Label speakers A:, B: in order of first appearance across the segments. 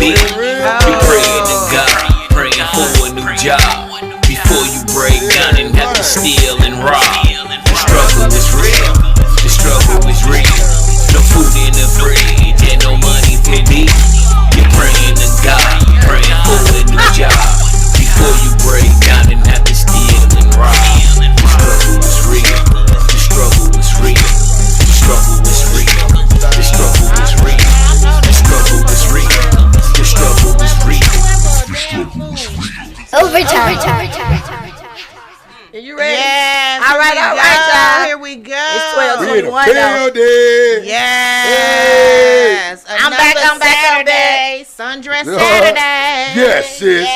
A: be. Be praying to God, praying for a new job. Before you break down and have to steal and rob. The struggle is real, the struggle is real. No food in the fridge and no money for me. You're praying to God, praying for a new job. Before you break down and have to steal and rob. The struggle is real, the struggle is real. The struggle is real, the struggle is real. The struggle is real, the struggle is real. The struggle is real.
B: Overtime.
C: Are you ready?
D: Yes.
C: All right, y'all.
D: Here we go.
C: It's 12:21 now.
D: Yes.
C: I'm back.
D: Saturday. Sundress Saturday.
E: Yes, sis.
C: I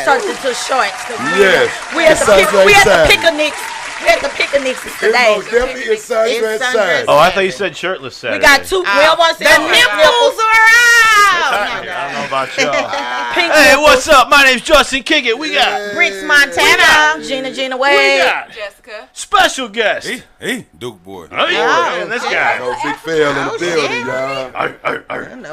C: started to shorts.
E: Yes.
C: We had the picnics. We had the picnics today.
E: Most definitely is Sundress Saturday.
F: Oh, I thought you said shirtless Saturday.
C: We got two. We don't want to see
D: the nipples are out.
F: I don't know about y'all. Hey, what's up? My name's Justin. Kick it. We got
D: Bricks Montana.
C: Gina
F: we
C: Wade.
F: got
G: Jessica.
F: special guest.
E: Hey, DukeBoi.
F: Oh, yeah, this guy.
E: No big fail in the building, y'all.
F: All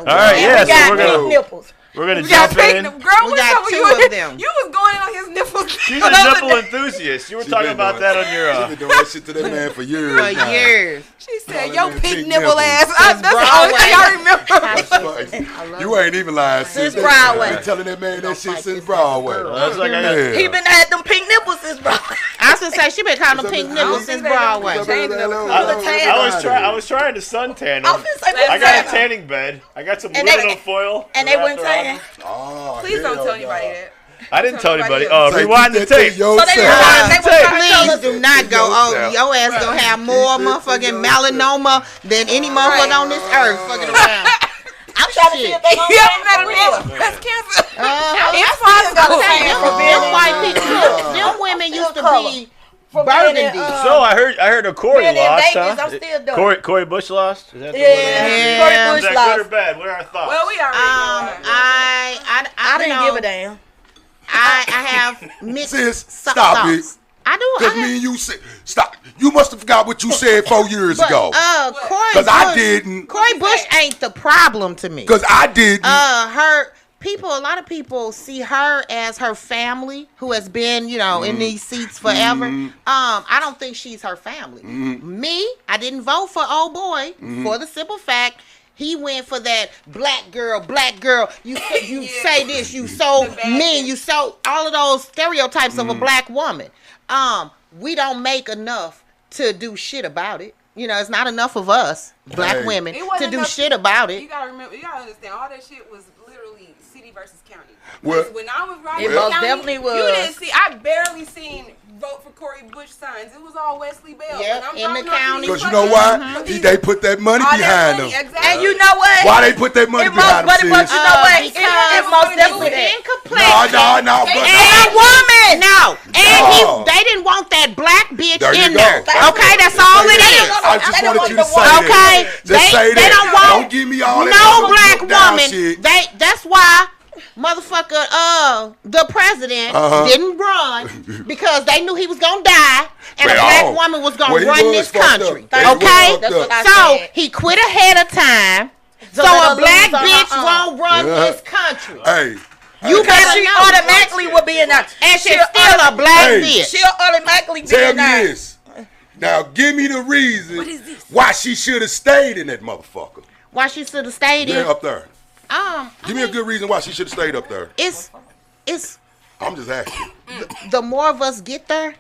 F: right, yeah.
C: We got
F: So
C: big nipples.
F: we're gonna
G: We got
F: jump in.
G: Girl,
D: We
G: what's
D: got
G: up with
D: two
G: you?
D: of them.
G: You was going in on his nipples.
F: She's a nipple enthusiast. You were
E: She
F: talking
E: been
F: about
E: doing
F: that on your.
E: She been doing that shit to that man for years.
D: For years.
G: She said,
E: Calling
G: "Yo,
E: that
G: pink
E: pink
G: nipple
E: nipples.
G: ass." That's the only thing I remember.
E: You ain't even lying, sis.
C: Since Broadway.
E: Been telling that man that shit since Broadway.
F: That's like I got.
E: Yeah.
C: He been had them pink nipples since Broadway.
D: I was gonna say she been calling them pink nipples since Broadway.
F: I was trying to suntan
C: I was
F: him.
C: gonna say,
F: I got a tanning bed. I got some
C: And they-
F: aluminum foil.
C: and they
F: wrapped
C: went
F: around
C: saying,
F: it.
E: Oh,
G: Please don't
E: hell
G: tell
E: no.
G: anybody that.
F: I didn't tell anybody.
G: else.
E: Say,
F: Rewind the
E: keep that to
F: tape.
C: so they
E: yourself.
C: were trying to tell
D: Please
C: us.
D: do not go. Oh, your ass gonna have more motherfucking melanoma than any motherfucker on this earth fucking around.
C: I'm trying to see if they gonna
G: You
C: say
G: haven't met
C: for
G: a
C: real.
G: man with breast cancer.
C: It's possible.
D: Them white people, them women used to be burgundy.
F: So I heard a Cori
C: being in
F: lost,
C: Vegas,
F: huh?
C: I'm still doing it.
F: Cori Bush lost. Is that the
C: Yeah.
F: one?
C: Cori
F: Is
C: Bush
F: that
C: lost.
F: good or bad? What are our thoughts?
G: Well, we already know.
D: I
C: I didn't give a damn.
D: I have mixed
E: Sis, stop it.
D: thoughts. I do.
E: Because me and you said, stop. You must have forgot what you said 4 years ago.
D: Cori
E: Because I
D: Bush-
E: didn't.
D: Cori Bush ain't the problem to me.
E: Because I didn't.
D: A lot of people see her as her family who has been, in these seats forever. I don't think she's her family. Me, I didn't vote for old boy for the simple fact he went for that black girl. You say this, you so mean, you so all of those stereotypes of a black woman. We don't make enough to do shit about it. It's not enough of us black women to do shit about it.
G: You gotta remember, you gotta understand, all that shit was literally city versus county.
E: Well,
G: When I was riding
C: It
G: the
C: most
G: county,
C: definitely was.
G: You didn't see. I barely seen vote for Cori Bush signs. It was all Wesley Bell.
D: Yep,
G: When I'm
D: in the
G: dropping off
D: county.
G: these
E: Because you know why? They put that money
G: all that
E: behind
G: money,
E: them.
G: exactly.
C: And you know what?
E: Why they put that money
C: It most,
E: behind
C: but
E: them,
C: you
E: sis?
C: know what? It
D: Because
C: most
D: it
C: definitely
D: was
C: that.
D: in complexion.
E: No.
D: And a woman. No. And
E: No.
D: they didn't want that black bitch
E: There you
D: in
E: go.
D: there. Okay, that's all it is.
E: I just wanted you to say
D: Okay,
E: that. Just say
D: they
E: that.
D: don't want
E: Don't give me all that
D: no
E: other
D: black
E: look down
D: woman.
E: shit.
D: That's why motherfucker the president didn't run because they knew he was gonna die and a black woman was gonna run this country. Okay,
C: That's what I
D: so
C: said.
D: he quit ahead of time. So
C: let
D: a
C: her
D: black
C: lose on
D: bitch
C: her own.
D: won't run this country.
E: Hey.
D: You
C: Because
D: better
C: she
D: know.
C: automatically will be in there.
D: And she's still a black
E: Hey.
D: bitch.
C: She'll automatically be
E: Tell
C: in
E: me
C: there.
E: this. Now, give me the reason why she should have stayed in that motherfucker.
D: Why she should have stayed in?
E: There, up there.
D: Give
E: Give me a good reason why she should have stayed up there.
D: It's
E: I'm just asking.
D: the more of us get there,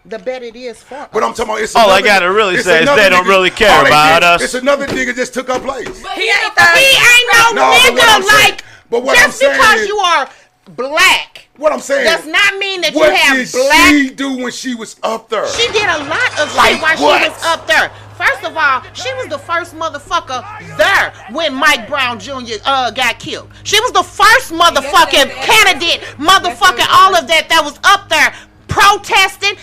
D: the better it is for us.
E: But I'm talking about it's
F: All I
E: another-
F: gotta really
E: it's
F: say is
E: another
F: they don't
E: nigga-
F: really care
E: all they
F: about
E: did-
F: us.
E: It's another nigga just took her place.
C: He ain't there.
D: He ain't no
E: No, but what I'm
D: nigga
E: saying-
D: like
E: but what I'm
D: just
E: saying
D: because
E: is-
D: you are black
E: What I'm saying.
D: does not mean that
E: What
D: you have
E: did
D: black.
E: she do when she was up there?
D: She did a lot of
E: Like
D: shit while
E: what?
D: she was up there. First of all, she was the first motherfucker there when Mike Brown Jr. Got killed. She was the first motherfucking candidate, motherfucking all of that was up there protesting,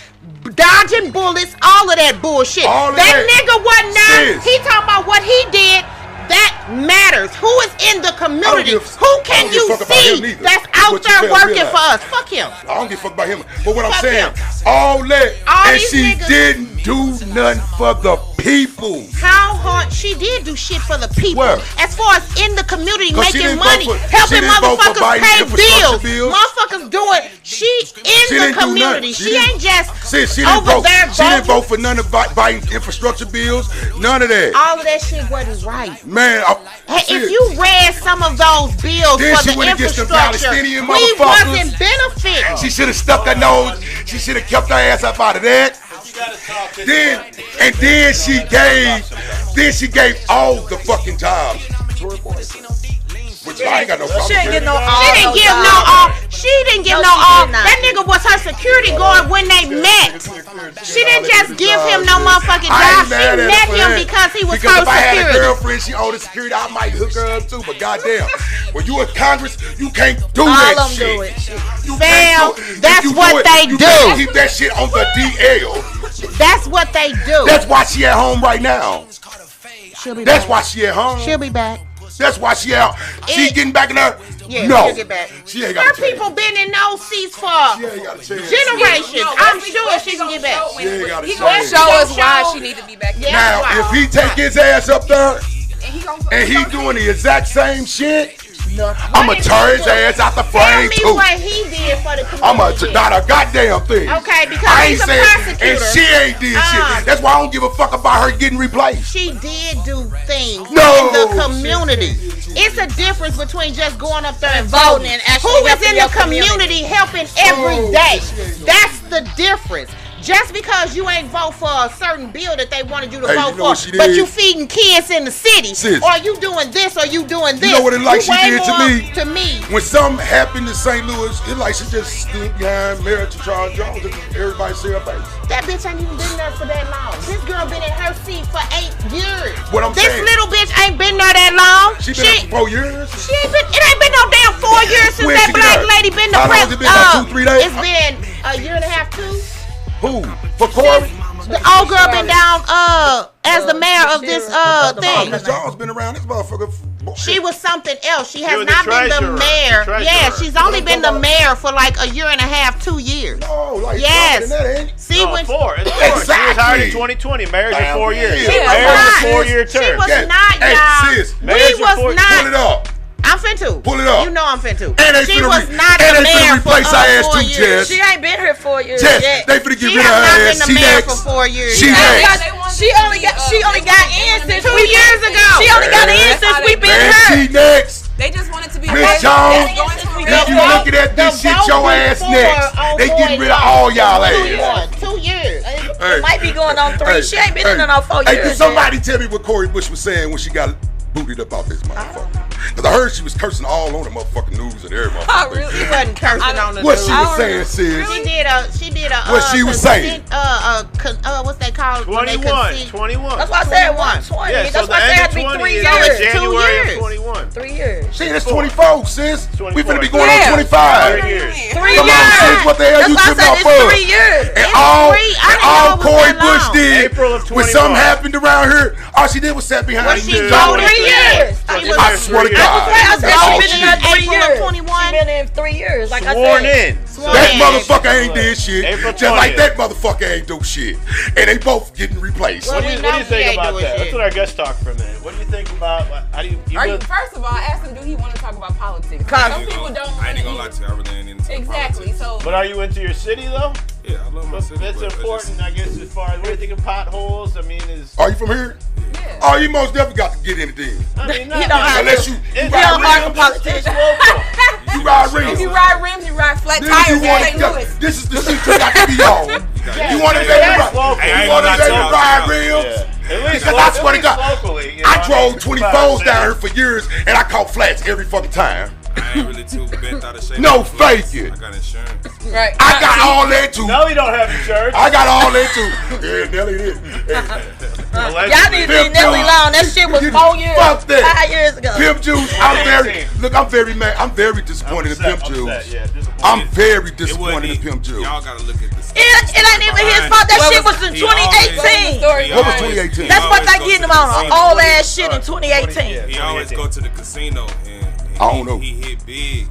D: dodging bullets, all of that bullshit.
E: All of
D: that
E: that.
D: nigga wasn't there.
E: Sis.
D: He talking about what he did. That matters. Who is in the community?
E: give-
D: Who
E: I
D: can
E: don't give a
D: you
E: fuck about him
D: see
E: neither.
D: that's
E: That's
D: out
E: what you
D: there
E: fail to
D: working
E: realize.
D: for us? Fuck him.
E: I don't give a fuck about him. But what I'm
D: Fuck
E: saying,
D: him.
E: all that,
D: All
E: and
D: these
E: she
D: niggas-
E: didn't do nothing for the people.
D: How hard she did do shit for the people.
E: Where?
D: As far as in the community,
E: 'Cause she
D: making
E: didn't
D: money,
E: vote for-
D: helping
E: she didn't vote for
D: motherfuckers
E: Biden's
D: pay
E: infrastructure
D: bills.
E: bills.
D: Motherfuckers doing. She in the
E: didn't do
D: community.
E: nothing.
D: She ain't just
E: Sis, she didn't
D: over
E: vote.
D: there
E: She didn't
D: voting.
E: vote for none of Biden's infrastructure bills. None of that.
D: All of that shit wasn't right.
E: Man,
D: Hey,
E: sis,
D: if you read some of those bills
E: Then
D: for
E: she
D: the
E: went against the
D: infrastructure,
E: Palestinian
D: we
E: motherfuckers.
D: wasn't benefiting.
E: she should have stuck her nose. She should have kept her ass up out of that. Then she gave all the fucking jobs. Which I ain't got no problem.
C: She ain't
E: with.
C: get no
D: She didn't give no all. She didn't give no
C: No, she
D: all.
C: did not.
D: That nigga was her security guard when they met. She didn't just give him no motherfucking
E: I
D: job.
E: ain't
D: She
E: mad at her
D: met
E: for
D: him
E: that.
D: because he was
E: Because
D: her
E: if I had a
D: security.
E: girlfriend, she owed the security, I might hook her up too. But goddamn, when you in Congress, you can't do
C: All
E: that
C: of them
E: shit.
C: do it.
E: You
D: Fam,
E: can't do it.
D: that's
E: If you
D: what
E: do it,
D: they
E: you
D: do.
E: gotta keep that shit on the DL.
D: That's what they do.
E: That's why she at home right now.
D: She'll be
E: That's
D: back.
E: why she at home.
D: She'll be back.
E: That's why she out. She
D: It-
E: getting back in her.
D: Yeah,
E: no,
D: she'll get back.
E: She ain't got
D: Her
E: a chance.
D: people been in those seats for
E: She ain't got a chance.
D: generations.
G: No,
D: I'm
G: Wesley-
D: sure
G: Wesley
D: she can
G: gonna
D: get back.
G: show when-
E: She ain't got a
G: He
E: chance.
G: gonna show us why she need to be back.
D: Yeah.
E: Now,
D: Right.
E: if he take his ass up there
G: And he gonna
E: and he doing the exact same shit, I'ma
D: What did
E: tear
D: he
E: his
D: do?
E: ass out the
D: Tell
E: frame
D: me
E: too.
D: what he did for the community.
E: I'ma not a goddamn thing.
D: Okay, because
E: I
D: he's
E: ain't
D: a
E: saying,
D: prosecutor.
E: and she ain't did shit. That's why I don't give a fuck about her getting replaced.
D: She did do things
E: No,
D: in the community. It's a difference between just going up there and
C: voting
D: voting
C: and actually
D: who is
C: helping
D: in the
C: your community.
D: community helping every day. That's the difference. Just because you ain't vote for a certain bill that they wanted you to
E: Hey,
D: vote
E: you know what
D: for,
E: she
D: but
E: did?
D: you feeding kids in the city,
E: Sis.
D: or you doing this, or you doing this.
E: know what it like she
D: way
E: did to
D: more
E: me?
D: To me,
E: When something happened in St. Louis, it like she just stood behind Mayor Charles Jones and everybody see her face.
D: that bitch ain't even been there for that long. This girl been in her seat for 8 years.
E: What I'm
D: this
E: saying-
D: little bitch ain't been there that long.
E: She been there for 4 years.
D: She ain't been. It ain't been no damn 4 years since
E: When
D: that
E: she
D: black
E: got-
D: lady been the
E: How long has it been, like 2-3 days?
D: It's been a year and a half, 2.
E: Who? For Cori?
D: The old girl been down as the mayor of this thing.
E: Miss Jones been around this motherfucker.
D: She was something else. She has
F: was the
D: not been the
F: treasurer.
D: mayor.
F: The
D: Yeah,
F: treasurer.
D: she's only been the mayor for like a year and a half, 2 years.
E: No, like
D: Yes.
E: longer than that, ain't it?
D: See
F: No,
D: when
F: 4. It's 4. She was hired
E: Exactly.
F: in 2020. Mayor's in
E: Damn,
F: 4 years.
E: yeah.
D: she was
F: Mayor's
D: not.
F: a 4-year term.
D: She was
E: Yeah.
D: not,
E: Hey,
D: y'all.
E: sis,
D: We
F: Mayor's
D: was
F: report-
D: not.
E: Pull it up.
D: I'm finna.
E: Pull it up.
D: You know I'm finna.
E: And they
D: She
E: finna
D: was
E: re-
D: not
E: and
D: the
E: they finna
D: mayor for
E: replace her ass
D: 4
E: too,
D: years.
E: Jess.
C: She ain't been here 4 years
E: Jess,
C: yet.
E: they finna get
D: She
E: rid of
D: has
E: her
D: not
E: ass.
D: been
E: She
D: the mayor
E: next.
D: for 4 years.
E: She
D: yet.
E: next.
C: She only got in since
D: 2
C: we
D: years ago.
C: She only got in
G: That's
C: since
G: how
C: we
G: they
C: been
E: Man,
C: her.
E: she next.
G: They just wanted to be
E: Miss Jones,
G: going to a
E: if you
G: real
E: looking at this
D: The
E: shit, your
D: vote
E: ass
D: before
E: next.
D: on
E: They getting
D: Boyd
E: rid of
D: Law
E: all y'all
D: was
E: ass.
D: 2 years.
C: It might be going on 3. She ain't been in no 4
E: Hey,
C: years.
E: can somebody tell me what Cori Bush was saying when she got booted up out this motherfucker? Because I heard she was cursing all on the motherfucking news and every motherfucker.
G: really?
D: She wasn't cursing on the
E: What
D: news.
E: she was saying, sis?
D: She did a
E: What she was saying?
D: what's they called? when they
F: 21.
D: concede-
F: 21.
C: That's why I said
D: 21.
C: 120.
F: Yeah, so
C: That's
F: the
C: why I said it
F: end
C: had
F: of
C: to be
F: 20
C: 3
F: is
C: years.
F: January
D: years.
F: of 21.
C: 3 years.
E: Shit, it's 24, sis. We finna be going
C: Yeah.
E: on 25.
F: 3 years.
C: 3
E: Come
C: years.
E: on, sis, what the hell
C: That's
E: you
C: why I
E: tripping
C: said
E: off
C: it's
E: of?
C: 3 years.
E: And
D: It's
E: all,
D: free. I
E: and
D: didn't know
E: all
D: it was
E: Cori
D: that
E: Bush
D: long.
E: did
F: April of
E: when
F: 21.
E: something happened around here, all she did was sat behind
D: Well,
E: the
D: she
F: did.
D: voted
C: 3 years.
D: She
F: was-
E: I swear to God.
C: I said
E: That's all
C: she been in
E: she
C: there
E: did.
C: 3
D: April of
C: years.
D: 21.
C: She been in 3 years. Like
F: Sworn
C: I said.
F: in.
E: That motherfucker ain't did shit.
F: April
E: Just like
F: 20th.
E: that motherfucker ain't do shit. And they both getting replaced.
D: Well,
F: What do you
D: know she
F: think
D: ain't
F: about
D: doing
F: that?
D: shit.
F: Let's let our guest talk for a minute. What do you think about? How do you?
G: First of all, ask him, do he want to talk about politics?
C: Cause-
G: Some people don't.
B: I ain't gonna lie to you, I really ain't into
G: Exactly.
B: politics.
G: So
F: But are you into your city though?
B: Yeah, I love my city.
F: That's
B: but it's
F: important, I guess, as far as what do you think of potholes? I mean, is
E: Are you from here?
G: yeah.
E: Oh, you most definitely got to get anything.
F: I mean,
C: He don't have
E: Unless
C: to.
E: you
F: It's
E: ride
C: don't like a
E: rims.
C: politician.
E: You ride
G: If
E: rims.
G: you ride rims, you ride flat
E: Then
G: tires
E: you
G: in
E: want
G: St.
E: to,
G: Louis.
E: this is the shit you got to be on. You want to
B: Hey,
E: let me
F: that's local.
B: Hey, I
E: ride? You
B: ain't
E: want to
B: gonna lie
E: let
B: to
E: me
B: y'all.
E: ride rims?
F: Yeah. At least,
E: Because I swear to
F: at
E: God,
F: least locally. You know,
E: I drove 24s down here
F: here.
E: for years, and I caught flats every fucking time.
B: I ain't really too bent out of shape.
E: No, fake it.
B: I got insurance.
C: Right.
E: I got all that too.
F: No, you don't have insurance.
E: I got all that too. Yeah, Nelly did.
C: Y'all need to
E: Pimp
C: leave Nelly
E: Juice.
C: alone. That shit was
E: You-
C: 4 years.
E: fuck that.
C: 5 years ago.
E: Pimp Juice, I'm very mad. I'm very disappointed in Pimp Juice. I'm very disappointed in Pimp Juice.
B: Y'all gotta look at this.
C: It ain't even his fault. That shit was in
B: He
C: 2018.
B: always-
E: What was 2018?
C: That's what they getting him on. All ass shit in 2018.
B: He always go to the casino and
E: I don't know.
B: He hit big.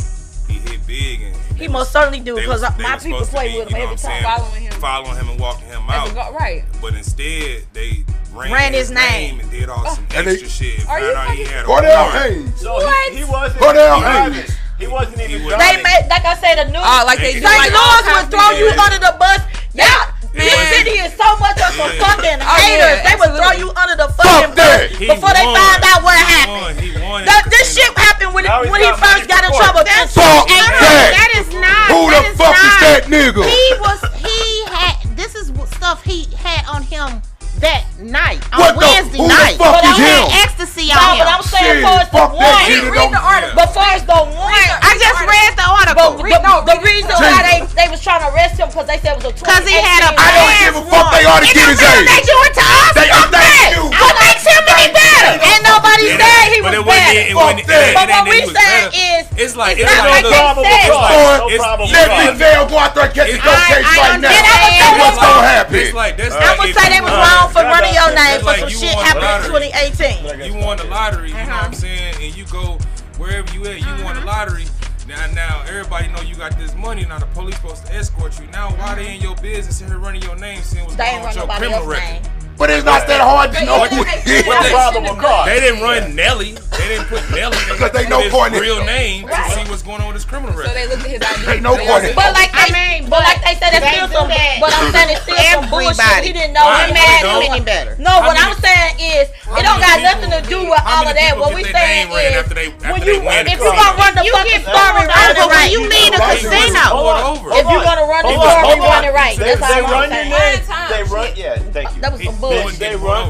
B: He hit big and
C: He most certainly do,
B: they
C: because
B: was- they
C: my
B: was
C: people
B: supposed to
C: play
B: be,
C: with
B: you
C: him
B: know
C: every
B: what I'm
C: time.
B: saying,
G: Following him.
B: following him and walking him
G: As a
B: out.
G: right.
B: But instead, they
D: ran his name
B: and did all some
E: And
B: extra shit. And
G: Are you
B: found out he
G: fucking-
B: had a
E: Cordell
B: warrant.
E: Haynes.
F: So he wasn't.
E: Cordell
F: driving.
E: Haynes.
F: He wasn't even
B: He
F: driving.
D: They made, like I said, the news.
G: Like they
B: St.
G: do.
D: St. Louis would throw you under the bus. Y'all,
B: Man.
D: this city is so much of some fucking
G: yeah,
D: haters. They would throw
G: absolutely.
D: you under the fucking
E: that.
D: bus before they find out what happened.
B: He won.
D: This shit happened when
F: Now he's
D: he
F: got
D: first
F: money
D: got in
F: for
D: trouble.
F: court.
E: Fuck
D: And
E: that.
D: that is not.
E: Who the fuck is that nigga?
D: He had. This is stuff he had on him that night
E: What
D: on Wednesday
E: who
D: night.
E: the fuck is
D: He had
E: him?
D: ecstasy on him.
H: But I'm saying
E: Shit,
H: for us the
E: fuck that
H: one.
E: nigga.
G: Read the article.
H: But for us the one.
D: I just read the article.
H: But the reason why they was trying to arrest him because they said it was a
D: 'Cause he had a
E: I don't give a fuck. They ought to get his
D: They
E: age.
D: do it to us.
E: They
D: Fuck
E: thank
D: that.
E: you.
D: What makes him any better? And nobody said he
B: But
D: was
B: it wasn't.
D: better.
B: It wasn't.
E: Fuck that.
B: it
D: But
B: ain't
D: what
B: that
D: we
B: he was
D: saying
B: better.
D: is,
B: It's like
D: it's
B: it's
D: not
B: like
D: like
B: no,
D: they
F: probable
D: said.
F: cause. No
B: it's-
F: probable
B: yeah,
E: Let
F: cause.
E: Denzel go out there and catch his dope case right now.
D: understand.
E: What's gonna happen?
B: It's like that's
D: I'm
B: like
D: gonna
B: if
D: say
B: you
D: they was
B: won-
D: wrong for running your name
B: That's
D: for
B: like
D: some
B: you
D: shit
B: won the
D: happened in
B: lottery.
D: 2018.
B: You won the lottery, you know what I'm saying, and you go wherever you at, you won the lottery. Now everybody know you got this money. Now the police supposed to escort you. Now why they in your business and here running your name, saying what's
H: They
B: going
H: ain't
B: on with
H: run
B: your
H: nobody
B: criminal
H: else's
B: record?
H: name.
E: But it's not that hard to know who it is.
F: What's the probable cause?
B: They didn't run Nelly. They didn't put Nelly.
E: Because they
B: put
E: know
B: his
E: Courtney.
B: real name to see what's going on with his criminal
G: So
B: record.
G: they looked at his ID.
E: Ain't no Courtney.
H: But like they,
D: but
H: like they said, it's
D: they
H: still
D: do
H: some.
D: that.
H: But I'm saying it's still some bullshit.
D: Everybody.
H: He didn't know
B: Why?
H: he
B: Why
H: had
B: they
H: no.
B: don't?
D: Any better?
H: No, what I'm saying is it don't got
B: many
H: nothing to do with
B: how
H: all of
B: many
H: that.
B: people
H: What
B: get
H: we
B: their
H: saying
B: name ran
H: is
B: after they
H: when
B: win
H: you
B: the
H: if you
B: car?
H: gonna run the fucking story, run it
D: When
H: right.
D: you leave the
E: Right.
D: casino,
H: If you gonna run the
F: Hold on,
H: story,
F: hold
H: run
F: on.
H: it right.
F: They
H: That's all I'm
F: run your
H: saying.
F: name.
G: Time,
F: They run.
G: shit.
F: Yeah, thank you.
H: That was some
B: He-
H: bullshit.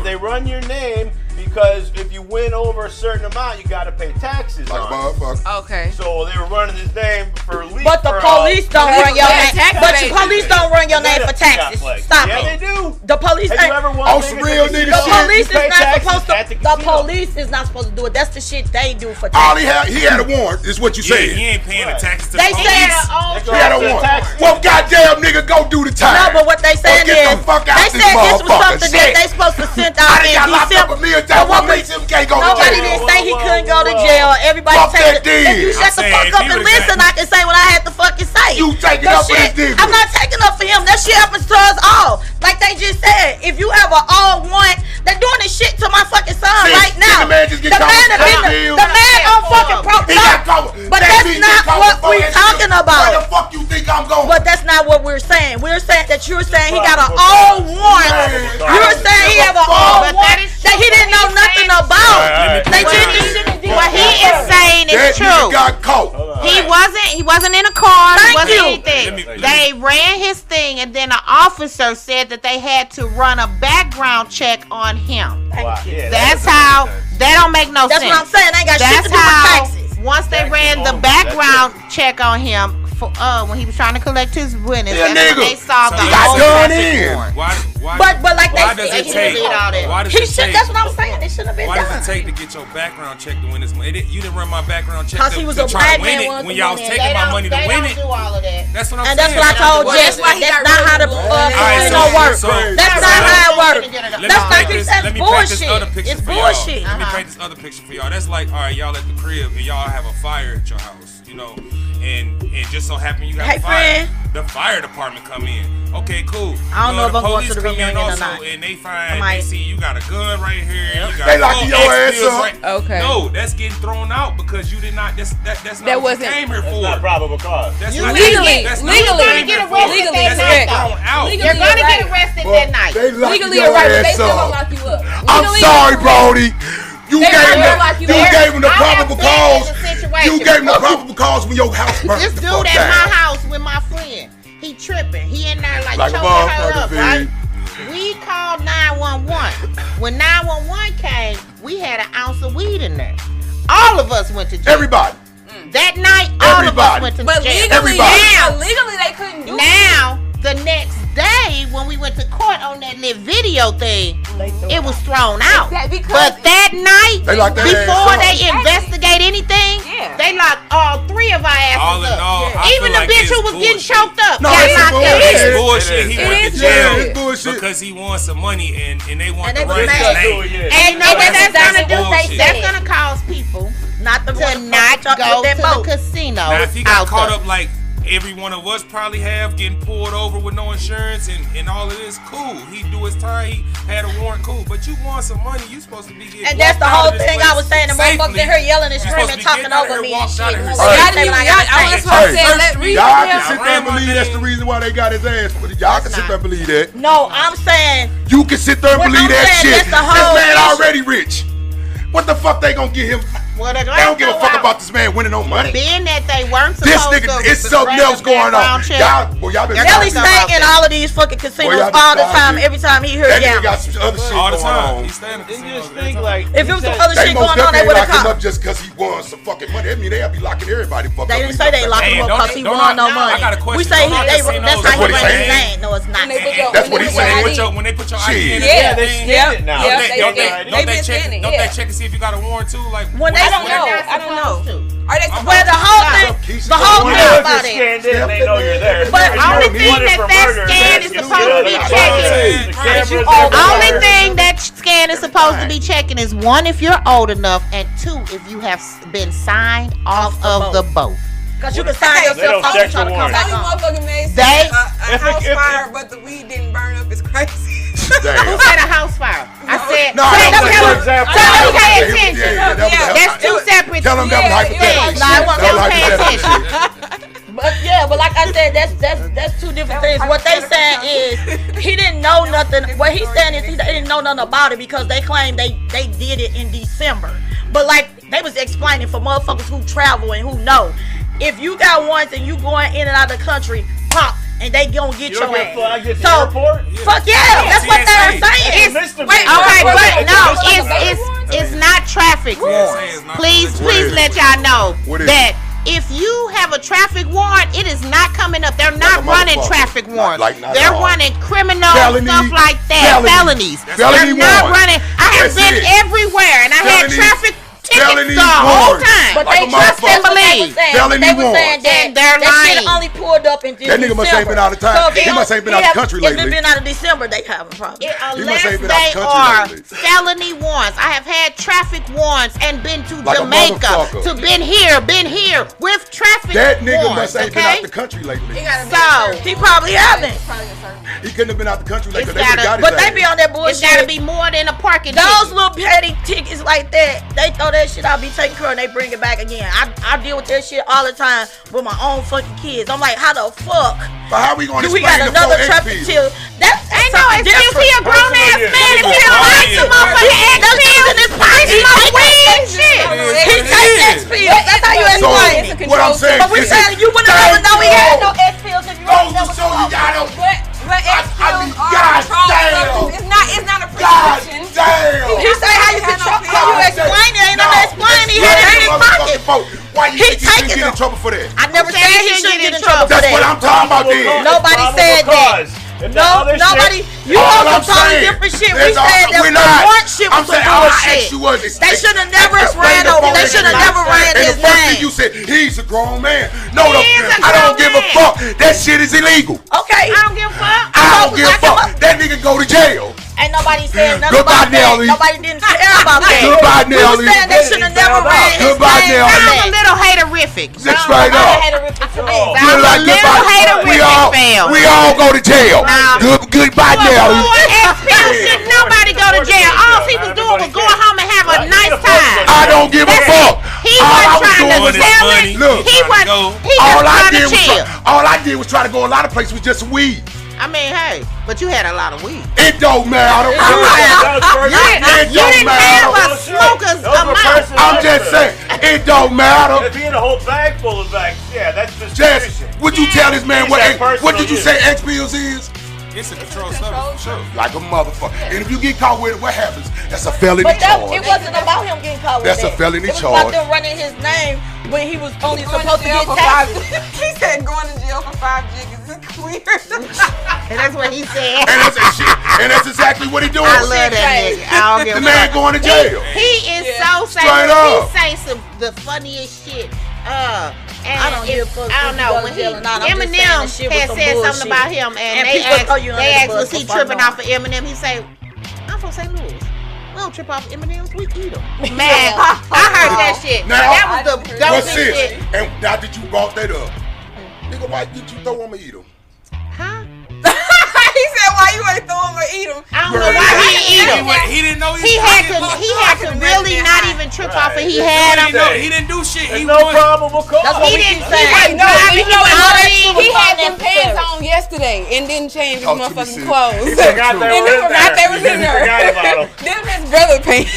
F: They run your name because if you win over a certain amount, you got to pay taxes
E: Like
F: on it.
E: motherfucker.
G: Okay.
F: So they were running his name for legal.
H: But the police don't
G: Tax
H: run your name.
G: tax
H: But the
G: evasion.
H: police don't run your name for taxes. Stop
F: Yeah, they
H: it.
F: do.
H: The police
F: Have you
H: ain't.
F: ever won
E: On
F: a
E: some
F: nigga
E: real
F: at the
E: nigga
H: The
F: casino?
E: shit.
H: police
F: You pay
H: is not
F: taxes
H: supposed
F: at
H: to.
F: the
H: The
F: casino.
H: police is not supposed to do it. That's the shit they do for
E: All
H: taxes.
E: he had a warrant, is what you
B: Yeah,
E: said.
B: he ain't paying the taxes to
H: They
B: the
H: said-
B: police.
E: He had a warrant. Well, goddamn nigga, go do the time.
H: No, but what they saying
E: get
H: is
E: the fuck out
H: they
E: this
H: said this was
E: motherfucker.
H: something that
E: Shit.
H: they supposed to send
E: I
H: out
E: done got
H: in
E: locked up
H: December.
E: a million
H: But
E: times.
H: what
E: What
H: we-
E: makes him can't go to
H: Nobody
E: jail?
H: didn't say he
F: Whoa,
H: couldn't go to
F: whoa.
H: jail. Everybody
E: Fuck
H: take
E: that
H: it.
E: did.
H: If you shut
B: I'm
H: the
B: saying,
H: fuck
B: if
H: up
B: he
H: and
B: would've
H: listen,
B: got-
H: I can say what I had to fucking say.
E: You taking
H: That
E: up for
H: shit-
E: this nigga.
H: I'm not taking up for him. That shit happens to us all. Like they just said, if you ever all want, they're doing this shit to my fucking son
E: See,
H: right now.
E: the man just get
H: The
E: caught
H: man
E: with
H: that been
E: drug
H: the
E: deals.
H: man on fucking
E: He got caught.
H: But
E: That
H: that's
E: bitch
H: not
E: get caught
H: what
E: before
H: we
E: that
H: talking
E: nigga.
H: about.
E: Where the fuck you think I'm going?
H: But that's not what we're saying. We're saying that you're saying he got an all warrant. You're saying he have an all
D: But that
H: warrant
D: is
H: that he didn't know nothing about. They
D: What he is saying
E: that
D: is
E: nigga
D: true.
E: got caught.
D: He wasn't in a car.
H: Thank
D: He wasn't
H: you.
D: anything.
B: Let me-
D: They ran his thing, and then the officer said that they had to run a background check on him.
F: Wow, yeah,
D: That's
F: that
D: how. That don't make no
H: That's
D: sense.
H: what I'm saying. They ain't got shit
D: That's
H: to do with
D: how.
H: taxes.
D: Once they
F: Taxes
D: ran the
F: only,
D: background check on him for when he was trying to collect his winnings,
E: Yeah,
D: that's when
E: nigga.
D: they saw the
B: He
E: got
D: whole
E: done
D: traffic
E: in.
D: warrant.
B: Why?
H: But like
B: why
H: they
B: does
H: said,
B: it
H: he
B: take?
H: did
D: all that.
B: Why does
H: He
B: it
H: should.
B: take?
H: That's what I'm saying. They shouldn't have been
B: Why
H: done.
B: does it take to get your background check to win this money? You didn't run my background check
H: 'Cause
B: to,
H: he was
B: to
H: a
B: try
H: black
B: to win
H: man,
B: it
H: wanted
B: when
H: to
B: y'all was
H: win it.
B: taking my money to win it.
D: all of that.
B: That's what I'm
H: And
B: saying.
H: that's what I told
G: Well,
H: Jess.
G: that's why he
H: That's
G: got
H: not
G: rid
H: how the
G: of the
H: casino
B: so-
H: works.
B: so-
H: That's
B: so-
H: not how it works.
B: Let me
H: That's
B: paint
H: like he
B: this-
H: said,
B: let me paint this other
H: bullshit.
B: picture
H: It's
B: for y'all.
H: bullshit.
B: Let me paint this other picture for y'all. That's like, all right, y'all at the crib and y'all have a fire at your house, you know, and just so happen you have
H: Hey,
B: a fire.
H: friend.
B: The fire department come in. Okay, cool.
H: I don't know if
B: the
H: I'm going
B: police
H: to the
B: come in
H: reunion or
B: also,
H: not.
B: and they
H: I
B: find
H: might.
B: they see you got a gun right here. You got
E: They locking your ass
B: pills
E: up.
B: right-
G: Okay.
B: No, that's getting thrown out because you did not. That's not
G: That
B: what
G: wasn't-
B: you came here
F: That's
B: for.
F: not probable cause.
B: That's
D: You
B: not
G: legally-
B: that's not
G: legally-
B: what you came
D: get
B: here for.
D: arrested
G: Legally,
B: That's
G: correct.
B: not thrown out.
G: Legally,
D: You're gonna
G: right.
D: get arrested that night.
E: They locking
H: Legally,
E: your
H: you're right, but
G: They
E: ass
G: still gonna
E: up.
G: lock you up.
E: I'm
G: Legally,
E: sorry,
G: you're
E: Brody. You
G: They
E: gave
G: gonna
E: him
G: lock
E: the,
G: you
E: you
G: up.
E: gave him the
D: I
E: probable
D: understand
E: cause.
D: the situation.
E: You gave him the probable cause when your house burned.
D: This
E: the
D: dude
E: fuck
D: at
E: down.
D: my house with my friend, he tripping. He in there like
E: Like a
D: choking her
E: motherfucker,
D: up,
E: B.
D: right? We called 911. When 911 came, we had an ounce of weed in there. All of us went to jail.
E: Everybody.
D: That night, all of us
E: Everybody.
D: went to
G: But
D: jail.
G: legally,
E: Everybody.
G: legally they couldn't do it.
D: Now, the next day, when we went to court on that little video thing, it was thrown out.
G: Exactly, because-
D: But that night,
E: They locked their ass
D: before
E: up.
D: they investigate anything,
G: Yeah.
D: they locked all three of our asses
B: All in
D: up.
B: all, I
D: Even
B: feel
D: the
B: like
D: bitch
B: it's
D: who was getting
B: bullshit.
D: choked up
E: No,
D: got
E: it's
D: locked
E: bullshit.
D: up.
B: It's bullshit. He
G: It
B: went
G: is
B: to jail
E: bullshit. It's bullshit.
B: because he won some money and they want
H: And
B: to
H: they was
B: run his
H: mad.
B: name.
D: And you know what
B: That's-
D: that's gonna do?
B: bullshit.
D: That's gonna cause people
H: Not the
D: to not go to the casino
B: Now, if he got caught
D: out
B: up like every one of us probably have getting pulled over with no insurance and all of this. Cool. He do his time. He had a warrant. Cool. But you want some money. You supposed to be getting.
H: And that's the whole thing I was saying. The motherfuckers in here yelling and screaming, talking over me and shit.
G: That's what I said.
E: Y'all can sit there and believe that's the reason why they got his ass. Y'all can sit there and believe that.
H: No, I'm saying.
E: You can sit there and believe that shit. This man already rich. What the fuck they gonna get him?
D: Well, they
E: don't give a fuck about this man winning no money.
D: Being that they weren't
E: this
D: supposed
E: nigga,
D: to.
E: it's something else going on. Y'all been
H: Nelly staying in all of these fucking casinos all the time. Every time he heard
E: gambling. Got some other shit
B: all the
E: going
B: time.
E: on.
B: He's staying in
F: Just think like
H: if it was some other shit going on, they would have
E: him
H: caught
E: up just because he won some fucking money. I mean, they'll be locking everybody.
H: They didn't say they locked him up because he won no money.
B: I got a question.
H: We say that's how he ran his name. No, it's not.
E: That's what he said.
B: When they put your ID in,
F: yeah, they scan it now.
B: Don't they check and see if you got a warrant too? Like
G: when they don't know, I don't know. Are they
H: well, the whole thing about it.
F: They know you're there.
D: But only thing that scan is supposed to be checking. Only thing that scan is supposed to be checking is 1, if you're old enough, and 2, if you have been signed off of the boat.
H: Because you can sign yourself off and try to come back on.
G: They a house fire, but the weed didn't burn up. It's crazy.
D: Who said a house fire? I said,
E: no,
D: tell them pay attention. That's 2 separate.
E: Tell them that was hypothetical.
H: But like I said, that's 2 different things. What they saying is he didn't know nothing. What he's saying is he didn't know nothing about it because they claim they did it in December. But like they was explaining for motherfuckers who travel and who know, if you got ones and you going in and out of the country, pop. And they gonna get your ass. So, fuck yeah, that's what they were saying. It's not traffic warrants. Please let y'all know that if you have a traffic warrant, it is not coming up. They're not running traffic warrants. They're running criminal stuff like that, felonies. They're not running. I have been everywhere, and I had traffic tickets the whole time. But they trust and believe. They were saying that that shit only pulled up in December.
E: That nigga must ain't been out of time. He must ain't been out of the country lately.
H: If it's been out of December, they have a problem.
D: Unless they are felony warrants. I have had traffic warrants and been to Jamaica, been here with traffic warrants.
E: That nigga must ain't been out the country lately.
H: So he probably haven't.
E: He couldn't have been out the country lately.
H: But they be on that bullshit.
D: It's gotta be more than a parking ticket.
H: Those little petty tickets like that, they throw that shit out, be taken care of, and they bring it back again. I deal with that shit all the time with my own fucking kids. I'm like, how the fuck?
E: But how we gonna
H: we got another traffic chill? That's
D: ain't no excuse. He a grown ass man. If he don't like some motherfucking XPs in his pipe, he might win shit.
H: He take XPs. That's how you explain it.
E: What I'm saying,
H: but we saying you wouldn't ever know he had no XPs if you
E: don't know. So you got him.
G: But XPs are control. It's not a prescription.
H: He say how you control. How you explain it? Ain't no explaining. He had it in his pocket.
E: Why you think he shouldn't get in trouble for that?
H: I never said he shouldn't get in trouble for that.
E: That's what I'm talking about then.
H: Nobody said that. No, nobody. You on some totally different shit. We said that warrant shit was some bullshit. They should have never ran over. They should have never ran his name.
E: And the first thing you said, he's a grown man. No, I don't give a fuck. That shit is illegal.
H: Okay.
D: I don't give a fuck.
E: I don't give a fuck. That nigga go to jail.
H: Ain't nobody said nothing about that. Nobody didn't care about that.
E: Goodbye, Nelly.
H: We said they should have never ran his name.
D: I'm a little haterific.
E: Just straight up.
D: I'm a little haterific.
E: We all go to jail. Goodbye, Nelly.
D: Shit, nobody go to jail. All he was doing was going home and have a nice time.
E: I don't give a fuck.
D: He wasn't trying to sell it.
E: Look,
D: he wasn't. He just trying to chill.
E: All I did was try to go a lot of places with just weed.
D: I mean, hey, but you had a lot of weed.
E: It don't matter.
D: You didn't have a smoker's amount.
E: I'm just saying, it don't matter.
F: If he had a whole bag full of bags, yeah, that's distribution.
E: Jess, would you tell this man what did you say X pills is?
B: It's a controlled substance, for sure.
E: Like a motherfucker. And if you get caught with it, what happens? That's a felony charge.
H: It wasn't about him getting caught with
E: That's a felony charge.
H: It was about them running his name when he was only supposed to get taxes.
G: He said going to jail for 5 jiggers is weird.
D: And that's what he said.
E: And that's exactly what he doing.
D: I love that nigga. I don't give a
E: The man going to jail.
D: He is so
E: Straight up.
D: He say the funniest shit.
H: I don't give a fuck.
D: I don't know. When Eminem had said something about him, and they asked was he tripping off of Eminem? He say, I'm from St. Louis. We don't trip off M&Ms, we eat them. Man, I heard that shit.
E: Now,
D: that was the dopest shit.
E: And now that you brought that up, Nigga, why did you throw him and eat him?
D: Huh?
G: He said, "Why you ain't throw him or eat him?"
D: I don't know why he didn't eat him.
B: He didn't know
D: He had to really not even trip off it. He had him.
B: He didn't do shit. He
F: no probable cause.
C: That's what
D: He
C: we
D: didn't
C: keep saying.
D: say.
G: No, you know what? He had
C: them
G: them pants on yesterday and didn't change his
E: Oh,
G: motherfucking
E: He
G: clothes.
F: Forgot they
G: And
F: were
G: he
F: in
G: forgot
F: there.
G: they was in there.
F: Forgot about them.
G: Them his brother pants.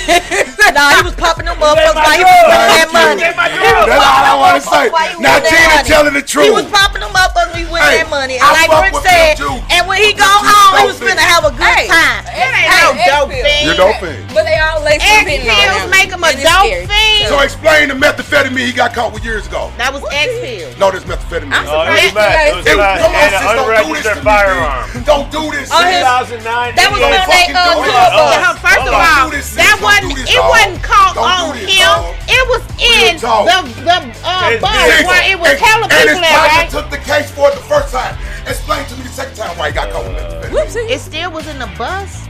C: Nah, he was popping them motherfuckers while he was winning that money.
E: That's all I want to say. Now, Tina telling the truth.
C: He was popping them up when we win
E: Hey,
C: that money.
E: I
C: And like
E: fuck
C: Rick
E: with
C: said,
E: them, too.
C: and when he go
E: Them
C: home, he
E: dope
C: was
E: fiends.
C: finna have a good time.
D: It ain't no dope thing.
E: You're doping.
G: But they all laced
D: X
G: with
D: pills make him a dope fiend.
E: So explain the methamphetamine he got caught with years ago.
D: That was X pills.
E: No, this methamphetamine.
F: Oh, it was mad. It was
E: Come
F: mad.
E: on,
F: And
E: sis,
F: an
E: don't do this
F: unregistered
E: to me,
F: firearm.
E: B. Don't do this,
C: Oh,
E: sis.
F: 2009.
C: That was
E: Don't
C: when they
E: fucking do it.
C: tour bus.
D: First of
E: Don't
D: all,
E: do this, sis.
D: that
E: Don't
D: wasn't
E: do this,
D: it
E: dog.
D: wasn't caught
E: Don't
D: on
E: do this,
D: him.
E: dog.
D: It was in
E: talk.
D: the
F: It's
D: bus
F: big.
D: where it was hella
E: And his
D: people there,
E: partner
D: right?
E: took the case for it the first time. Explain to me the second time why he got caught with methamphetamine.
D: It still was in the bus.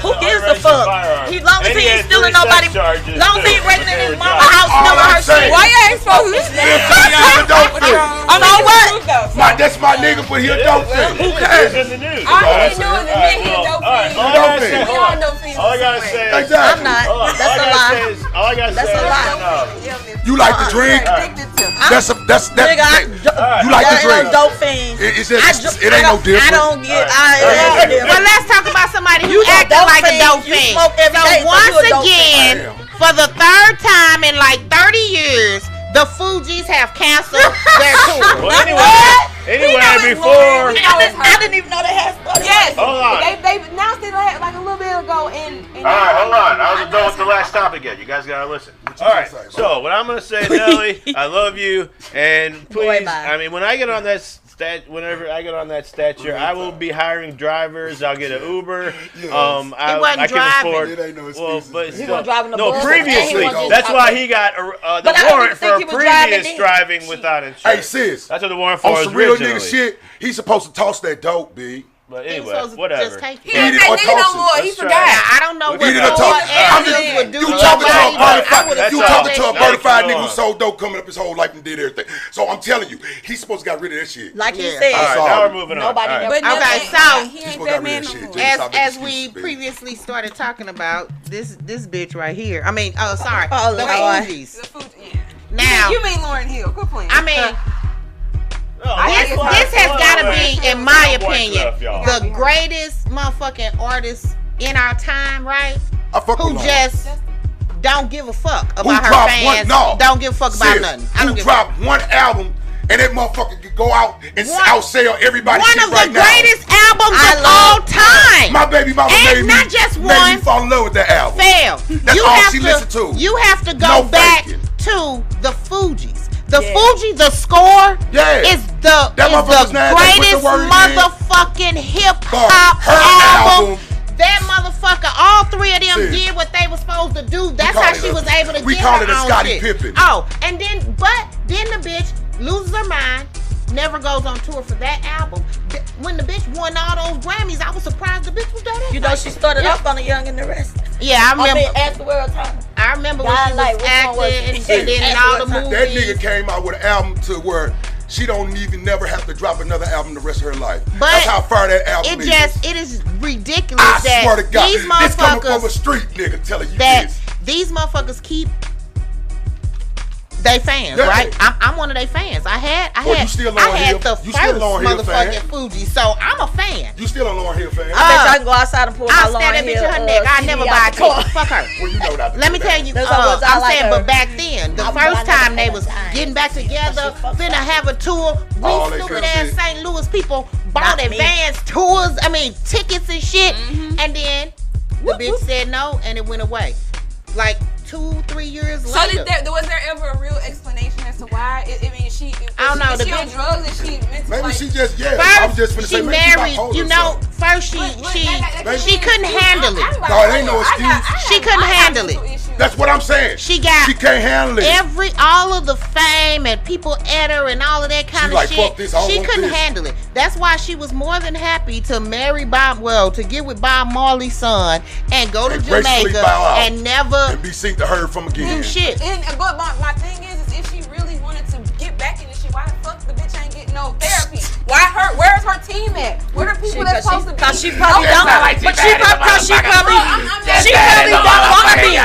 C: Who gives a fuck? He long as he ain't stealing nobody. Long as he ain't breaking in his mama's house,
E: All
C: never
E: I'm
C: her
E: saying-
C: shit.
G: Why you ain't supposed to listen?
C: I know what?
E: That's my nigga, but he a dope thing.
F: Who cares? In the news.
G: All he knew is that he a dope fiend. We all know fiends.
F: All I gotta say is,
E: Exactly.
C: I'm not. That's a lie.
F: all I gotta
C: That's
F: say
C: a
F: is,
C: lie.
E: You like to drink? That's
C: Nigga,
E: you like to drink?
C: dope fiends.
E: It ain't no different.
C: I don't get.
D: Well, let's talk about somebody who
C: You a
D: acted
C: dope
D: like a
C: fiend.
D: dope
C: You
D: fiend.
C: smoke every day,
D: So
C: so you
D: once
C: a dope
D: again,
E: fiend.
D: for the third time in like 30 years, the Fugees have canceled their tour.
F: Well, anyway, before.
C: I didn't even know they had stuff.
G: Yes.
F: Hold on.
G: They announced it like a little bit ago. And
F: All right, hold on. I wasn't done with the last topic yet. You guys gotta listen. All right. So what I'm gonna say, Nelly, I love you, and please.
C: bye.
F: I mean, when I get on that whenever I get on that stature, I will be hiring drivers. I'll get an Uber. I
D: wasn't
F: can afford.
E: It ain't no
F: Well,
E: excuses.
F: but
C: He
F: still,
C: wasn't driving the
F: no,
C: bus,
F: previously.
C: and he wasn't
F: That's why
C: driving.
F: he got the
C: But I
F: warrant
C: didn't think
F: for
C: he was driving
F: previous
C: then.
F: driving without insurance.
E: Hey, sis.
F: That's what the warrant for
E: On
F: was
E: some real
F: originally.
E: nigga shit, he's supposed to toss that dope, B.
F: But
D: He was
F: anyway,
D: supposed to
F: whatever.
D: just take
G: he
D: it.
G: ain't
E: Eat it or
G: that nigga no
E: toss it.
G: more. He
F: Let's try
G: forgot.
D: I don't know what
E: Eat it or
D: Lord
E: toss it.
D: Andrews would do.
E: You
D: to
E: talking to a
D: somebody, but I
E: bonafide,
D: would've
E: you
D: told
E: talking to a
D: that
E: bona fide
F: shit.
E: nigga who sold dope coming up his whole life and did everything. So I'm telling you, he's supposed to got rid of that shit.
C: Like you
D: Yeah.
C: said.
F: All right,
E: Sorry.
F: now we're moving on.
C: Nobody
F: All right.
C: never-
G: But
D: Okay,
G: no,
D: so-
G: he
E: He's
G: ain't
E: supposed to
G: that
E: got rid
G: man
E: of
G: no
E: that
G: more.
E: shit.
D: As we previously started talking about this bitch right here. I mean, sorry,
C: Oh,
D: the
C: Lord.
D: Fugees.
G: The food, yeah.
D: Now,
G: You mean Lauryn Hill? Quit playing.
D: I mean.
F: No,
D: This has got to be, in my
F: Cowboy
D: opinion,
F: stuff, y'all.
D: the greatest motherfucking artist in our time, right?
E: I fuck
D: Who
E: with
D: just don't give a fuck
E: Who
D: about her
E: dropped
D: fans.
E: one? No.
D: Don't give a fuck about
E: Sis,
D: nothing. I
E: who
D: don't give a
E: dropped one album and that motherfucker could go out and
D: One-
E: outsell everybody
D: One
E: shit
D: of
E: right
D: the
E: now.
D: greatest albums
C: I
D: of
C: love-
D: all time.
E: My baby mama
D: And
E: made
D: not
E: me,
D: just
E: made
D: one.
E: me fall in love with that album.
D: Fail.
E: That's all she listened to.
D: You have to go
E: No
D: back
E: faking.
D: to the Fugees. The
C: Yeah.
D: Fugees, the score
E: Yeah.
D: is the
E: motherfucker's name, they put the
D: greatest
E: word in.
D: motherfucking hip hop
E: Her
D: album.
E: album.
D: That motherfucker, all three of them
E: Sis.
D: did what they were supposed to do. That's
E: call
D: how
E: it
D: she
E: a-
D: was able to
E: we
D: get
E: call
D: her
E: it a
D: own
E: Scottie
D: shit.
E: Pippen.
D: Oh, and then the bitch loses her mind. Never goes on tour for that album. When the bitch won all those Grammys, I was surprised the bitch was that.
C: You know, she started off on The Young and the Rest.
D: Yeah, I remember.
C: Ask the world time.
D: I remember when
C: God,
D: she
C: like,
D: was
C: which one was
D: acting
C: it?
D: and then in all the movies.
E: That nigga came out with an album to where she don't even never have to drop another album the rest of her life.
D: But
E: that's how far that album is.
D: It is ridiculous
E: I
D: that
E: swear to God,
D: these
E: this coming from a
D: motherfuckers
E: street nigga telling you
D: that
E: this.
D: these motherfuckers keep they fans,
E: Yeah.
D: right? I'm one of their fans. I had
E: you still Lauryn Hill?
D: the
E: You
D: first
E: still Lauryn Hill
D: motherfucking
E: fan?
D: Fuji, so I'm a fan.
E: You still a Lauryn Hill fan?
C: I bet I can go outside and pull my
D: I'll stand
C: Lauryn
D: that bitch
C: Hill,
D: in her neck. I
C: CD
D: never
C: out
D: buy a
C: the car.
D: ticket. Fuck her.
E: Well, you know not to
D: Let
E: do
D: me
E: that.
D: tell you,
C: That's how much I
D: I'm
C: like
D: saying,
C: her.
D: but back then, the
C: I'm
D: first
C: blind
D: time
C: at
D: they
C: that
D: was
C: time.
D: getting back together, finna have a tour,
E: All
D: we
E: they
D: stupid
E: could've
D: ass
E: said.
D: St. Louis people bought
C: Not me.
D: advanced tours, tickets and shit, and then the bitch said no, and it went away. Like 2-3 years
G: So
D: later.
G: was there ever a real explanation as to why?
D: I don't know,
G: Is
D: the
G: she on
D: bitch-
G: drugs and she meant to
E: Maybe
G: like,
E: she just, I was just
D: First,
E: finna say,
D: she
E: maybe
D: married.
E: bipolar
D: You
E: or
D: know,
E: something.
D: first she couldn't handle it.
E: No, it ain't no excuse.
D: She couldn't handle it.
E: That's what I'm saying.
D: She
E: can't handle it.
D: all of the fame and people at her and all of that kind of
E: like,
D: shit.
E: fuck this, I don't
D: She
E: want
D: couldn't
E: this.
D: handle it. That's why she was more than happy to marry to get with Bob Marley's son and go to
E: And gracefully
D: Jamaica
E: bow out.
D: and never
E: And be seen to her from again.
D: do shit.
G: But my thing is if she really wanted to get back in this shit, why the fuck the bitch ain't getting no therapy? people that's supposed to be.
C: Cause she probably don't. But she probably don't want to be.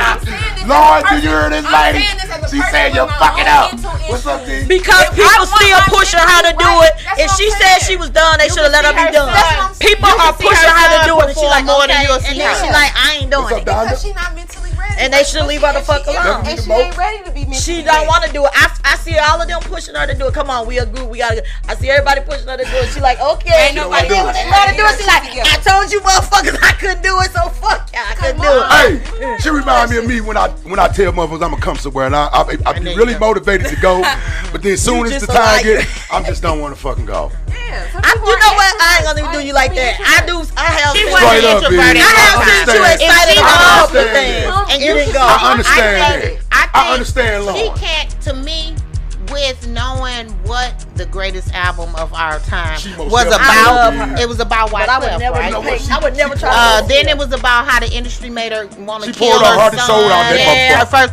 E: Lord, do you hear this lady? She said you're fucking up. What's up, D?
C: Because people still pushing her to do it. If she said she was done, they should have let her be done. People are pushing her to do it, and she like, okay, and then she like, I ain't doing it.
G: Because she not mentally ready.
C: And they should leave her the fuck alone.
G: And she ain't ready to be mentally
C: She don't want to do it. I see all of them pushing her to do it. Come on, we a group. We gotta. I see everybody pushing her to do it. She like, okay, ain't nobody else to do it. She like, I told you motherfuckers I couldn't do it, so fuck y'all, I couldn't do it.
E: Hey, she remind me of me when I tell motherfuckers I'm gonna come somewhere and I be really motivated to go, but then as soon as the time get, I just don't want to fucking go.
G: Yeah,
C: you know what? I ain't gonna even do you like that. I have.
D: She wasn't introverted.
C: I have seen you excited about all the things, and you didn't go.
E: I understand. I understand, Lord.
D: She can't, to me, with knowing what the greatest album of our time was about. It was about white
C: I would never,
D: right?
C: I would never try.
D: Then it was about how the industry made her want to
E: She
D: kill
E: poured her heart
D: her
E: and soul out that
D: son.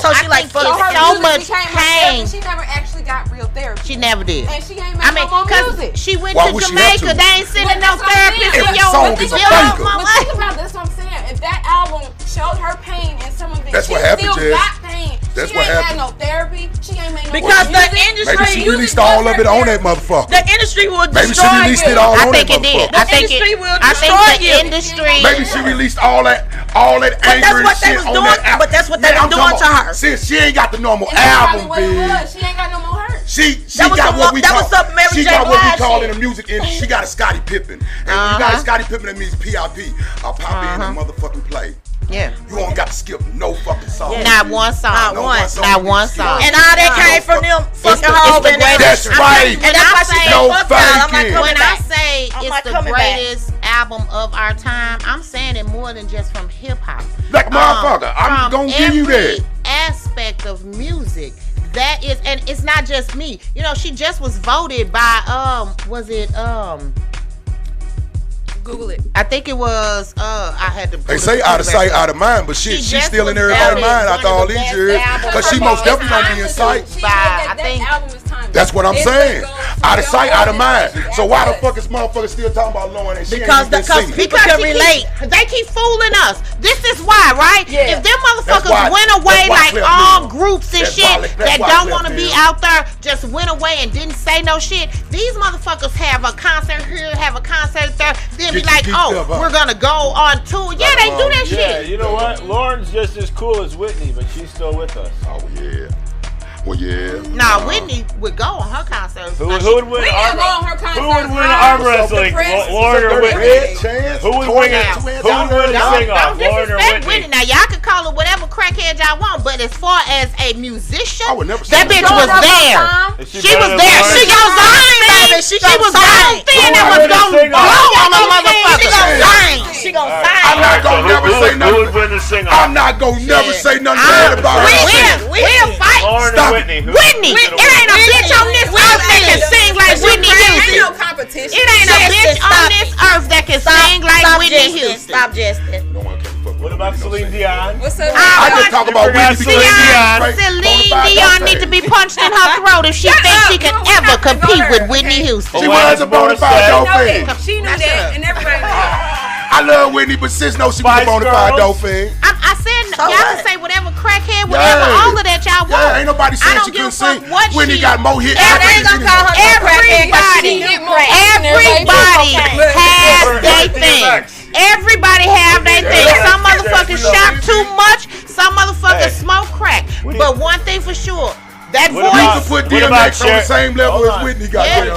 D: So
C: she
D: I
C: like
D: think
C: fuck
D: it's so much pain.
G: She never actually got real therapy.
D: She never did.
G: And she ain't made no more music.
D: She went
E: Why
D: to
E: would she have
D: Jamaica.
E: to?
D: They ain't sending no therapist
E: Every
D: in your
E: song is a banger.
G: But think about this, what I'm saying. If that album showed her pain and some of it,
E: That's
G: she
E: what happened,
G: still
E: Jess.
G: got pain.
E: That's
G: she
E: what
G: ain't
E: happened.
G: had no therapy. She ain't made no
C: Because
G: more
C: the
G: music.
C: industry,
E: Maybe she released all of it on that motherfucker.
C: the industry will
E: Maybe she
C: destroy
E: released
C: you.
E: it all
D: I
E: on that
D: think it did.
E: motherfucker.
D: I think
C: industry will
D: I think
C: destroy
D: the
C: you.
D: industry.
E: Maybe she released all that
C: But
E: anger
C: that's
E: and
C: what they
E: shit
C: was
E: on
C: doing.
E: that album.
C: But that's what they
E: Man,
C: was
E: I'm
C: doing to
E: talking about-
C: her.
E: Since she ain't got the normal
G: And that's
E: album,
G: probably what it
E: bitch.
G: was. She ain't got no more hurt.
E: She
C: That was
E: got
C: some-
E: what we
C: that
E: call.
C: was some Mary
E: She
C: J.
E: got what we
C: Blige
E: call
C: shit.
E: in the music industry. She got a Scottie Pippen, and when you got a Scottie Pippen, that means PIP. I'll pop in and motherfucking play.
D: Yeah.
E: You don't got to skip no fucking song.
D: Not one song. Not one song.
C: And all that came from them fucking hoes.
E: That's right.
C: And that's why she
E: No
C: said, fuck y'all, I'm not
E: faking.
C: coming
D: When I
C: back.
D: say
C: I'm
D: it's
C: not
D: the
C: coming back.
D: greatest album of our time, I'm saying it more than just from hip hop.
E: Like a motherfucker. I'm
D: From
E: gonna give you
D: every
E: that.
D: aspect of music. That is, and it's not just me. You know, she just was voted by was it
G: Google it.
D: I think it was I had to.
E: They say out of sight, out of mind, but shit, she's still in everybody's mind after all these years. Because she most definitely don't be in sight.
D: I think
E: That's what I'm saying. Out of sight, out of mind. So why the fuck is motherfuckers still talking about Lauren and she
C: Because
E: ain't even singing?
C: people can relate.
D: They keep fooling us. This is why, right?
C: Yeah.
D: If them motherfuckers
E: why-
D: went away
E: that's why
D: like
E: Cliff
D: all
E: Hill.
D: groups and
E: That's
D: shit
E: why- that's
D: that
E: why
D: don't
E: Cliff
D: want to be
E: Hill.
D: out there, just went away and didn't say no shit. These motherfuckers have a concert here, have a concert there, then be
E: Get you
D: like,
E: geeked
D: oh,
E: up, huh?
D: we're gonna go on tour. Yeah, they do that
F: Yeah,
D: shit.
F: you know what? Lauren's just as cool as Whitney, but she's still with us.
E: Oh, yeah. Well, yeah.
D: Nah, Whitney would go on her concerts.
F: Who would win
G: Who
F: arm wrestling? Lauren or Whitney? Who would win a sing-off?
D: Don't
F: Lauren or
D: disrespect
F: Whitney?
D: Whitney. Now y'all can call her whatever crackhead y'all want, but as far as a musician,
E: I would never
D: that
E: say
D: bitch
E: that.
D: was there. She was there. She goes sing, baby. She was the whole thing that was gonna blow on a motherfucker. She gon' sing. She gon' sing.
E: I'm not gonna never say
F: Who would
E: nothing.
F: win the sing-off?
E: I'm not gonna never say nothing bad about her.
D: We'll fight.
F: Lauren
E: Stop
F: or Whitney?
D: Whitney, it ain't a bitch on this earth that can sing like Whitney Houston.
G: Ain't no competition.
D: It ain't a bitch on this earth that can sing like Whitney Houston.
C: Stop jesting.
E: No one can fuck with
F: What
E: her.
F: about Celine Dion?
G: What's up?
E: I just talk about Whitney because
D: Celine Dion need to be punched in her throat if she thinks she can ever compete with Whitney Houston.
E: She was a bona fide dope fan.
G: She knew that, and everybody knew that.
E: I love Whitney, but sis knows she was a bona fide dope fan.
D: I said y'all can say whatever crackhead, whatever, all of that y'all want.
E: Yeah, ain't nobody saying
D: I
E: she
D: don't give a
E: couldn't
D: fuck
E: sing.
D: what
E: Whitney
D: she-
E: got more hits.
C: Everybody gonna call her
D: Everybody has their thing. Everybody have their thing. Some motherfuckers shop too much. Some motherfuckers smoke crack. But one thing for sure, that
E: You can
D: voice.
E: put
F: what about
E: DMX on the same level as Whitney got. They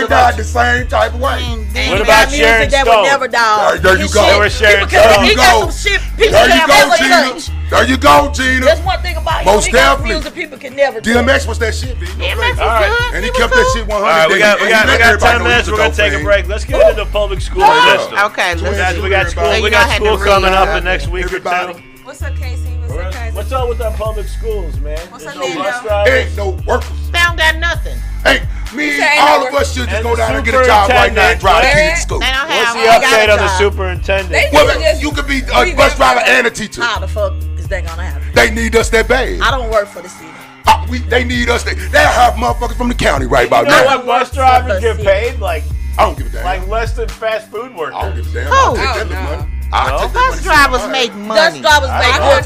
E: died the same type of way.
F: What about Sharon
C: that would
F: Stone?
C: never die.
E: There you go.
F: They were Sharon
C: Because
F: Stone.
C: he got some shit people
E: There you
C: can
E: go,
C: never
E: Gina.
C: touch.
E: There you go, Gina.
C: That's one thing about him.
E: Most
C: He got
E: definitely.
C: music people can never touch.
E: DMX was that shit, B.
D: DMX was
F: right.
D: good.
E: And he
D: was
E: kept
D: cool.
E: that shit 100
F: All right, we
E: days.
F: got
E: And he let
F: 10
E: everybody know
F: minutes.
E: he
F: We're
E: was
F: gonna take a
E: dope
F: break. Let's get into the public school
E: Yeah.
F: system.
D: Okay, let's
E: Guys,
D: do
F: We got
D: it.
F: school.
D: You
F: We
D: know I
F: got
D: had
F: school
D: to
F: coming
D: read.
F: up in next week or
E: Everybody.
F: two.
G: What's up, Casey? What's up, guys?
F: What's up with our public schools, man?
G: What's
F: There's
G: up,
F: no
G: Nando?
F: bus drivers.
E: Ain't no workers.
D: They don't got nothing.
E: Hey, me,
G: Say
E: all
G: no
E: of us should just
F: And
E: go
F: the
E: down and get a job right now and drive
F: superintendent.
E: kids to school.
D: They don't
F: What's
D: have.
F: the
C: got a
F: update on the
C: job.
F: superintendent?
E: Well, you could be a bus driver and a teacher.
C: How the fuck is that gonna happen?
E: They need us that bad.
C: I don't work for the city.
E: They need us. They have motherfuckers from the county right about
F: You know
E: now.
F: what bus drivers get paid? Like
E: I don't give a damn.
F: Like less than fast food workers.
E: I don't give a damn. I'll take that little money.
D: Bus drivers make money.
C: Bus drivers make money.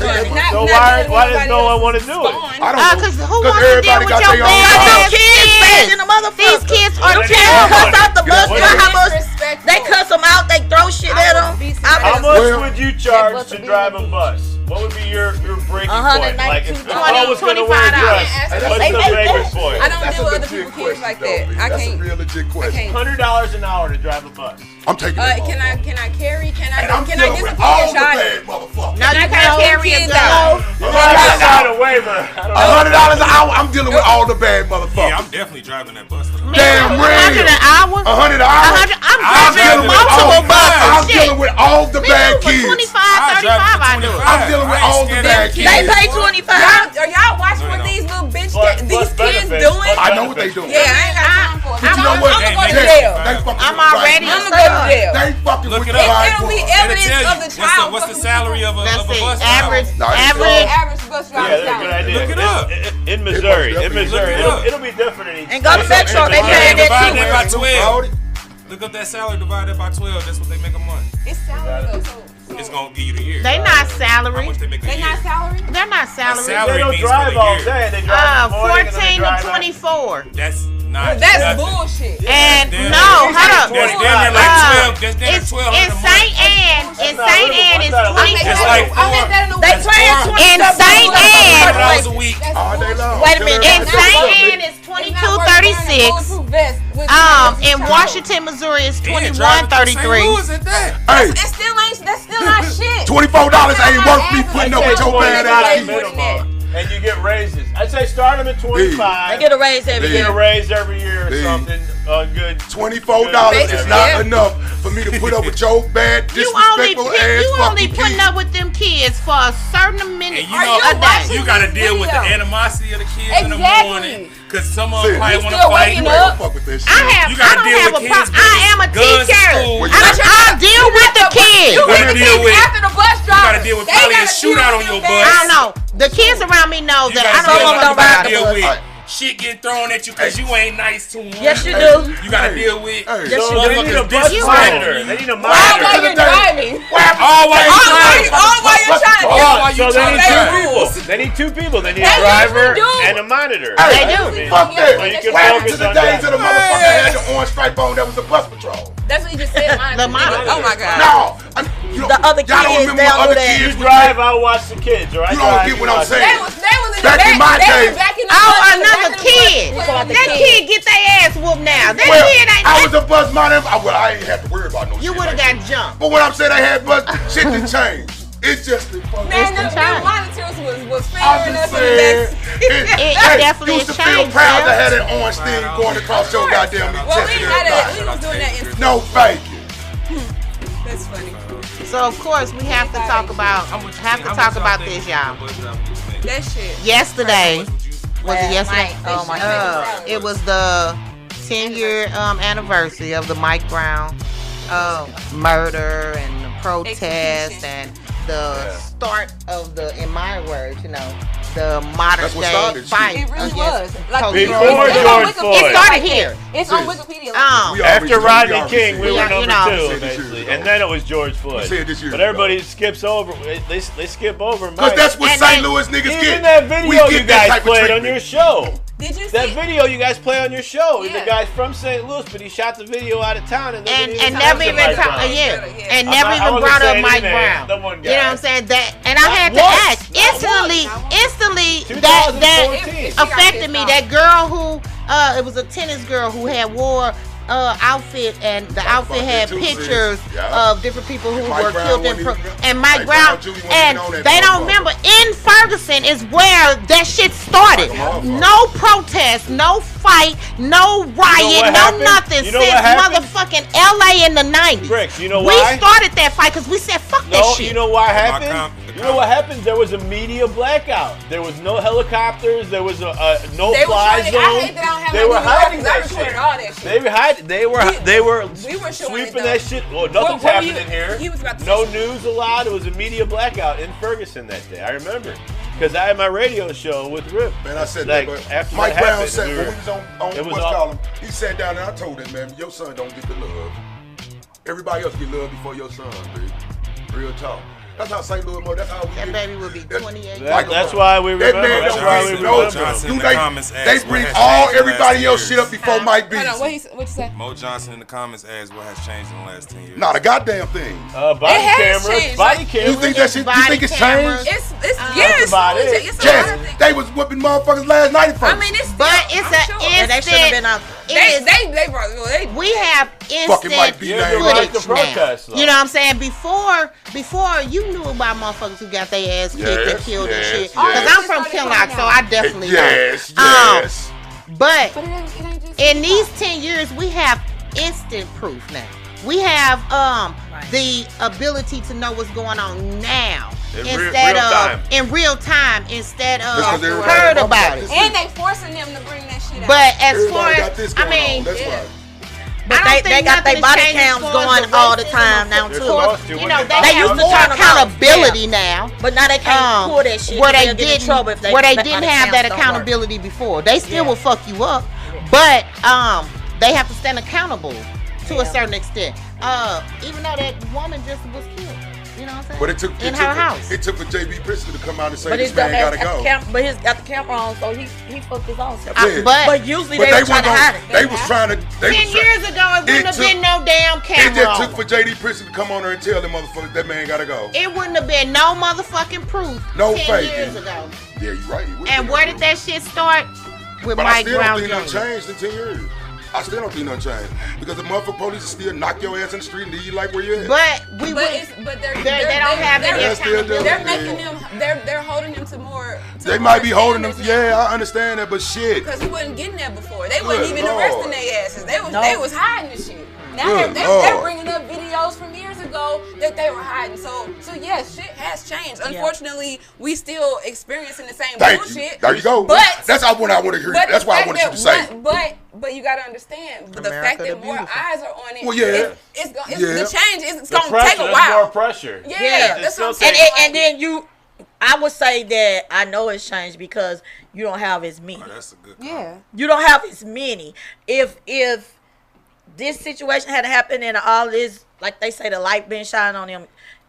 F: So why does no one want to do it?
E: I don't know.
D: Because who wants to deal with your bad kids? These kids are terrible.
C: Cuss out the bus drivers. They cuss them out. They throw shit at them.
F: How much would you charge to drive a bus? What would be your breaking point? Like if I was going to wear a dress, what's the breaking point?
G: I don't deal with other people's kids like that. I
E: That's
G: can't.
E: a real legit question.
F: $100 an hour to drive a bus.
E: I'm taking it.
G: Can I carry? Can I
E: I'm
G: get some
E: dealing with
G: kids
E: all the
G: shot?
E: bad motherfuckers.
D: No, you can't carry a gun.
F: I signed a waiver.
E: $100 an hour. I'm dealing with all the bad motherfuckers.
B: Yeah, I'm definitely driving that bus.
E: Damn real.
D: $100 an hour?
E: $100 an hour.
D: I'm driving multiple buses.
E: I'm dealing with all the bad
D: For
E: kids.
D: 25, 35, I do it.
E: I'm dealing with all the bad kids.
C: They pay 25.
G: Are y'all watching what these little bitch these kids doing?
E: I know what they doing.
G: Yeah, I ain't got time for it.
E: But you know what?
G: I'm gonna go to jail.
D: I'm already
G: I'm gonna go to jail.
E: They fucking
B: Look
E: with
B: it
E: the
B: up.
G: It'll be evidence of the child.
B: What's the salary of a
D: Let's
B: bus
D: see.
B: driver?
G: Average bus
F: Yeah,
G: driver
F: that's a good
G: salary.
F: idea.
B: Look it up.
F: In Missouri,
B: Look it up.
F: it'll be different in each
C: And go to
F: state.
C: Metro. They paying
B: Divide
C: that
B: that
C: too.
B: by 12. Look up that salary, divide that by 12. That's what they make a month.
G: It's salary though, so
B: It's gonna give you the year.
D: They not
B: How
D: salary.
B: much they make a
G: they
B: year?
G: not salary.
D: They're not salary.
B: salary
F: They don't
B: means for
F: drive
B: the
F: all
B: year.
F: day. They drive in the morning and then
D: 14
F: they drive
D: to
F: back.
D: 24.
B: That's not.
G: That's
B: nothing.
G: bullshit.
D: And
B: Damn.
D: no, hold up.
B: That's damn near like 12. That's damn near
D: It's
B: 12
D: in St. Anne. In St. Anne is
F: That's not
D: 20.
B: It's like
G: I make that in the
C: They
G: week.
C: paying
D: In
C: 20.
D: St. Anne.
B: $100 a week.
G: That's
E: All day long.
C: Wait a minute.
D: In
C: That's
D: St.
C: not-
D: Anne is 22.36. In Washington, Missouri is
B: Damn, driving through St.
D: 21.33.
B: Louis at that.
E: Hey,
G: That's still not shit.
E: $24 ain't worth me putting up with your bad ass kids.
F: minimum, and you get raises. I'd say start them at 25.
C: They get a raise every
F: You get a
C: year.
F: raise every year or
E: Big.
F: something. Good.
E: $24 is not enough for me to put up with your bad,
D: You only
E: disrespectful ass
D: only
E: fucking
D: putting
E: kids.
D: up with them kids for a certain minute
B: And you know,
D: a day.
B: you gotta deal with the animosity of the kids in the morning. Cause some of them probably wanna
G: still
B: fight.
G: waking
E: You
G: up.
E: ain't fuck with this shit.
B: You gotta deal
D: have
B: with
D: a
B: kids
D: problem. I am a
B: guns
D: teacher.
B: to school.
D: I deal with the kids.
B: You gotta deal with.
G: After the bus
B: You
G: driver.
B: gotta deal with probably a shootout on your bus.
D: I don't know. The kids around me know
B: You
D: that I
B: gotta
D: don't
B: deal
D: know
B: with,
D: about
C: ride the
B: deal
C: bus.
B: with shit getting thrown at you because you ain't nice to them.
C: Yes, you do.
B: You gotta deal with.
E: Hey.
C: Yes, you
F: So
C: do.
F: they need a
B: motherfuckers
F: bus
B: disrespecting
F: monitor.
B: you.
F: They need a
G: All while
F: monitor.
G: you're driving.
B: All while you driving.
G: All while you're trying to
B: All while
F: So
B: you
F: they
B: trying
F: need
B: to
F: two
B: drive.
F: people. They need two people. They need
G: They
F: a driver
G: usually do.
F: and a monitor.
E: Hey,
D: They do.
F: I mean,
E: fuck
F: So you
E: that.
F: can
E: What happened to
F: focus
E: the
F: on
E: days of the
F: that.
E: motherfucker had the orange stripe on that was the bus patrol?
G: That's what you just said.
D: The monitor.
G: Oh my god.
E: No.
C: The other
E: y'all don't
C: kids,
E: remember
C: they
E: what
C: don't
E: other
C: do that.
E: kids
F: You drive, I'll watch the kids, all right?
E: You don't get what I'm saying.
G: They was in
E: Back
G: the
E: in my
G: they
E: day-
G: was back in the
D: Oh,
G: bus,
D: another
G: back in the
D: kid.
G: bus.
D: That kid get their ass whooped now. That
E: Well,
D: kid ain't.
E: I was a bus monitor. I ain't had to worry about no shit.
D: You would have
E: like
D: got jumped.
E: But when I'm saying I had bus, shit didn't change. It's just the fucking.
G: Man, them
D: time.
G: monitors was
E: I'm
G: fingering us
E: just
G: in the
E: saying.
G: back.
D: It
E: Hey,
D: definitely
E: used to
D: has
E: feel
D: changed,
E: proud to
D: man.
E: have that orange thing going across your goddamn
G: Well, we
E: chest.
G: ain't had that. We was doing that in
E: No, thank you.
G: That's funny.
D: So of course we have to talk about this, y'all.
G: That shit.
D: Yesterday was it yesterday?
C: Oh my God.
D: It was the 10-year anniversary of the Mike Brown murder and the protest and the start of the, in my words, the modern
E: That's what
D: day
E: started
D: fight.
G: It really
D: against
G: was. Like,
D: police.
F: Before
G: it's on
F: George
G: Wikipedia
F: Floyd.
D: It started
G: like
D: here.
G: that. It's on Wikipedia. Like
E: We already
F: After
E: said-
F: Rodney
E: already
F: King,
E: said
F: we
E: it.
F: were
D: Yeah,
F: number
D: you know.
F: two, basically. And then it was George Floyd.
E: said this year
F: But
E: ago.
F: everybody skips over. They skip over Mike.
E: Because that's what
D: And
E: St.
D: then-
E: Louis niggas
F: Even
E: get.
F: that
E: We
F: video you
E: get that
F: guys
E: type of
F: played on
E: treatment.
F: your show.
G: Did you see
F: That
G: it?
F: video you guys play on your show.
G: Yeah.
F: The guy's from St. Louis, but he shot the video out of town and
D: And
F: then
D: never even
F: Mike
D: talk,
F: Brown.
D: and
F: I'm
D: never
F: not- I
D: even
F: wasn't
D: brought up
F: saying
D: Mike
F: his name,
D: Brown.
F: the one
D: You know what
F: guy.
D: I'm saying? That, and I had to
F: once.
D: ask instantly that
F: 2014.
D: affected me. That girl who it was a tennis girl who had wore outfit, and the outfit had
E: that too,
D: pictures
E: sis. Yeah.
D: of different people who
E: Mike
D: were
E: Brown
D: killed
E: wasn't
D: in
E: even-
D: and Mike
E: Mike
D: Brown,
E: Brown Jr. wasn't
D: and
E: even on that
D: they don't
E: motherfucker.
D: remember in Ferguson is where that shit started.
E: Like a motherfucker.
D: No protest, no fight, no riot,
F: what
D: no
F: happened?
D: nothing
F: You know
D: since
F: what happened?
D: motherfucking LA in the 90s.
F: Bricks, you know
D: we
F: why?
D: started that fight because we said fuck that
F: No,
D: shit.
F: you know what
B: The
F: happened? You know what happened? There was a media blackout. There was no helicopters. There was a no-fly
G: They
F: zone.
G: were I hate that I don't have
F: They
G: my
F: were
G: video
F: hiding
G: because I
F: that
G: recorded
F: shit.
G: all that shit.
F: They were hiding. They were
G: We were showing it,
F: sweeping
G: though.
F: that shit. Well, nothing's
G: What were you-
F: happening here.
G: he was about to
F: No
G: say
F: news allowed. It was a media blackout in Ferguson that day. I remember. Because I had my radio show with Rip.
E: Man, I said
F: like,
E: that, but
F: after
E: Mike
F: that
E: Brown
F: happened,
E: said when we was on what's called him, he sat down and I told him, man, your son don't get the love. Everybody else get love before your son, dude. Real talk. That's how St. Louis more. That's how we
D: that
E: get.
D: baby will be 28.
F: That's why we remember. That's why we remember.
E: They bring all everybody else shit up before Mike B.
G: Hold on, what you say?
B: Mo Johnson in the comments asked what has changed in the last 10 years.
E: Not a goddamn thing.
F: Body cameras. Body cameras.
E: You think that shit? You think it's changed?
G: Yes.
F: about it.
E: Yes. They was whipping motherfuckers last night first.
G: I mean,
D: it's an instant. We have instant footage now. You know what I'm saying? Before you knew about motherfuckers who got their ass kicked and killed and shit. Because I'm from Kinlock, so I definitely know.
E: Yes.
D: But in these 10 years, we have instant proof now. We have the ability to know what's going on now. In real time instead of heard about it.
G: And they forcing them to bring that shit out.
D: But as far as but they got their body cams going all the time now too.
H: You know,
D: they used to turn accountability now,
C: but now they can't pull that shit.
D: Where they didn't have that accountability before. They still will fuck you up, but they have to stand accountable to a certain extent. Even though that woman just was killed. You know what I'm saying?
E: But it took
D: her house.
E: It took for JB Pritzker to come out and say this man gotta go.
C: But he's got the camera on, so he fucked his own self.
D: But
C: usually they were trying to hide it.
E: They was trying to.
D: 10 years ago, it wouldn't have been no damn camera.
E: It just took for JD Pritzker to come on there and tell them motherfuckers that man gotta go.
D: It wouldn't have been no motherfucking proof.
E: No
D: 10 years ago.
E: Yeah, you're right.
D: And where did that shit start? With Mike Brown.
E: I still don't think nothing changed in 10 years. I still don't think nothing changed because the motherfucking police will still knock your ass in the street and leave you like where you at.
D: But they
G: don't
D: have any accountability.
G: They're making them. They're holding them to more.
E: They might be holding them. Yeah, I understand that, but shit.
G: Because he wasn't getting that before. They wasn't even arresting their asses. They was hiding the shit. Now they're bringing up videos from years ago that they were hiding. So yes, shit has changed. Unfortunately, we still experiencing the same bullshit.
E: There you go.
G: But
E: that's what I want to hear. That's why I wanted you to say.
G: But you gotta understand the fact that more eyes are on it.
E: Well, yeah.
G: The change is gonna take a while.
F: There's more pressure.
G: Yeah, that's what I'm saying.
C: And then I would say that I know it's changed because you don't have as many.
B: Oh, that's a good comment.
C: You don't have as many. If this situation had happened and all this, like they say, the light been shining on them,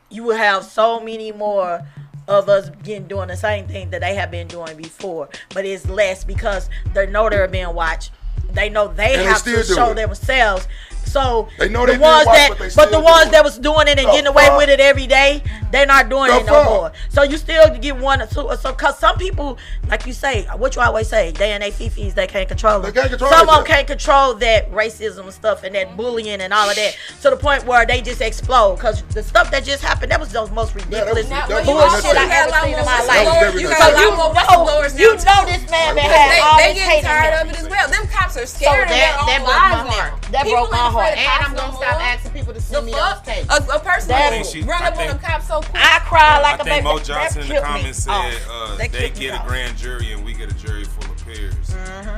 C: you would have so many more of us doing the same thing that they have been doing before. But it's less because they know they're being watched. They know they have to show themselves. So
E: they know
C: the ones that was doing it and getting away with it every day, they're not doing it no more. So you still get one or two. So because some people, like you say, what you always say, they and they fifis, they can't control them. Some of them can't control that racism and stuff and that bullying and all of that to the point where they just explode. Because the stuff that just happened, that was the most ridiculous bullshit I ever seen in my life. You know this man had all this hate.
G: They get tired of it as well. Them cops are scared of their own lives now.
C: That broke my heart.
D: And I'm gonna stop asking people to send me those tapes.
G: A person run up on a cop so quick.
C: I cry like a baby.
B: I think Mo Johnson in the comments said they get a grand jury and we get a jury full of peers.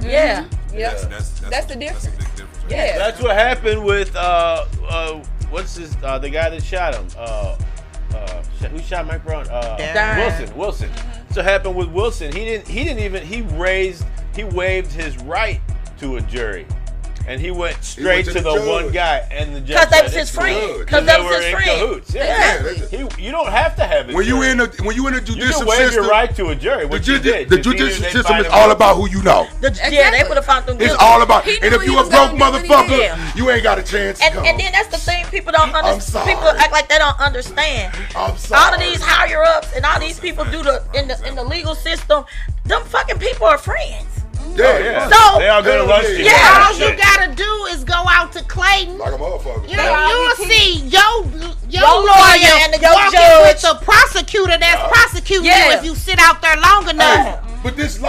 C: Yeah.
G: That's the difference.
B: That's a big difference.
G: Yeah.
F: That's what happened with what's his the guy that shot him. Who shot Mike Brown? Wilson. So happened with Wilson. He waived his right to a jury. And he went straight to the one guy, and the judge.
C: Because that was his friend. Because that was his friend.
F: You don't have to have it.
E: When you in the judicial system,
F: you can waive your right to a jury.
E: The judicial system is all about who you know.
C: Yeah, they would have found them.
E: It's all about. And if you a broke motherfucker, you ain't got a chance.
C: And then that's the thing people don't understand. People act like they don't understand. All of these higher ups and all these people in the legal system. Them fucking people are friends.
E: Yeah.
C: So
F: they all go to lunch together.
D: Yeah, all you gotta do is go out to Clayton.
E: Like a motherfucker.
D: You'll see your lawyer
C: and the
D: walking
C: judge
D: with the prosecutor that's prosecuting you if you sit out there long enough.
E: But this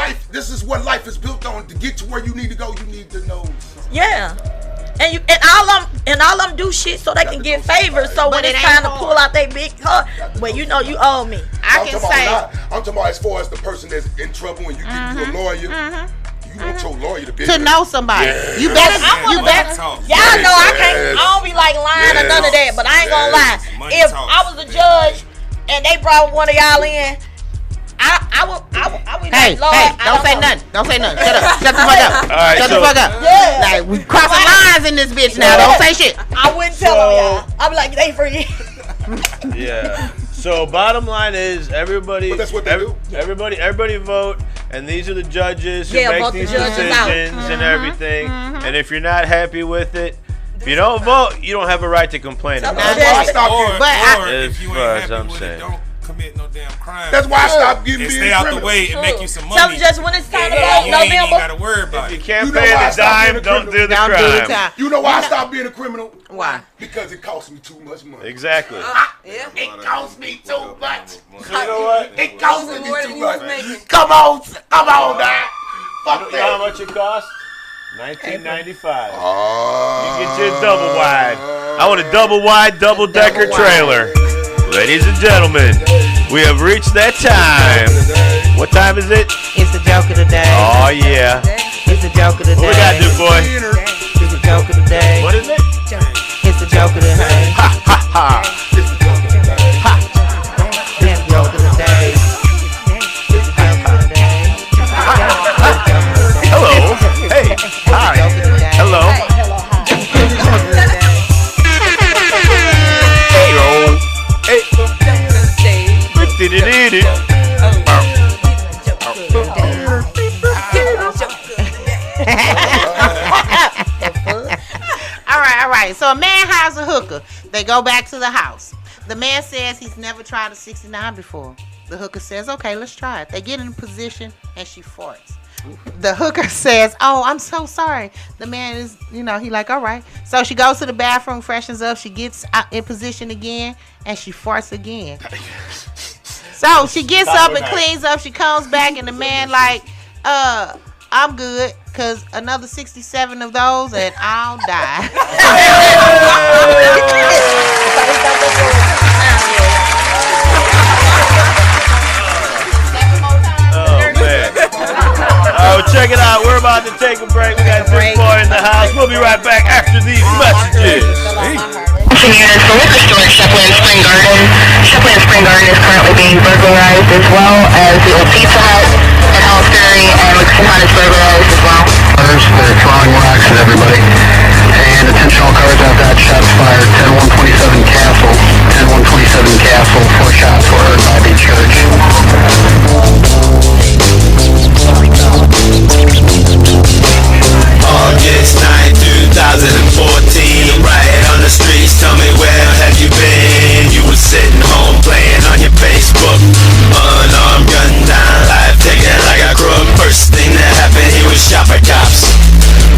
E: is what life is built on. To get to where you need to go, you need to know.
C: Yeah. And all them do shit so they can get favors. So when it's time to pull out their big well, you know you owe me.
E: I'm talking about as far as the person that's in trouble and you get you a lawyer. You want your lawyer to
D: know somebody. Yeah. You better.
C: Y'all know I don't be like lying or none of that, but I ain't gonna lie. If I was a judge and they brought one of y'all in, I
D: Hey, don't say nothing. Don't say nothing. Shut up. Shut the fuck up.
F: All right,
D: Shut the fuck up.
C: Yeah.
D: Like, we crossing lines in this bitch now. Don't say shit.
C: I wouldn't tell them, y'all. I'd be like, they free.
F: Yeah. So bottom line is everybody.
E: But that's what they do.
F: Everybody vote, and these are the judges who make these decisions and everything. And if you're not happy with it, if you don't vote, you don't have a right to complain about it.
B: If you ain't happy with it, don't commit no damn crime.
E: That's why I stopped giving
B: and stay out the way and make you some money.
C: Tell me just when it's time to vote,
B: you ain't even
C: November.
B: gotta worry about
F: If
B: it.
F: you can't pay the dime, don't do the crime.
E: You know why I stopped being a criminal?
D: Why?
E: Because it cost me too much money.
F: Exactly.
E: It cost me too much.
F: So you know what?
E: It cost me
G: more than
E: too
G: he was
E: much.
G: making.
E: Come on now. Fuck
F: You know how
E: that.
F: much it cost? $19.95.
E: Oh.
F: You get your double wide. I want a double wide, double decker trailer. Ladies and gentlemen, we have reached that time. What time is it?
D: It's the joke of the day.
F: Oh yeah.
D: It's the joke of the day.
F: What we got, DukeBoi?
D: It's the joke of the day.
F: What is it?
D: It's the joke of the day.
F: Ha ha ha.
D: It's the joke of the day. It's the joke of the day.
F: Hello. Hey. Hi. Hello. Hey.
D: All right. So a man hires a hooker. They go back to the house. The man says he's never tried a 69 before. The hooker says, okay, let's try it. They get in position and she farts. The hooker says, oh, I'm so sorry. The man is, he like, all right. So she goes to the bathroom, freshens up. She gets in position again and she farts again. So she gets up and cleans up. She comes back and the man like, I'm good, because another 67 of those and I'll die.
F: Oh, man. All right, check it out. We're about to take a break. We got DukeBoi in the house. We'll be right back after these messages.
I: Units, the liquor store at Shepley and Spring Garden. Shepley and Spring Garden is currently being burglarized, as well as the old Pizza Hut and Alice Ferry and Mexican Hut is burglarized as well. They're throwing rocks at everybody. And attention all cars out that shots fired. 10127 Castle. 10127 Castle. 4 shots were heard by the church.
A: August 9, 2014, right on the streets, tell me where have you been? You were sitting home playing on your Facebook, unarmed, gun down, life taken like a crook. First thing that happened, he was shot by cops.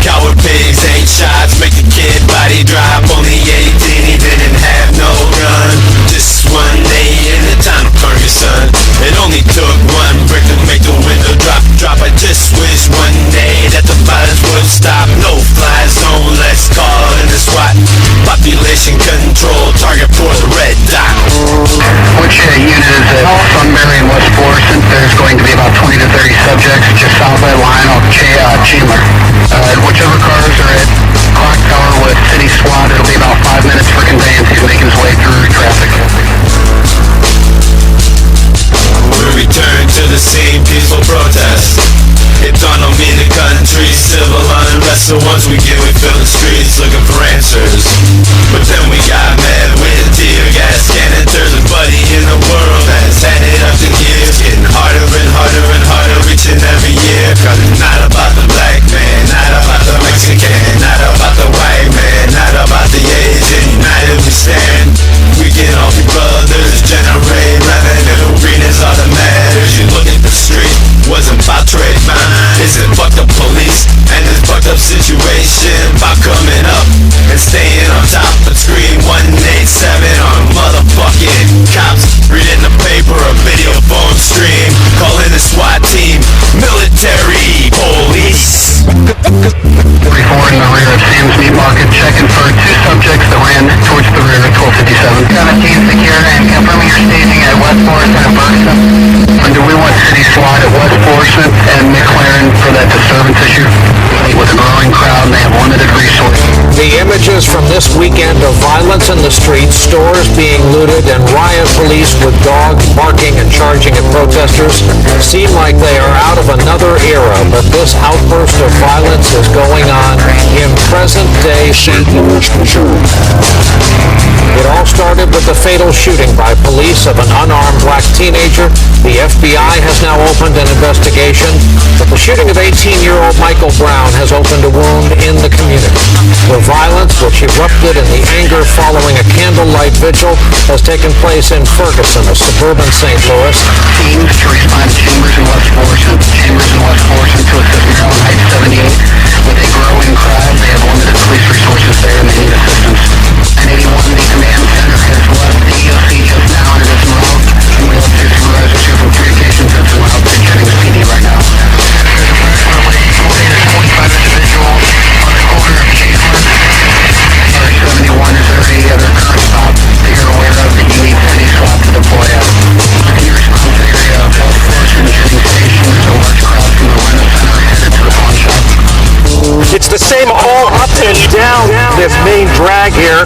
A: Coward pigs ain't shots, make the kid body drop. Only 18, he didn't have no gun. Just one day in the town of Ferguson, it only took one brick to make the window drop. I just wish one day that the violence would stop. No fly zone, let's call in the SWAT. Population control, target for the red dot.
I: Which unit is it? Sunbury and West Florissant. There's going to be about 20 to 30 subjects just south of Lionel Chandler. Whichever cars are at Clock Tower with City SWAT, it'll be about 5 minutes for conveyance. He's making his way through traffic.
A: We return to the scene, peaceful protest. It dawned on me the country, civil unrest. So once we fill the streets looking for answers. But then we got mad with tear gas canisters. A buddy in the world that's had it up to years, getting harder and harder and harder, reaching every year. Cause it's not about the black man, not about the Mexican, not about the white man, not about the Asian. United we stand, we can all be brothers, generate revenue. Green is all that matters. You look at the street, wasn't about trade mine. It's a fucked up police and this fucked up situation about coming up and staying on top. But scream 187 on motherfucking cops. Reading the paper, a video phone stream, calling the SWAT team, military police.
I: 44 in the rear of Sam's Meat Market, checking for 2 subjects that ran towards the rear at 1257. 17 secure and confirming your staging at West Florissant and Bergson. And do we want City SWAT at West Florissant and McLaren for that disturbance issue? With a growing crowd, they have limited resources.
J: images from this weekend of violence in the streets, stores being looted, and riot police with dogs barking and charging at protesters seem like they are out of another era, but this outburst of violence is going on in present-day St. Louis, Missouri. It all started with the fatal shooting by police of an unarmed black teenager. The FBI has now opened an investigation, but the shooting of 18-year-old Michael Brown has opened a wound in the community. The violence, which erupted in the anger following a candlelight vigil, has taken place in Ferguson, a suburban St. Louis.
I: Teams to respond to Chambers and West Florissant to assist Maryland Heights 78. With a growing crowd, they have limited police resources there and they need assistance. An 81, the command center has left the EOC just now and it is remote. We have two supervisors here from communications that's allowed to getting the PD right now. There's approximately 40 to 45 individuals on the corner of Chambers. R71 is there any other current stop that you're aware of that you need any swap to deploy at? In your response area of West Florissant shooting station, there's a large crowd from the Reno Center headed to the pawn shop.
K: It's the same all up and down this main drag here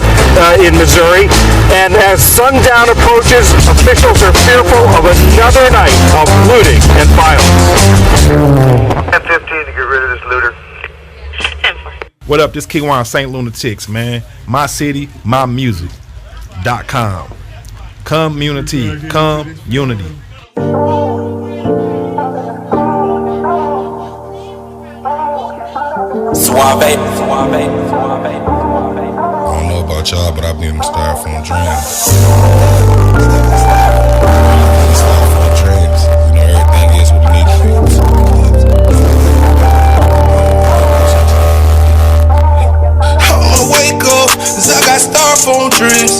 K: in Missouri. And as sundown approaches, officials are fearful of another night of looting and violence.
L: 10-15 to get rid of this looter.
M: What up? This Kiwan St. Lunatics, man. My city, my music.com. Community, come unity.
N: Suave. I don't know about y'all, but I be in the styrofoam dreams. Styrofoam dreams. You know, everything is what it needs to be. I wanna wake up, cause I got styrofoam dreams.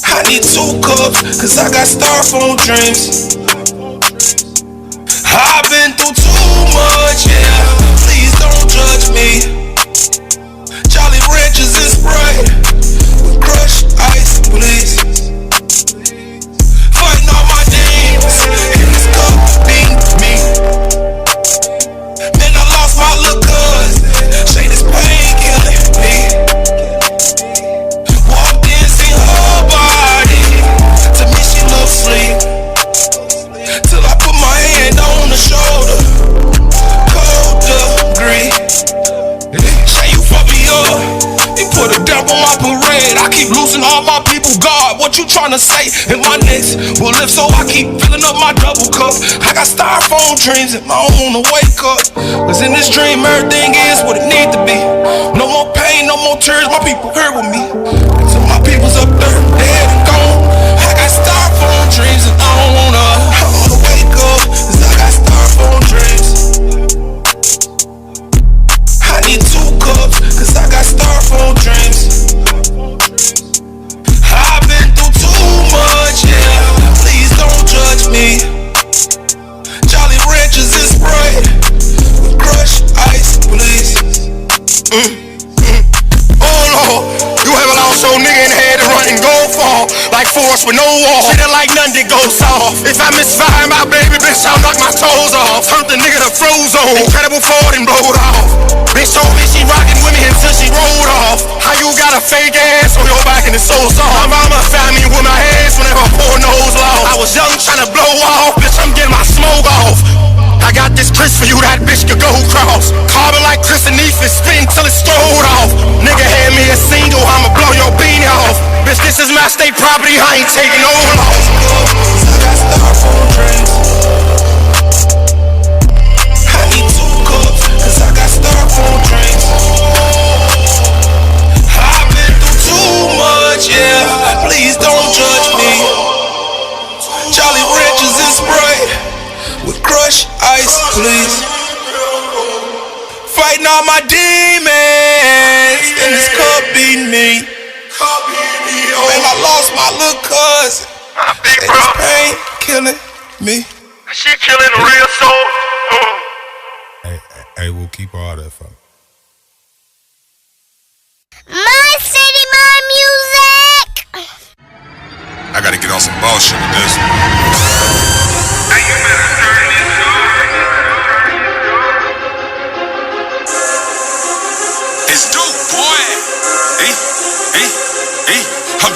N: I need 2 cups, cause I got styrofoam dreams. I've been through too much, yeah. Please don't judge me. Jolly Ranchers and Sprite with crushed ice, please. Fighting all my demons in this cup, being me. Man, I lost my little cousin. Say this pain killing me. Walked in, seen her body. To me, she looked sleep. Till I put my hand on the shoulder. Cold degree. Say you fuck me up. You put a damp on my parade. I keep losing all my people. God, what you tryna say? And my next will live, so I keep filling up my double cup. I got styrofoam dreams and I don't wanna wake up. Cause in this dream, everything is what it need to be. No more pain, no more tears. My people here with me. So my people's up there, dead and gone. I got styrofoam dreams and I don't wanna wake up. Cause I got styrofoam dreams. I need 2 cups, cause I got styrofoam dreams. I've been through too much, yeah. Please don't judge me. Jolly Ranchers and Sprite with crushed ice, please. Oh Lord, you have a lost old nigga in the head to run and go fall like forest with no wall. Shit like nothing that goes off. If I misfire my baby bitch, I'll knock my toes off. Turn the nigga to Frozone, Incredible Ford and blowed off. Bitch told me she rockin' with me until she rolled off. How you got a fake ass on your back and it's so soft? My mama found me with my ass whenever I pour nose lost. I was young tryna blow off, bitch I'm getting my smoke off. I got this Chris for you, that bitch could go cross. Carbon like Chris and Ethan, spin till it's throwed off. Nigga hand me a single, I'ma blow your beanie off. Bitch, this is my state property, I ain't taking no loss. I got styrofoam dreams. I need 2 cups, cause I got styrofoam dreams. I've been through too much, yeah. Please don't judge me. Jolly Ranchers and Sprite with crushed ice, please. Fighting all my demons in this cup beating me. Man, I lost my little cousin. And this pain killing me. She killing the real soul. Hey, we'll keep all that for me.
O: My city, my music.
N: I gotta get on some bullshit with this.
L: Hey, you better turn this on.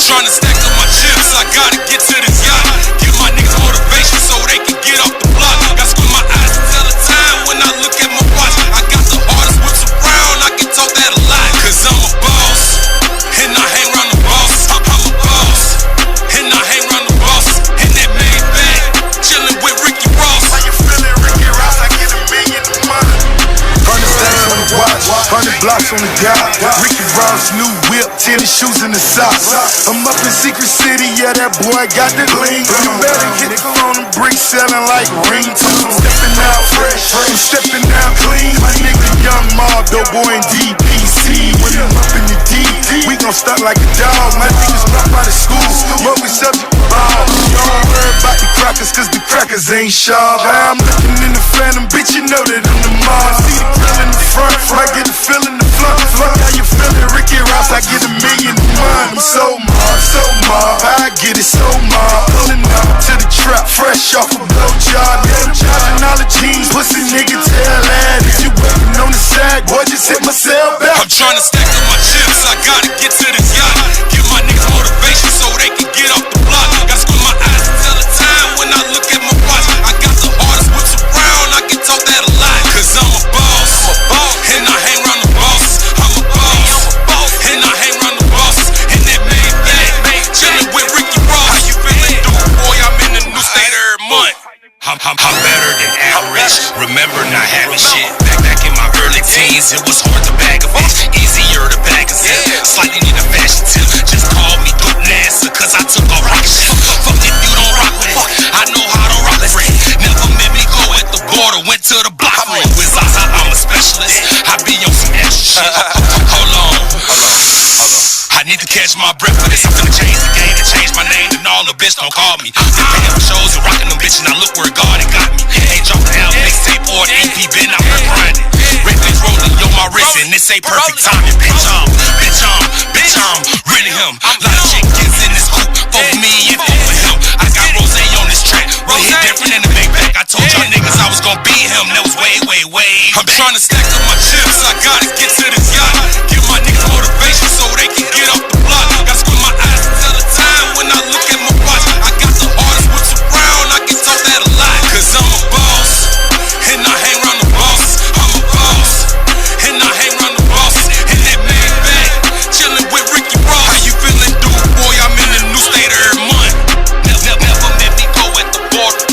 N: trying to stack up my chips, I gotta get to this yacht. Give my niggas motivation so they can get off the block. Got to squint my eyes and tell the time when I look at my watch. I got the hardest whips around, I can talk that a lot. Cause I'm a boss, and I hang around the boss. I'm a boss, and I hang around the boss. And that made back, chillin' with Ricky Ross. How you feelin', Ricky Ross? I get $1 million a month.
P: 100 stacks on the watch, 100 blocks on the dot. Ricky Ross, new whip, tennis shoes in the socks. I'm up in Secret City, yeah, that boy got the lean. You better hit the phone and bricks selling like ringtones. I'm stepping out fresh, I'm stepping out clean. My nigga Young Mob, Doughboy and DPC. When I'm up in the D, we gon' start like a dog. My niggas drop out of school, but we subject to ball. Don't worry about the crackers, cause the crackers ain't sharp. I'm looking in the phantom, bitch, you know that I'm the mob. See the grill in the front, I get the feel in the front. Fuck how you feelin', Ricky Ross, I get $1 million a month. I'm so mob, I get it so mob. Pulling up to the trap, fresh off a blowjob. Yeah, I'm charging all the jeans, pussy nigga tell that. If you waiting on the sag, boy, just hit myself back.
N: I'm trying to stack up my chips, I gotta get to this yacht. Give my niggas motivation so they can get off the block. Got to squint my eyes and tell the time when I look at my watch. I got the hardest whips around, I can talk that a lot. Cause I'm a boss, and I hang around the boss. I'm a boss, and I hang around the boss. And that made back, chillin' with Ricky Ross. How you feelin', DukeBoi? I'm in the new state every month. I'm better than average. Remember not having shit. Back in my early teens, it was hard to bag a bitch. Easier to bag a zip. Slightly need a fashion tip. Just call me Duke NASA, cause I took a rock shit. Fuck if you don't rock with it. I know how to rock with it. Never made me go at the border, went to the block for it. With Zaza, I'm a specialist. I be on some extra shit. Hold on. I need to catch my breath for this. I'm finna change the game and change my name, and all the bitch don't call me. Been paying for shows and rocking them bitches, and I look where God it got me. Ain't dropped the album, mixtape or an EP, been out here grinding. Red bitch rolling, yo, my wrist, and this ain't perfect timing. Bitch, I'm really him. Lot of chick gets in this coupe, for me and for him. I got Rose on this track, we hit different in the big back. I told y'all niggas I was gonna beat him, that was way I'm trying to stack up my chips, I gotta get to this yacht. Give my niggas motivation so they can get off the block. Got to squint my eyes and tell the time when I look at my watch. I got the hardest whips around, I can talk that a lot. Cause I'm a boss, and I hang around the boss. I'm a boss, and I hang around the boss. And that made back, chillin' with Ricky Ross. How you feelin', DukeBoi? I'm in the new state every month. Never met me go at the border.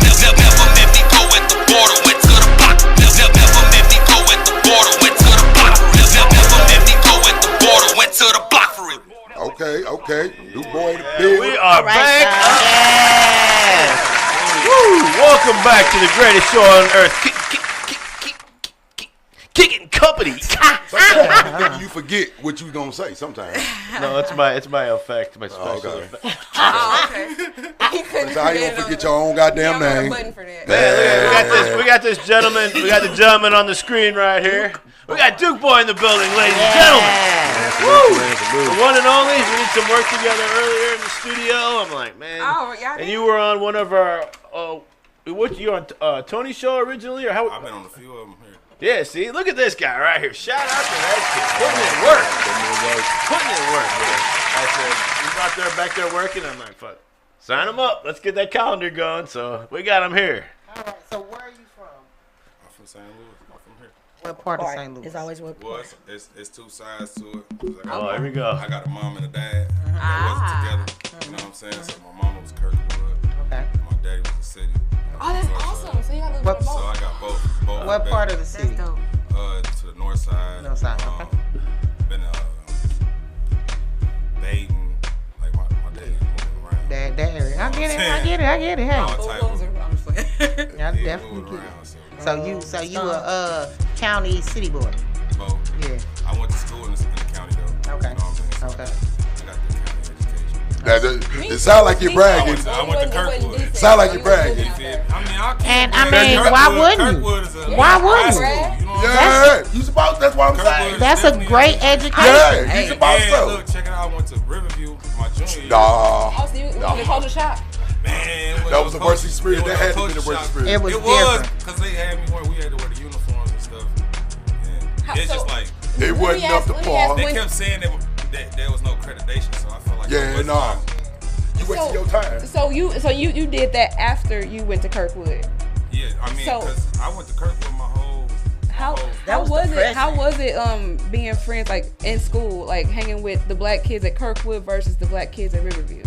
N: Never met me go at the border. Went to the block. Never met me go at the border. Went to the block. Never met me go at the border. Went to the block for it.
E: Okay. DukeBoi the big.
F: We are back. Woo! Welcome back to the greatest show on earth. Kicking company.
E: You forget what you gonna say sometimes.
F: No, it's my effect, my special effect.
E: So how you gonna forget your own goddamn name?
F: Man, we got this gentleman. We got the gentleman on the screen right here. We got DukeBoi in the building, ladies and gentlemen. Woo! The one and only. We did some work together earlier in the studio. I'm like, man. And you were on one of our. What you on Tony's show originally, or how?
B: I've been on a few of them here.
F: Yeah, see, look at this guy right here. Shout out to that kid. Putting in work. Man. I said, he's out there, back there working. I'm like, fuck. Sign him up. Let's get that calendar going. So we got him here.
D: All right, so where are you from?
B: I'm from St. Louis. I'm from here.
D: What part of St. Louis?
C: It's always what part.
B: Well, it's two sides to it.
F: Here we go.
B: I got a mom and a dad. They wasn't together. You know what I'm saying? So my mama was Kirkwood.
D: Okay.
B: My daddy was the city.
G: Oh, that's awesome. So you got a little bit of both.
B: So I got both.
D: What part of the city?
G: That's dope.
B: To the north side.
D: North side, okay.
B: Been Baden. Like my daddy moving around.
D: That area. I get it. Hey.
B: All type of,
D: I definitely get it. So you a county city boy?
B: Both.
D: Yeah.
B: I went to school in the county though.
D: Okay.
B: You know what I'm saying?
D: Okay.
B: I got the county education.
E: It sound like you're bragging.
B: I went to Kirkwood.
E: Sound like you're bragging.
D: Why wouldn't you? Why wouldn't you?
E: Yeah, you supposed. That's what I'm saying.
D: That's a great education.
E: Yeah, you supposed to.
B: Look, check it out. I went to Riverview my junior year.
G: Oh, so you closed the shop?
B: Man,
E: that was the worst experience. That had to be the worst experience.
D: It was different.
B: Because they had me we had to wear the uniforms and stuff. And it's just like
E: it wasn't enough to pause.
B: They kept saying that there was no accreditation, so I felt like
E: you wasted your time.
G: So you did that after you went to Kirkwood.
B: Yeah, I mean, because I went to Kirkwood my whole.
G: How was it being friends like in school, like hanging with the black kids at Kirkwood versus the black kids at Riverview?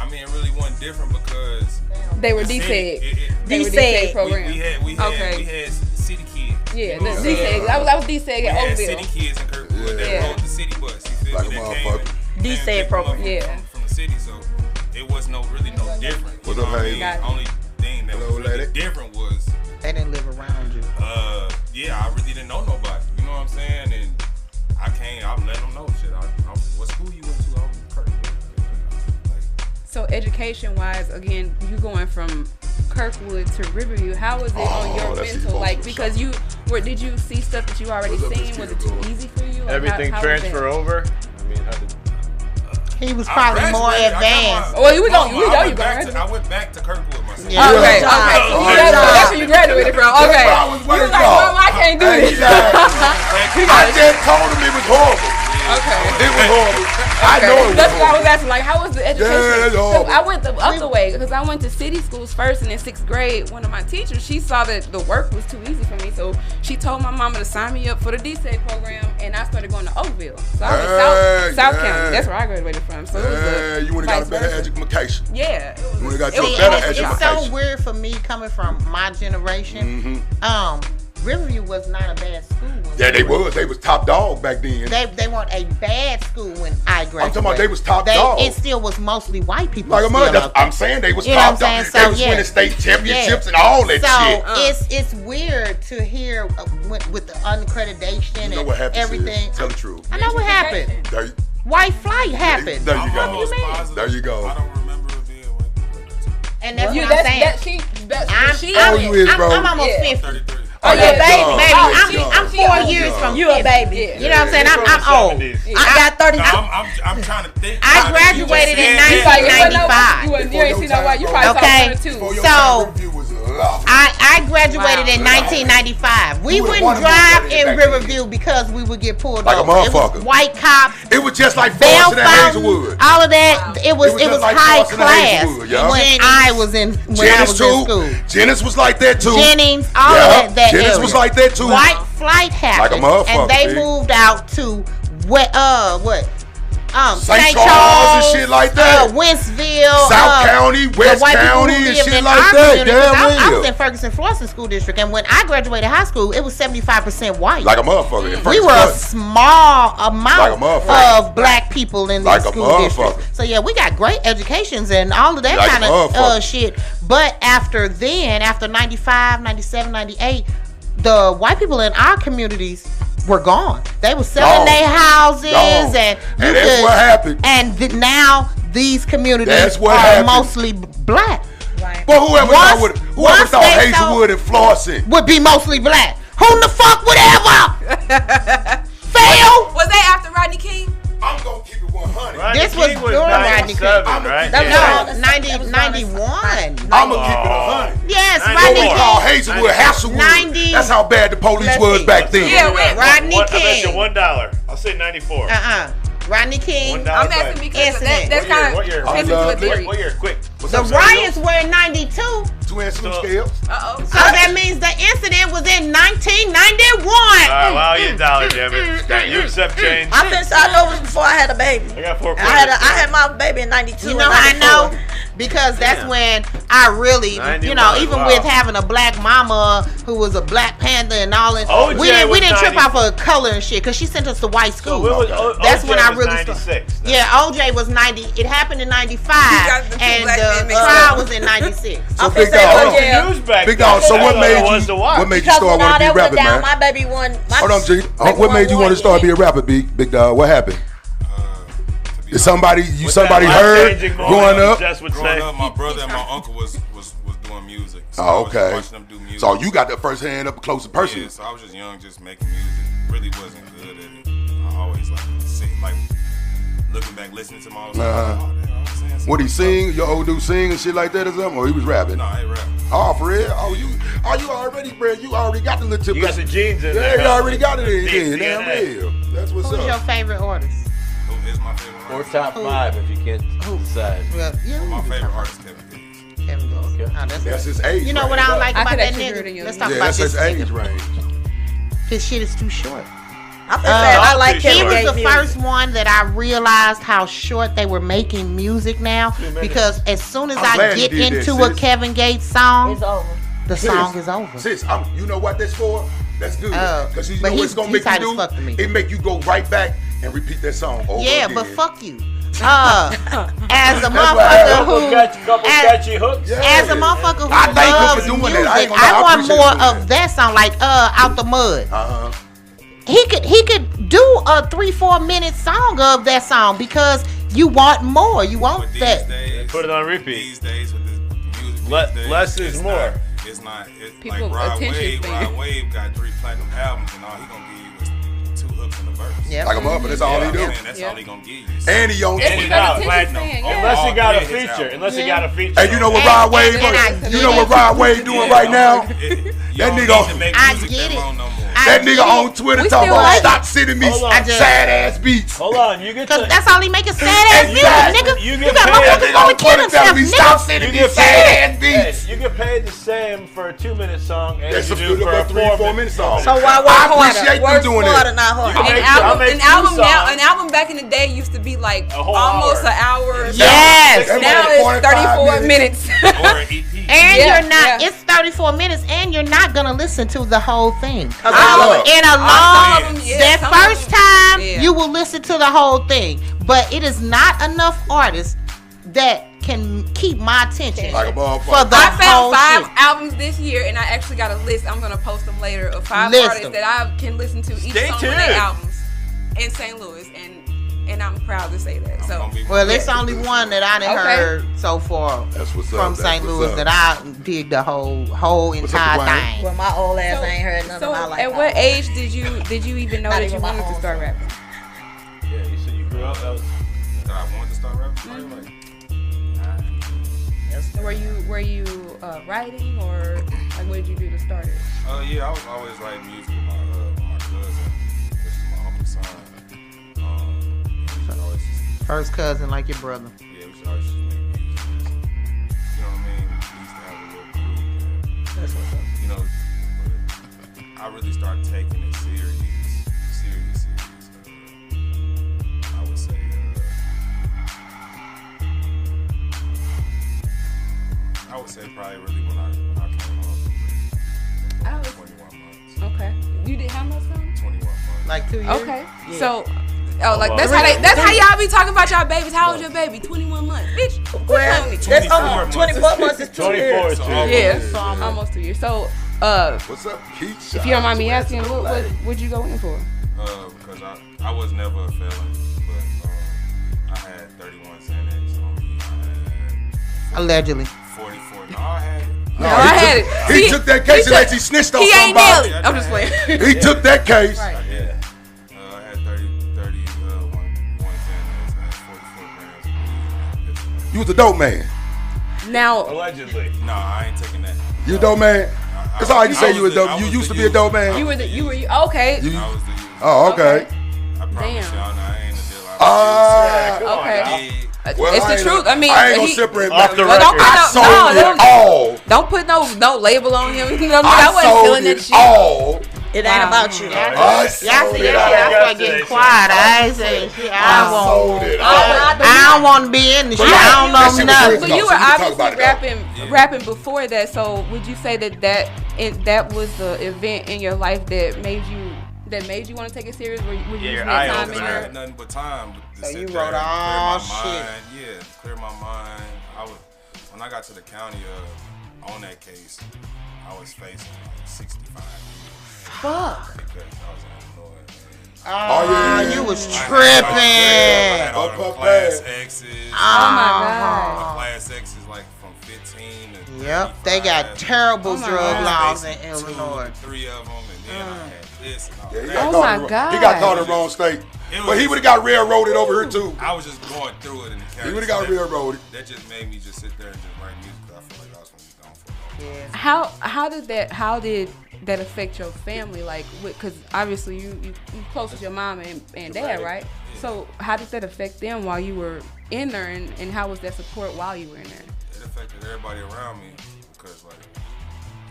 B: I mean, it really wasn't different because
G: they were DSEG.
B: DSEG
G: program.
B: We had city kids.
G: Yeah, the DSEG. I was DSEG at Oakville.
B: City kids in Kirkwood. They rode the city bus. You feel me? They came
C: DSEG program.
B: From the city, so it was really no different.
E: What's up,
B: Hayes? The only thing that was really different was
D: they didn't live around you.
B: Yeah, I really didn't know nobody. You know what I'm saying? And I'm letting them know shit. What school you went to? I was in Kirkwood.
G: So education-wise, again, you going from Kirkwood to Riverview, how was it on your mental? Like, because did you see stuff that you already seen? Was it too easy for you? Like,
F: everything transfer over? I mean, how did...
D: He was probably more advanced.
G: Well, we know you going.
B: I went back to Kirkwood myself.
G: Yeah. Okay. That's where you graduated from. Okay. You was like, Mom, I can't do this.
E: I just told him it was horrible.
G: Okay.
E: It was horrible. I know it was
G: That's what I was asking. Like, how was the education?
E: Yeah, that's horrible.
G: I went the other way because I went to city schools first, and in 6th grade, one of my teachers, she saw that the work was too easy for me, so she told my mama to sign me up for the DSEG program, and I started going to Oakville. So I was South County. That's where I graduated from. So it was
E: you would have got a better education.
G: Yeah.
E: You would have got a better education.
D: It's so weird for me coming from my generation. Riverview was not a bad school.
E: Yeah, they was. They was top dog back then.
D: They weren't a bad school when I graduated.
E: I'm talking about they was top dog.
D: It still was mostly white people.
E: Like I'm saying they was top dog.
D: So,
E: they was winning state championships and all that
D: shit. It's weird to hear with the unaccreditation and everything.
E: Tell the truth.
D: I know what happened. White flight happened.
E: There you go. There you go.
B: I don't remember it being
D: and that's what I'm saying. I'm almost 50.
C: Oh yeah, baby.
D: I'm 4 years from
C: you a baby.
D: You know what I'm saying? I'm old.
C: I got 30.
B: I'm trying to think.
D: I graduated in 1995.
G: You ain't seen no white. You probably
D: saw 22. So I graduated in 1995. We wouldn't drive in Riverview because we would get pulled
E: like
D: over.
E: A motherfucker.
D: It was white cops.
E: It was just like Florence and Hazelwood.
D: All of that. It was like high class when I was in school.
E: Jennings was like that too.
D: Jennings, all of that.
E: Jennings was like that too.
D: White flight happened,
E: like a motherfucker,
D: and they moved out to what?
E: St. Charles and shit like that.
D: Wentzville,
E: South County, West County, and shit like that.
D: I was in Ferguson, Florissant School District, and when I graduated high school, it was 75% white.
E: Like a motherfucker.
D: We were a small amount of black people in the school district. So yeah, we got great educations and all of that kind of shit. But after 95, 97, 98, the white people in our communities were gone. They were selling their houses, and
E: that's what happened.
D: And now these communities are mostly black.
C: Right.
E: But whoever thought Hazelwood and Florissant
D: would be mostly black? Who the fuck would ever fail?
G: Was they after Rodney King?
E: I'm gonna keep it 100.
D: This was during Rodney King.
F: Right?
D: No, 91.
E: I'm gonna keep it 100.
D: Yes, Rodney King.
E: Called Hazelwood, Hasselwood. That's how bad the police was back then.
D: Yeah, Rodney King.
F: I bet you $1. I'll say 94.
D: Rodney King.
G: I'm asking because that's kind of
F: what year? What year? Quick.
D: The riots were in 92.
E: Two incident scales.
D: So that means the incident was in 1991.
F: Wow, you $1, damn it. You accept change.
C: I've been starting over before I had a baby.
F: I got 4 points.
C: I had my baby in 92.
D: You know how I know? Because that's when I really, even with having a black mama who was a Black Panther and all that, we didn't trip off of color and shit because she sent us to white school. That's when I really started. Yeah, OJ was 90. It happened in 95, and the trial was in 96.
E: So Big Dog. So what made you start want to be rapping, man?
C: My baby won.
E: Hold on, G. What made you want to start being a rapper, Big Dog? What happened? Is somebody heard growing up?
B: Growing up, my brother and my uncle was doing music. So
E: I was
B: watching them do music.
E: So you got that first hand up close and personal.
B: Yeah, so I was just young, just making music. Really wasn't good at it. I always looking back, listening to my old stuff.
E: What he sing? Your old dude sing and shit like that or something? Or he was rapping?
B: No, I ain't rapping.
E: Oh, for real? You already, bro? You already got the little tip.
F: You got the genes in there.
E: Yeah, you already got it in. Damn real. That's what's up.
D: Who's your favorite artist?
B: It's my favorite
F: Or
B: artist.
F: top 5 if you can't decide.
B: My favorite artist, Kevin Gates.
D: Kevin Gates.
F: Okay.
E: That's his age.
D: You know what I don't like about that nigga? Let's talk about this
E: That's his age
D: nigga.
E: range.
D: His shit is too short.
C: I like
D: He
C: Kevin
D: was
C: Gates
D: the
C: music.
D: first one that I realized how short they were making music now. Because as soon as
E: I'm
D: I
E: glad
D: get
E: you did
D: into
E: that,
D: a
E: sis.
D: Kevin Gates song,
C: It's over.
D: the song is over.
E: Sis, you know what that's for? That's good. Because you
D: but
E: know what it's going to make
D: tight
E: you
D: as fuck to me.
E: do? It make you go right back and repeat that song over
D: Yeah,
E: again.
D: but fuck you. As a
E: That's
D: motherfucker
E: what
D: who,
F: couple catchy hooks.
D: as a motherfucker who
E: I thank
D: loves
E: him for doing
D: music,
E: that. I ain't gonna lie,
D: I
E: I
D: want
E: appreciate
D: more
E: him doing
D: of that song, like Out the Mud. He could do a 3-4 minute song of that song because you want more. You want that.
F: Put it on repeat.
B: These days with this music,
F: Less is more.
B: It's not. It's
G: People
B: like Rod
G: attention
B: Wave.
G: span.
B: Rod Wave got 3 platinum albums, and all he gonna give you is 2 hooks in the verse.
D: Yep.
E: Like a motherfucker, that's all he do.
B: That's all he gonna give you.
E: And he on
F: And he's out. Unless he got a feature. Unless he got a feature.
E: Hey, you know what Rod Wave? You know what Rod Wave doing right now? That nigga.
D: I get it.
E: That nigga on Twitter
D: We
E: talking
D: still
E: about
D: like
E: stop sending me
F: Hold on.
E: sad ass beats.
F: Hold on, you get
D: Cause
F: to,
D: that's all he making sad ass music, nigga.
F: You
D: You
F: get
D: got
F: paid.
D: motherfuckers going to kill himself,
E: me stop
D: nigga.
E: sending
F: you
E: me
F: get
E: sad
F: paid.
E: ass beats.
F: Hey, you get paid the same for a 2-minute song as
E: That's
F: you
E: a
F: do for a
E: 3-4 minute song.
C: So why
E: I
C: work harder?
E: appreciate them
C: Work
E: doing
C: smarter,
E: that.
C: not harder.
F: I'll make
G: An
F: two
G: album now,
F: songs.
G: an album back in the day used to be like
F: A whole
G: almost
F: hour.
G: an hour.
D: Yes.
E: That
G: Now
E: was
G: it's 34 minutes.
B: Or an EP.
D: And
G: Yeah,
D: you're not.
G: yeah.
D: It's 34 minutes, and you're not gonna listen to the whole thing.
E: love.
D: In a
G: Some
D: long,
G: of them, yeah,
D: that
G: some of
D: first
G: them,
D: time,
G: yeah.
D: you will listen to the whole thing. But it is not enough artists that can keep my attention
E: Like a
D: for
E: motherfucker.
D: the
G: I
D: whole
G: found 5
D: shit.
G: albums this year, and I actually got a list. I'm gonna post them later of 5
D: List
G: artists
D: them.
G: that I can listen to each
F: Stay
G: song
F: tuned.
G: on their albums in St. Louis, and I'm proud to say that. So
D: Well, it's only one that I done
G: Okay.
D: heard so far
E: That's what's
D: from
E: up.
D: St.
E: That's
D: Louis
E: what's
D: that
E: up.
D: I dig the whole
E: What's up,
D: entire
E: Dwayne?
D: thing.
C: Well, my old ass ain't heard none
G: So
C: of my life.
G: at what age did you even know
C: Not
G: that
C: even
G: you
C: my
G: wanted to
C: own
G: start
C: son.
G: rapping?
F: Yeah, you said you grew up. That was,
B: That I wanted to start rapping. Probably like 9.
G: Were you writing, or like what did you do to start it?
B: Yeah, I was always writing music with my cousin. This is my uncle's son. We should always just,
D: First cousin like your brother.
B: yeah, we should always just make music. You know what I mean? We used to have a little group. And,
D: That's what's up.
B: you know, but I really started taking it serious. I would say, probably really when I came home.
G: I was
B: 21 months.
G: okay. You did how much time?
B: 21 months.
D: Like 2 years.
G: Okay.
C: Yeah.
G: So, like that's how y'all be talking about y'all babies. How old your baby? 21 months, bitch.
C: Well, that's almost 24 months is 2 years.
G: Yeah, almost 2 years. So,
E: what's up, Keith?
G: if you don't mind me asking, what would you go in for?
B: Because I was never a felon, but I had 31 sentences on me. I had
D: Allegedly.
B: 44. No, I had it.
E: No,
G: I had it.
E: He took that case like he snitched on
G: He ain't
E: somebody.
G: Nelly. I'm just playing.
E: He took that case.
G: Right.
B: Yeah. I had 31 sentences. I had 44 grams of weed.
E: You was a dope man.
G: Now,
F: allegedly.
B: No, I ain't taking that.
E: You a dope man? It's all right to say you was dope. You
B: was
E: used
B: the
E: to be a dope man.
G: you were okay.
E: You-
B: I was the youth.
E: Oh, okay.
B: I promise
G: Damn.
B: y'all, no, I ain't a deal.
G: Okay.
E: Well,
G: It's
E: I
G: the
E: ain't
G: truth.
E: a-
G: I mean,
E: I ain't gonna
G: he-
E: separate
F: Off the
G: Well, don't
F: record.
G: put
E: I sold it all.
G: Don't put no label on him. I
E: I
G: wasn't
E: sold
G: feeling that
E: it
G: shit.
E: all.
C: It ain't about you.
E: I
D: Y'all
E: sold
D: see
E: it
D: that
E: all.
D: shit? I start getting quiet. I ain't saying shit.
E: I sold it all.
D: I don't want to be in the shit. I don't
E: That
D: know
E: shit was
D: nothing.
G: But
E: No,
G: you
E: so
G: were
E: we can talk
G: obviously
E: about it
G: rapping before that. So would you say that was the event in your life that made you want to take it serious? Were you
F: your
G: spend
F: eye
G: time in
B: I
G: your
B: had nothing but time to
D: So
B: sit
D: you
B: there
D: wrote
B: and
D: all
B: clear my
D: shit.
B: mind. Yeah, clear my mind. When I got to the county on that case, I was facing like 65 years.
D: Fuck.
B: Because I was in Illinois.
D: Oh, you was
B: I
D: tripping.
B: had all the class X's.
G: Oh my God.
B: The class X's like from 15 to
D: Yep, they
B: 35.
D: got terrible
G: Oh my
D: drug
G: God.
D: laws in
B: Facing
D: Illinois.
B: 3 of them, and then I had this and all
E: Yeah, he
B: that.
E: got
G: Oh
E: caught
G: my
E: in the-
G: God.
E: He got caught in the wrong state.
B: It
E: But he
B: was-
E: would have got railroaded over here too.
B: I was just going through it in the county.
E: He would have got
B: so that-
E: railroaded.
B: That just made me just sit there and just write music because I feel like I was going to be gone for a while.
D: Yeah.
G: How did that affect your family? Like, because obviously you close with your mom and dad, right? So how did that affect them while you were in there, and how was that support while you were in there?
B: It affected everybody around me because, like,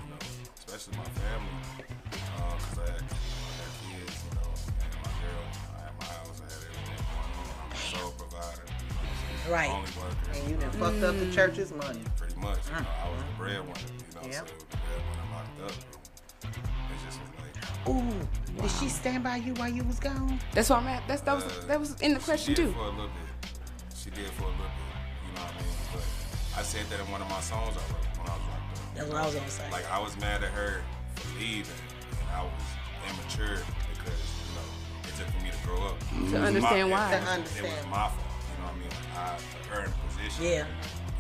B: you know, especially my family, because I had kids, you know, and my girl, I had my house, I had everything going on. I'm a sole provider.
C: Right.
B: Only worker.
D: And you done fucked up the church's money.
B: Pretty much. You know, I was the breadwinner, you know, so the breadwinner locked up. It's just like,
D: ooh, did she stand by you while you was gone?
G: That's what I'm at. That was in the question too.
B: For a little bit. She did for a little bit. You know what I mean? But I said that in one of my songs I wrote when I was locked up.
C: That's what I was gonna say.
B: Like, I was mad at her for leaving, and I was immature because, you know, it took for me to grow up.
G: To understand why.
B: It was my fault. You know what I mean? I put her in a position.
C: Yeah.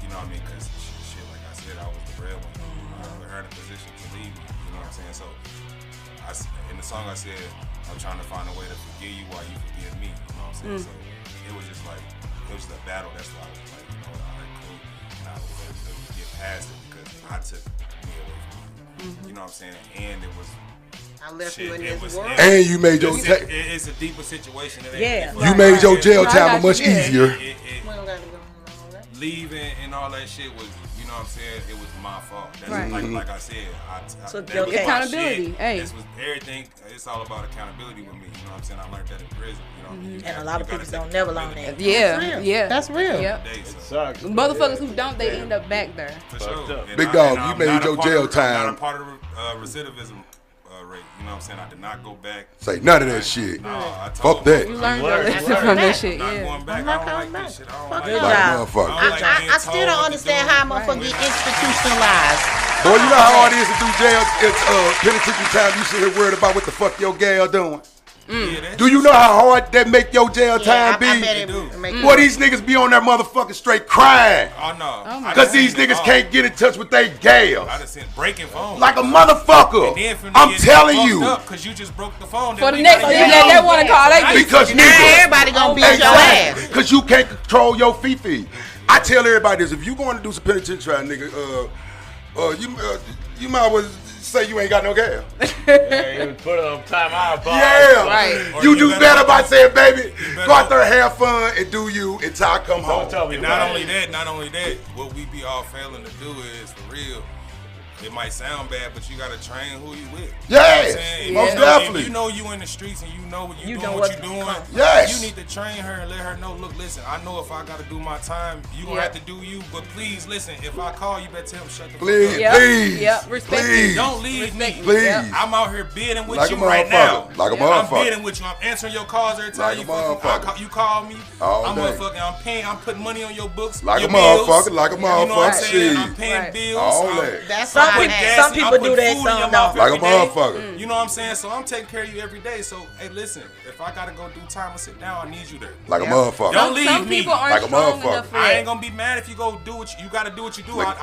B: You know what I mean? Because shit, like I said, I was the breadwinner. I put her in a position to leave me. You know what I'm saying? So in the song I said, I'm trying to find a way to forgive you while you forgive me. You know what I'm saying? So it was just like, it was a battle. That's why I was like, you know, all right, cool. And I was able to get past it because I took me away from you. You know what I'm saying? And it was.
D: I left you in this world.
E: And you made your
B: it's a deeper situation.
E: You made your jail time much easier.
B: Leaving and all that shit was, you know what I'm saying? It was my fault. That's like I said.
C: So
B: that was
G: accountability. Hey.
B: This was everything. It's all about accountability with me. You know what I'm saying? I learned that in prison. You know what I mean?
C: And a lot of people don't never learn that.
G: Yeah.
D: That's real.
G: Yep.
B: It
F: sucks.
G: Motherfuckers who don't, they end up back there.
B: For sure.
E: Big dog, you made your jail time.
B: I'm not a part of recidivism rate. You know what I'm saying? I did not go back.
E: Say none of that shit.
B: I
E: Fuck that.
G: You learned your lesson from that shit.
B: Not
G: Yeah.
B: going back. I don't like this shit. I don't like
C: Good
B: that.
C: job.
D: I still don't understand how a motherfucker get institutionalized.
E: Boy, you know how hard it is to do jail. It's penitentiary time. You sit here worried about what the fuck your gal doing. Do you know how hard that make your jail time be?
D: I bet it make
E: Boy, these niggas be on that motherfucker straight crying.
B: Oh no.
E: Cause these niggas can't get in touch with they gals.
B: I done sent breaking phones.
E: Like a motherfucker. I'm telling you.
B: Because you just broke the phone.
G: For the next thing they want to call, they
E: because
D: now everybody gonna beat your ass.
E: Because you can't control your fifi. I tell everybody this: if you going to do some penitentiary, nigga, you might as well say you ain't got no gal.
F: Yeah, you put it on time out.
E: Yeah,
G: right.
E: You do better by saying, baby, go out there, have fun, and do you until I come home.
B: And not only that, what we be all failing to do is, for real, it might sound bad, but you gotta train who you with.
E: Yes, most definitely.
B: If you know you in the streets and you know what you doing,
C: what
B: you're doing.
E: Yes.
B: You need to train her and let her know. Look, listen. I know if I gotta do my time, you gonna have to do you. But please listen. If I call, you better tell him shut the
E: Please,
B: fuck up.
E: please,
G: Yep. Respect
E: please.
B: Don't leave me.
E: Please.
B: Yep. I'm out here bidding with
E: Like
B: you
E: a
B: right now.
E: motherfucker. Like a
B: I'm
E: motherfucker.
B: bidding with you. I'm answering your calls every time
E: Like a motherfucker.
B: you call me.
E: All
B: I'm
E: day.
B: motherfucking. I'm paying. I'm putting money on your books.
E: Like
B: your
E: a motherfucker.
B: bills.
E: Like a
B: You know what I'm
E: motherfucker.
B: saying?
E: Shit.
B: I'm paying bills.
E: All
B: I'm-
E: that.
D: That's
C: Some
D: why
C: people-
D: I
C: some
D: asked.
C: people
B: I'm putting
C: do that,
B: food in
C: some
B: your
C: don't.
B: mouth
E: Like a
B: every day.
E: motherfucker.
B: You know what I'm saying? So I'm taking care of you every day. So, hey, listen, if I gotta go do time and sit down, I need you there.
E: Like a motherfucker.
B: Don't leave
G: Some
B: me.
G: people aren't
E: Like a
G: strong
E: motherfucker.
G: enough for
B: I
G: that.
B: ain't gonna be mad if you go do what you gotta do what you do.
E: Like-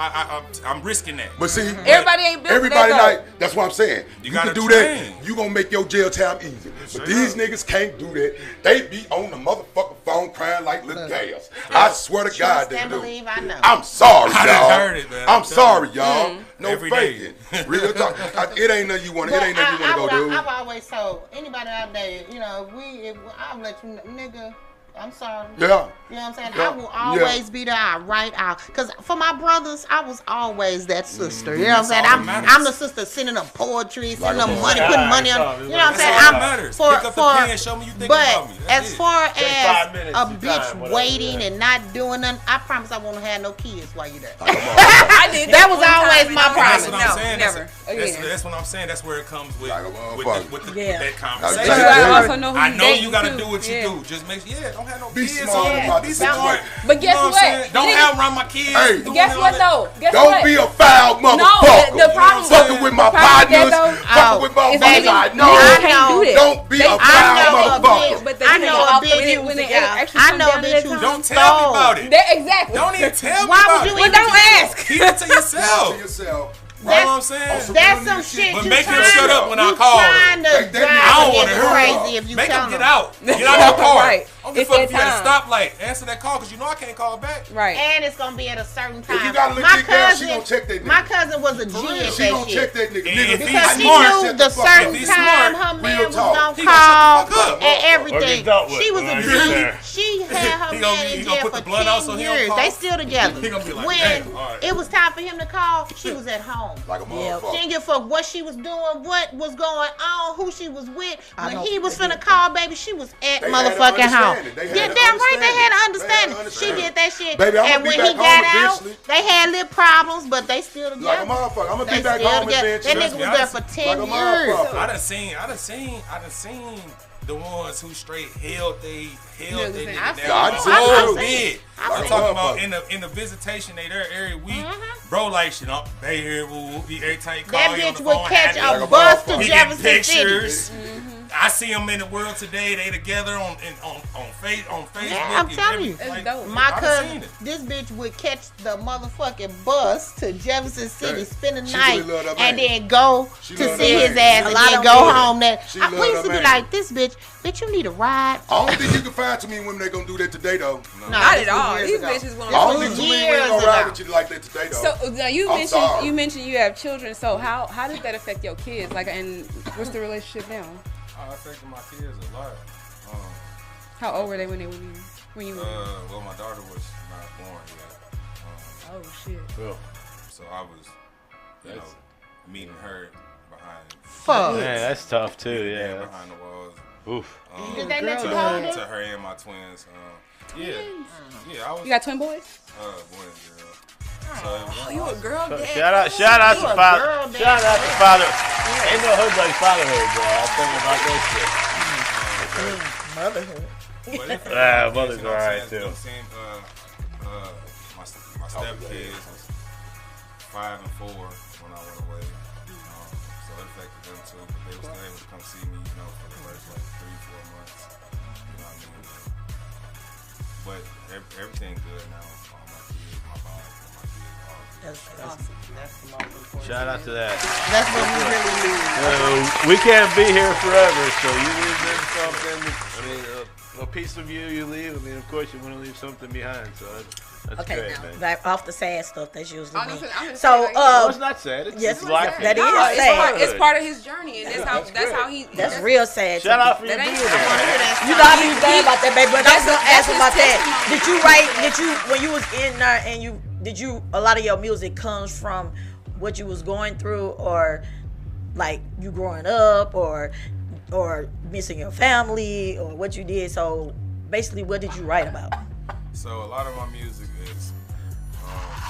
B: I'm risking that.
E: But see,
G: Everybody ain't built for
E: everybody
G: that, though.
E: like, that's what I'm saying.
B: You
E: You
B: gotta
E: can do
B: train.
E: that, you gonna make your jail time easy. But these niggas can't do that. They be on the motherfucking phone crying like little gals. I swear to God they
D: Can't
E: do.
D: believe I know.
E: I'm sorry,
B: I done
E: y'all.
B: heard it, man.
E: I'm sorry, y'all. No
B: Every day.
E: faking. Real talk. It ain't nothing you want. It
D: But
E: ain't nothing you want to go do.
D: I've always told anybody out there, you know, I'll let you know, nigga, I'm sorry.
E: Yeah.
D: You know what I'm saying?
E: Yeah.
D: I will always be there. I write out. Because for my brothers, I was always that sister. You know what I'm saying?
B: That's all that matters.
D: I'm the sister sending them poetry, sending them
E: a
D: money,
E: motherfucker.
D: putting money on. You know what I'm
B: That's
D: saying?
B: all that matters.
D: For,
B: Pick up the pen and show me you think
D: but
B: about me. That's
D: as
B: it.
D: far
F: Take
D: as
F: 5 minutes
D: a
F: of
D: bitch
F: time, whatever,
D: waiting
F: yeah.
D: and not doing nothing, I promise I won't have no kids while you're there.
G: I did
D: That was
G: one time
D: always
G: and
D: my
G: I-
D: promise.
B: That's what I'm
G: No,
B: saying.
G: never.
B: That's what I'm saying. That's where it comes with
E: Like a motherfucker.
B: with
C: Yeah.
B: that
E: That's
B: conversation.
E: exactly
G: I
E: right.
G: also know who
B: I
G: you
B: know you
G: dating,
B: gotta
G: too.
B: do what you
G: Yeah.
B: do. Just make don't have no
E: Be
B: kids
E: smart
B: on.
E: about
B: Be
E: the
B: smart.
E: situation.
G: But guess
B: You know
G: what?
B: saying? Don't
G: Niggas-
B: have around my kids.
E: Hey.
B: doing
G: Guess
B: all
G: what
B: that.
G: though? Guess
E: Don't
G: what?
E: be a foul motherfucker.
G: the problem-
E: fucking with my
G: the problem
E: partners,
G: is that,
E: fucking with my
G: it's
E: brothers.
G: niggas-
E: I
G: niggas
E: know.
G: can't do that.
E: Don't be a
G: I
E: foul
G: know a
E: motherfucker.
G: But they
D: I know a bitch
G: when they
D: music guy.
G: actually
D: I
G: come
D: know a
G: down to
D: bitch
G: that
D: who
G: time.
B: Don't tell me about it.
G: Exactly.
B: Don't even tell me
D: Why
B: about
D: would
B: it.
D: you
G: Well,
D: even
G: don't ask.
B: Keep it to yourself.
E: To yourself.
B: You know what I'm saying?
D: That's some shit
B: But
D: you
B: make him
D: trying
B: shut
D: to-
B: up when I
D: you
B: call.
D: trying to
E: Like that
D: drive
E: nigga-
B: I don't
D: me
B: want to hear
D: crazy
B: him.
D: if you
B: Make
D: tell
B: him get
D: them.
B: out. Get out of the car.
G: Right. It's
B: if
G: that
B: you at a
G: time.
B: stoplight, answer that call because you know I can't call back.
G: Right.
D: And it's gonna be at a certain time.
E: If you got a little dick down, she gonna check that nigga.
D: My cousin was a G at
E: She gonna
D: that
E: check
D: shit.
E: that nigga.
D: Because she knew the certain time her man was gonna call and everything. She was a G. She had her man in jail for 10 years. They still together. When it was time for him to call, she was at home.
E: Like a motherfucker.
D: She didn't give a fuck what she was doing, what was going on, who she was with. When he was finna call, baby, she was at motherfucking home. Yeah, damn right, they had to understand it. She did that shit.
E: Baby,
D: and when he got out, they had little problems, but they still together.
E: Like a motherfucker. I'm gonna be back home eventually.
D: That nigga was there for 10 years.
B: I done seen the ones who straight held they nigga down. I'm talking about in the visitation they there every week. Bro, like shit up, they here, we every time you call
D: that
B: you on
D: bitch
B: the
D: would
B: phone,
D: catch a bus to Jefferson
B: pictures.
D: City.
B: I see them in the world today. They together on Facebook.
D: Yeah, I'm telling you, my cousin, this bitch would catch the motherfucking bus to Jefferson City, spend the night, and then go to see his ass, and then go home. We used to be like, this bitch, you need a ride.
E: I don't think you can find too many women that gonna do that today, though.
G: Not at all. These bitches gonna.
E: I don't think too many women gonna ride with you like that today, though.
G: So now you mentioned you have children. So how does that affect your kids? Like, and what's the relationship now?
B: I affected my kids a lot.
G: How old were they when you were?
B: Well, my daughter was not born yet.
G: Oh shit.
B: So I was, meeting her behind.
F: Fuck. Man, that's tough too. Yeah.
B: Behind the walls.
F: Oof.
D: Did they let you hold it?
B: To her and my twins. Yeah. I was.
G: You got twin boys?
B: Boy and girl. So
G: you a girl dad.
F: Shout out to father. Shout out to father. Ain't no hood like fatherhood, bro. I'm thinking about that shit.
D: Motherhood.
F: Mother's alright too.
B: My stepkids was 5 and 4 when I went away. So it affected them too. But they were still able to come see me, for the first 3-4 months. You know what I mean? But everything good now. All my kids, my bond, my kids, all good.
D: That's awesome. That's the most important.
F: Shout out to that.
D: That's what we really need.
F: We can't be here forever, so you leave them something. I mean, a piece of you leave. I mean, of course, you want to leave something behind. So that's great, man.
C: Back off the sad stuff. That's usually me.
F: So, it's not sad.
C: Yes,
F: life.
C: that is sad.
G: It's part of his journey, and that's how he.
C: That's real sad.
F: Shout out for you being there.
C: You know, I be bad about that, baby. But I was gonna ask about that. Did you write? When you was in there and a lot of your music comes from what you was going through, or like you growing up, or missing your family, or what you did? So basically, what did you write about?
B: So a lot of my music is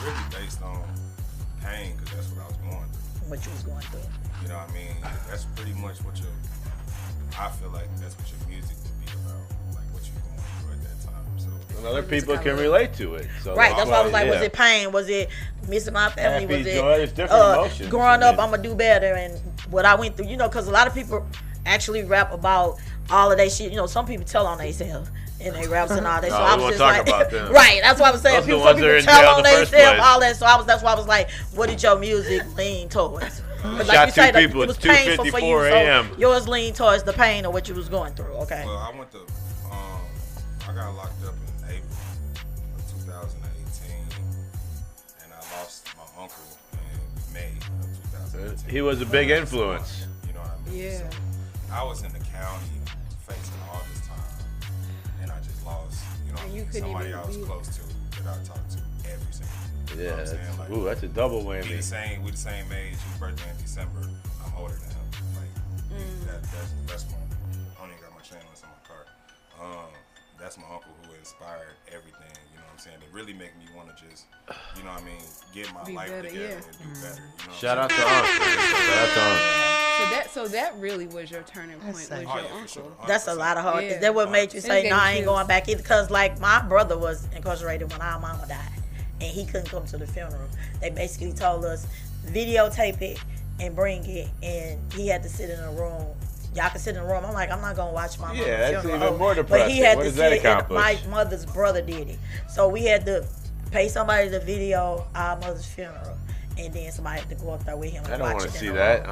B: really based on pain, because that's what I was going through.
C: What you was going through.
B: You know what I mean? That's pretty much I feel like that's what your music would be about, like what you're going through at that time. So
F: and other people can relate to it. So
C: right, that's why I was like, was it pain? Was it missing my family?
F: Happy,
C: was it
F: joy, it's different emotions.
C: Growing up, I'm gonna do better, and what I went through, because a lot of people actually rap about all of that shit. Some people tell on themselves in their raps and all that. So I was just like, right. That's what I was saying. Some people tell on themselves, all that. So that's why I was like, what did your music lean towards? But like you said, it was painful for you. So yours leaned towards the pain of what you was going through. Okay.
B: Well, I got locked up in April of 2018, and I lost my uncle in May of 2018.
F: He was a big influence.
B: You know what I mean?
G: Yeah.
B: So I was in the county facing all this time, and I just lost, somebody I was close to that I talked to every single day.
F: Yeah, that's a double whammy.
B: We the same age. His birthday in December. I'm older than him. That's my. I don't even got my chain on my car. That's my uncle who inspired everything. You know what I'm saying? That really make me want to just, get my life together and do better.
F: Shout out to Unc.
G: So that really was your turning point. Was your uncle?
B: Sure.
C: That's a lot of hard. Yeah. That what made you say, "No, I ain't going back either." Because like my brother was incarcerated when our mama died, and he couldn't come to the funeral. They basically told us, videotape it and bring it, and he had to sit in a room. Y'all can sit in the room. I'm like, I'm not gonna watch my mama's
F: that's
C: funeral.
F: even more depressing.
C: But he had
F: what
C: to
F: does that
C: sit.
F: accomplish?
C: My mother's brother did it, so we had to pay somebody to video our mother's funeral. and then somebody had to go up there with him.
F: I don't want to see that.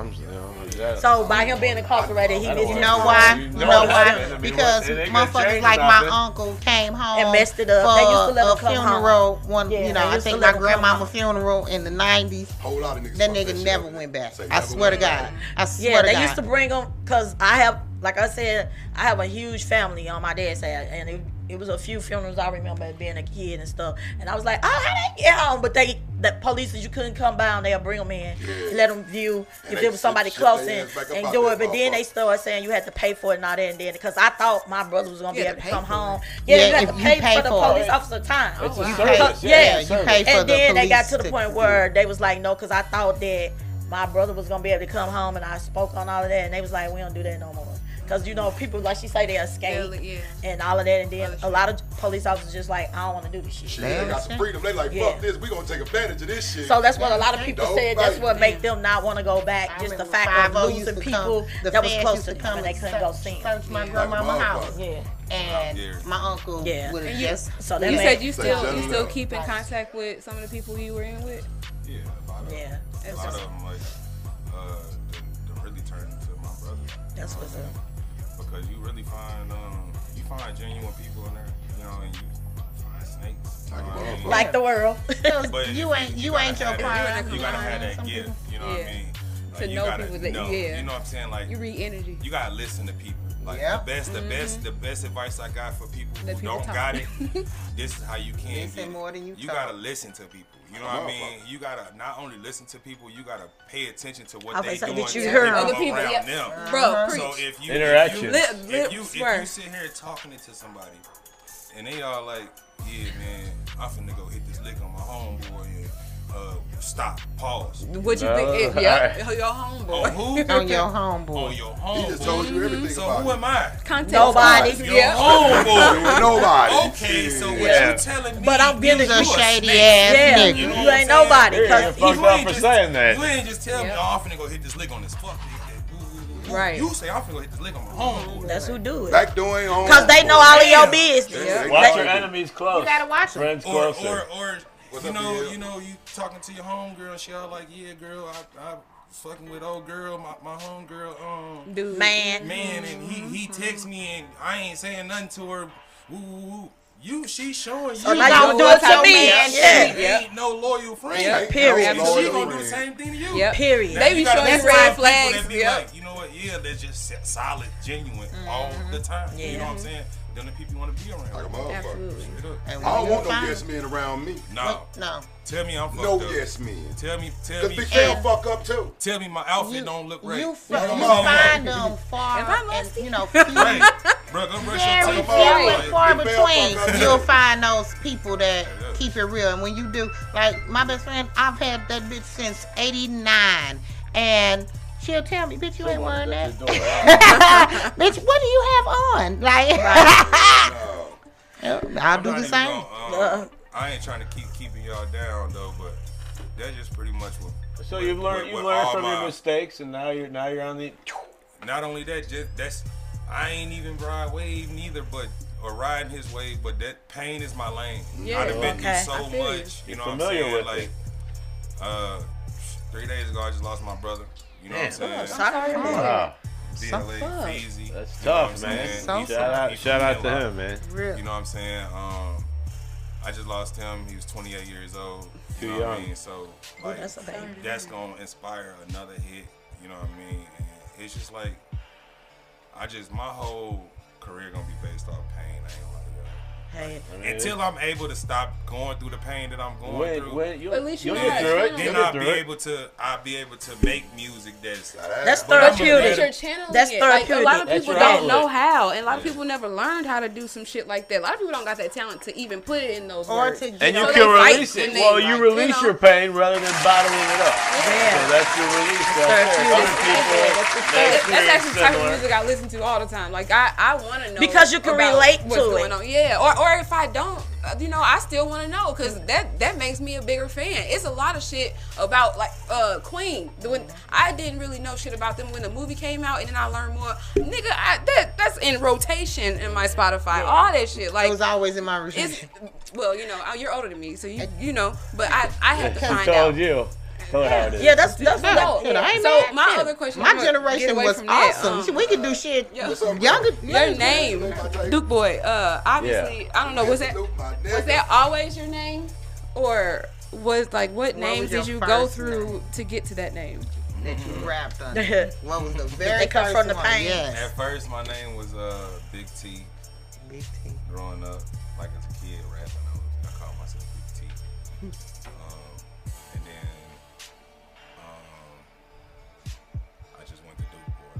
C: So by him being incarcerated, he missed.
D: You know why? You know why? Because motherfuckers like my uncle came home
C: and messed it up. They used to let him come
D: funeral.
C: Home.
D: I think my grandmama funeral in the 90s.
E: Whole lot of niggas.
D: That nigga never went back. I swear to God. I swear to God.
C: They used to bring him because I have, like I said, I have a huge family on my dad's side, and it was a few funerals I remember being a kid and stuff. And I was like, oh, how they get home? But the police, you couldn't come by and they'll bring them in, let them view if there was somebody close in and do it. But then they started saying you had to pay for it and all that. And then because I thought my brother was gonna be able to come home. You had to pay for the police officer time.
F: It's a service.
D: You pay for
C: and then they got to the
D: police
C: point where they was like, no, because I thought that my brother was gonna be able to come home, and I spoke on all of that, and they was like, we don't do that no more. Because, people, like she say, they escape and all of that. And then a lot of police officers just like, I don't want to do this shit.
E: They got some freedom. They like, fuck this. We going to take advantage of this shit.
C: So that's what a lot of people said. That's what make them not want to go back. Just the fact of losing people that was close to them and they couldn't go see them.
D: Search my grandmama's house. And my uncle would have just...
G: So you said you still keep in contact with some of the people you were in with?
B: Yeah. A lot of them, like, they really turned into my brother.
C: That's what's up.
B: Because you really find genuine people in there, and you find snakes.
C: Like the world.
B: But
D: you ain't your prime.
B: You gotta have that gift, you know what I mean? Like,
G: to know people that
B: you know what I'm saying? Like,
G: you read energy.
B: You gotta listen to people. Like the best advice I got for people who don't got it. This is how you can get it. You gotta listen to people. You know what I mean? You gotta not only listen to people, you gotta pay attention to what they doing to
G: other people around them. Bro, preach.
B: So if you sit here talking to somebody and they all like, yeah, man, I'm finna go hit this lick on my homeboy and stop, pause.
G: What you think? Your homeboy.
B: On who?
D: On your homeboy.
B: On your homeboy.
E: He just told you everything.
B: So who am I?
C: Nobody.
B: Your homeboy.
E: Nobody.
B: Okay, so what you telling me?
C: But I'm being
D: a shady ass nigga.
C: You ain't nobody. Because
F: you
B: ain't just tell me, I'm finna go hit this lick on this fuck nigga.
G: Right.
B: You say I'm finna go hit this lick on my homeboy.
C: That's who do it.
E: Back doing home.
C: Because they know all of your business.
F: Watch your enemies close.
D: You gotta watch them.
F: Friends closer.
B: Or you talking to your homegirl, she all like, yeah, girl, I fucking with old girl, my homegirl,
C: dude, man,
B: and he texts me and I ain't saying nothing to her. Ooh. She showing you.
C: Like you do it to me.
B: Ain't no loyal friend.
C: Period.
B: She gonna do the same thing to you.
C: Period.
G: They be showing you red flags.
B: That be like, you know what? Yeah, they're just solid, genuine all the time. You know what I'm saying? Then the people you want to be around.
E: Like a motherfucker.
G: Absolutely.
E: I don't want no yes men around me.
B: No. Tell me I'm fucked
E: no
B: up.
E: No yes men.
B: Tell me.
E: Cause bitch, they'll fuck up too.
B: Tell me my outfit don't look right.
D: You find them far and few
B: Bro, go brush
D: very
B: your
D: few and far between. You'll find those people that keep it real. And when you do, like my best friend, I've had that bitch since '89, and she'll tell me, bitch, you ain't wearing that. Bitch, what do you have on? Like, I'll do the same.
B: I ain't trying to keep keeping y'all down though, but that's just pretty much what.
F: So you've learned from your mistakes, and now you're on the.
B: Not only that, I ain't even ride wave neither, or riding his wave, but that pain is my lane.
G: Yeah,
B: I've been through so much. You know what I'm saying? Like, 3 days ago, I just lost my brother. You know what I'm saying?
C: Sorry.
B: DLA Feezy.
F: That's tough, man. Shout out to him, man.
B: You know what I'm saying? I just lost him. He was 28 years old.
F: Too
B: young.
F: What
B: I mean? So, like, that's going to inspire another hit. You know what I mean? And it's just like, my whole career going to be based off pain. I ain't gonna lie to y'all.
C: Hey.
B: Until I'm able to stop going through the pain that I'm going through.
G: At least you'll
B: get
G: through
B: it. Then I'll be able to make music
C: that's therapeutic.
G: That's
C: therapeutic.
G: Like, a lot of people don't know how, and a lot of people never learned how to do some shit like that. A lot of people don't got that talent to even put it in those words.
F: And you can release it. Well, you release your pain rather than bottling it up. Yeah. So that's your release.
G: That's actually the type of music I listen to all the time. Like I want to know
C: because you can relate to
G: it. Yeah. Or if I don't, I still want to know because that makes me a bigger fan. It's a lot of shit about like Queen. When I didn't really know shit about them when the movie came out, and then I learned more. Nigga, that's in rotation in my Spotify. Yeah. All that shit, like,
D: it was always in my rotation.
G: Well, you're older than me, so you know. But I had to find
F: Who
G: out.
F: told you? Tell her how it is.
C: Yeah, that's
G: No. So my other question.
D: My generation was awesome. We could do shit. Younger.
G: Your name, DukeBoi. Obviously, I don't know. Was that always your name, or was like what names did you go through to get to that name?
D: That you rapped under. What was the very
C: come from the
D: one?
C: pain.
D: Yes.
B: At first, my name was Big T.
D: Big T.
B: Growing up, like as a kid rapping, I called myself Big T. And then I just went to DukeBoi.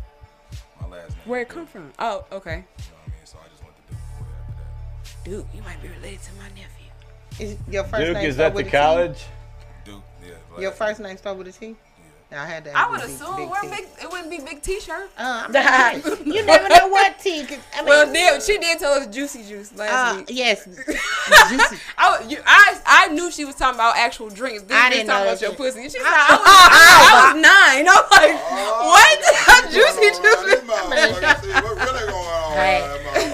B: My last name.
G: Where it come from? Oh, okay.
B: You know what I mean? So I just went to DukeBoi after that.
G: Duke, you might be related to my nephew.
D: Is your first
F: Duke,
D: name
F: is
D: start
F: that the
D: with a T?
F: college?
B: Duke, yeah.
D: Your first name start with a T? I had that.
G: I would assume it wouldn't be Big T-shirt.
D: You never know what T.
G: She did tell us Juicy Juice last week.
D: Yes, Juicy.
G: I knew she was talking about actual drinks.
D: I didn't know
G: talking about
D: that
G: your pussy. She said I was 9. I was like, what? Juicy Juice.
E: What really going on?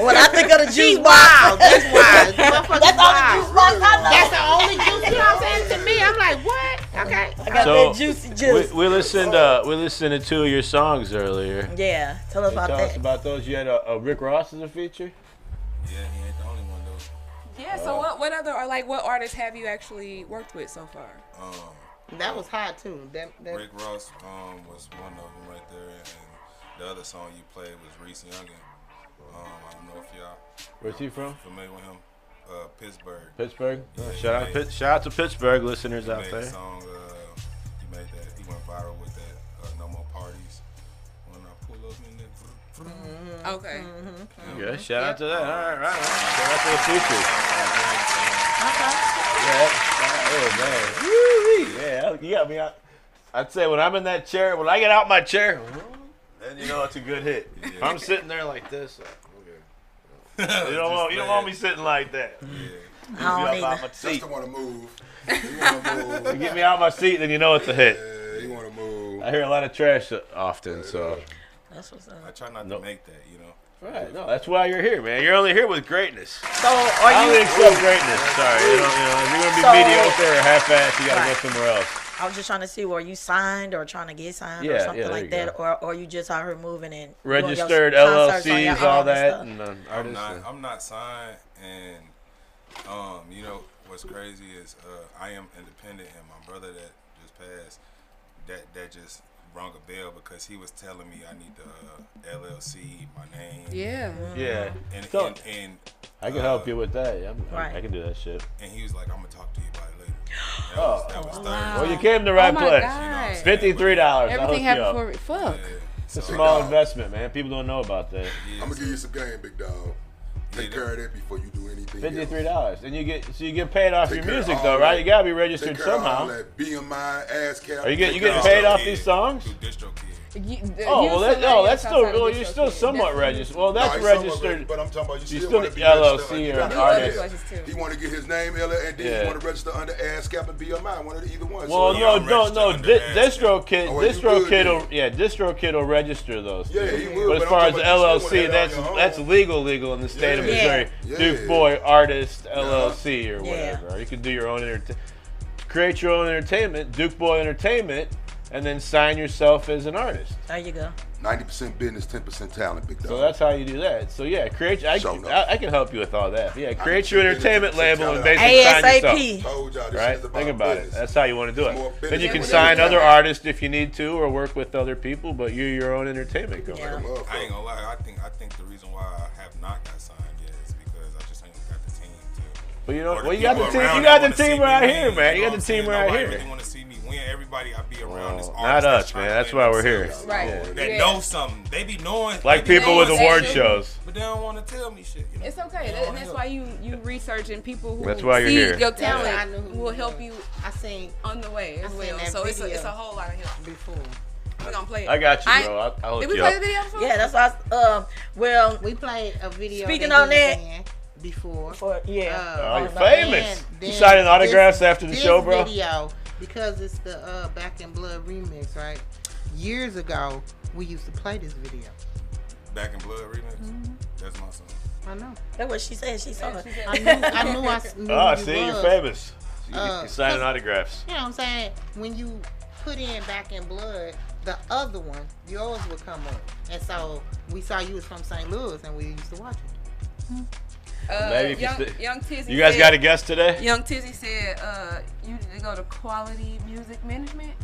C: When I think of the juice
D: box, that's wild.
C: That's all the juice box I know.
D: That's the only juice. You know what I'm saying? To me, I'm like, what? Okay.
C: I got that juicy juice.
F: We listened to 2 of your songs earlier.
C: Yeah, tell us about
F: Tell
C: that.
F: us about those. You had a Rick Ross as a feature.
B: Yeah, he ain't the only one though.
G: Yeah. So what other or like what artists have you actually worked with so far?
D: That was hot too.
B: Rick Ross was one of them right there, and the other song you played was Reese Youngin. I don't know if y'all.
F: Where's he from?
B: Familiar with him? Pittsburgh.
F: Pittsburgh. Shout out to Pittsburgh listeners out there.
B: Song, he made that. He went viral with that. No More Parties. When I pull up in there.
G: Okay.
F: Yeah, shout out to that. All right. Shout out to the features. Yeah, you got me out. I'd say when I'm in that chair, when I get out my chair, then you know it's a good hit. If I'm sitting there like this. You don't want me sitting like that.
C: I don't
E: either. Just want to move.
F: You get me out my seat, then you know it's a hit.
E: Yeah, you want to move.
F: I hear a lot of trash often, so.
C: That's what's up.
B: I try not to make that, you know.
F: Right, no, that's why you're here, man. You're only here with greatness.
C: So are
F: I
C: you?
F: only accept greatness. Sorry, if you're gonna be mediocre or half-assed, you gotta go somewhere else.
C: I was just trying to see, were you signed or trying to get signed or something like that, or you just out here moving and
F: registered LLCs, all that, and
B: I'm not signed, and you know what's crazy is I am independent, and my brother that just passed, that just rung a bell because he was telling me I need the LLC, my name.
F: Yeah.
B: And
F: I can help you with that. Yeah,
C: right.
F: I can do that shit.
B: And he was like, I'm gonna talk to you about it later. That was
F: Well, you came to the right place. $53.
G: Everything happened for fuck.
B: Yeah.
F: It's a small investment, man. People don't know about that.
E: I'm gonna give you some game, big dog. Take care of that before you do anything.
F: $53, and you get paid off your music though, right? You gotta be registered somehow.
E: That BMI ass cap.
F: Are you getting paid off these songs? That's still you're still somewhat registered. Well, that's registered.
E: But I'm talking about
F: you still LLC or an artist.
E: He want to get his name and then he want to register under ASCAP and BMI. One of either one.
F: Well, no. DistroKid will register those.
E: Yeah, he will.
F: But as far as LLC, that's legal in the state of Missouri. DukeBoi Artist LLC or whatever. Or you can do your own create your own entertainment, DukeBoi Entertainment. And then sign yourself as an artist.
C: There you go.
E: 90% business, 10% talent, big dog.
F: So that's how you do that. So yeah, I can help you with all that. Yeah, create your entertainment label and basically sign yourself. Right? Think about it. That's how you want to do it. Then you can sign other artists if you need to, or work with other people. But you're your own entertainment company.
B: I ain't gonna lie. I think the reason why I have not got signed yet is because I just ain't got the team to.
F: But you got the team. You got the team right here, man. You got the team right here.
B: Really want to see me win. Everybody I be around this artist.
F: Not us, man. That's why we're here.
G: Right.
B: That know something. They be knowing.
F: Like people with award shows.
B: But they don't want to tell me shit. You know?
G: It's okay. And that's why you research and people who
F: that's why you're
G: see
F: here.
G: your talent will help you on the way as
D: I
G: well. So it's a whole lot of help.
D: Before.
G: We're gonna play it.
F: I got you, bro. I'll
G: did we play the video before?
C: Yeah, that's why. Well,
D: we played a video.
C: Speaking on that.
D: Before
F: you're famous. You signing autographs after the show, bro?
D: Video, because it's the Back in Blood remix, right? Years ago, we used to play this video.
B: Back in Blood remix? Mm-hmm. That's my song.
D: I know.
C: That's what she said. She saw it.
D: I knew
F: oh, see, you're famous. You're signing autographs.
D: You know what I'm saying? When you put in Back in Blood, the other one, yours would come up. And so we saw you was from St. Louis, and we used to watch it.
F: Maybe
G: Young Tizzy.
F: You guys got a guest today?
G: Young Tizzy said, "You need to go to Quality Music Management."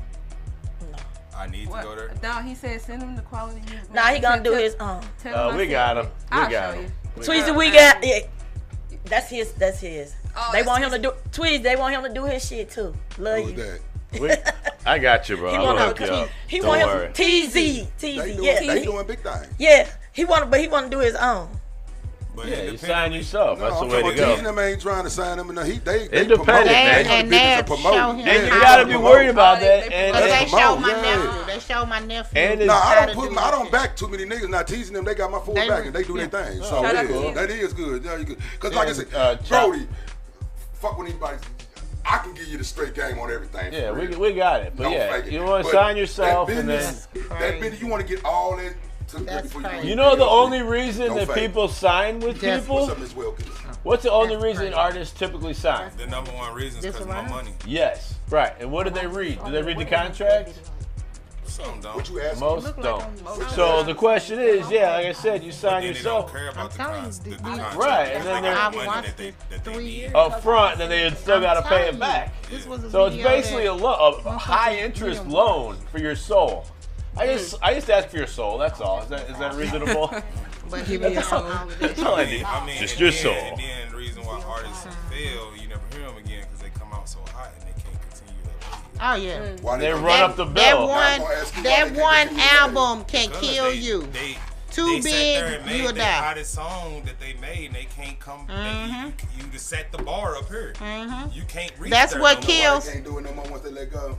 G: No.
B: I need to go there.
G: No, he said send him to Quality Music.
C: Nah, he gonna do his
F: we got him. We got him.
C: Tweezy, we got it. That's his. That's his. Oh, they want him to do Tweezy. They want him to do his shit too. Love you.
F: I got you, bro. I'm gonna hook you up.
C: He want him TZ.
E: Yeah, they doing big things.
C: Yeah, he want to do his own.
B: But
F: yeah, you sign yourself. That's the way to go.
E: Them ain't trying to sign them in the heat. They
F: independent,
E: man.
D: And
F: you gotta be worried about that.
D: And they show my nephew. They show my nephew.
E: I don't back too many niggas. Not teasing them. They got my full back and they do their thing. So that is good. Yeah, you good. Because like I said, Brody, fuck with anybody. I can give you the straight game on everything.
F: Yeah, we got it. But you want to sign yourself and then
E: that business, you want to get all that.
F: You know the only reason that people sign with people? What's the only reason artists typically sign?
B: The number one reason is because of my money.
F: Yes, right. And what do they read? Do they read the contract?
B: Some don't.
E: What you ask?
F: Most don't. So the question is, like I said, you sign yourself.
B: They don't care about the contract.
F: Right, and then they're up front, and then they still got to pay it back. So it's basically a high interest loan for your soul. I just ask for your soul. That's all. Is that reasonable?
D: But give me your soul.
F: That's all I need. Just your soul.
B: And then the reason why artists fail, you never hear them again because they come out so hot and they can't continue that way.
D: Oh yeah.
F: They run up the bill.
D: That one album can kill you. Too big, you will die.
B: The hottest song that they made, and they can't come. You just set the bar up here. You can't reach.
D: That's what kills.
E: They can't do it no more once they let go.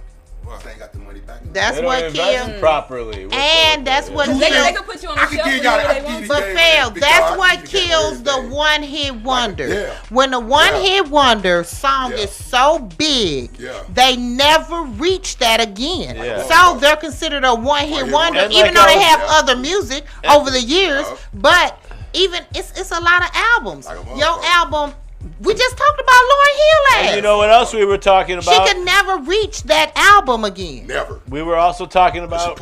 E: They ain't got the money back.
D: That's what kills
F: properly.
D: And that's what kills.
G: They can put you on the shelf.
D: But fail. That's what kills the one-hit wonder. Yeah. When the one-hit wonder song is so big, they never reach that again. Yeah. So they're considered a one-hit wonder, even though they have other music over the years. But even it's a lot of albums. Your album. We just talked about Lauryn Hill.
F: And you know what else we were talking about?
D: She could never reach that album again.
E: Never.
F: We were also talking about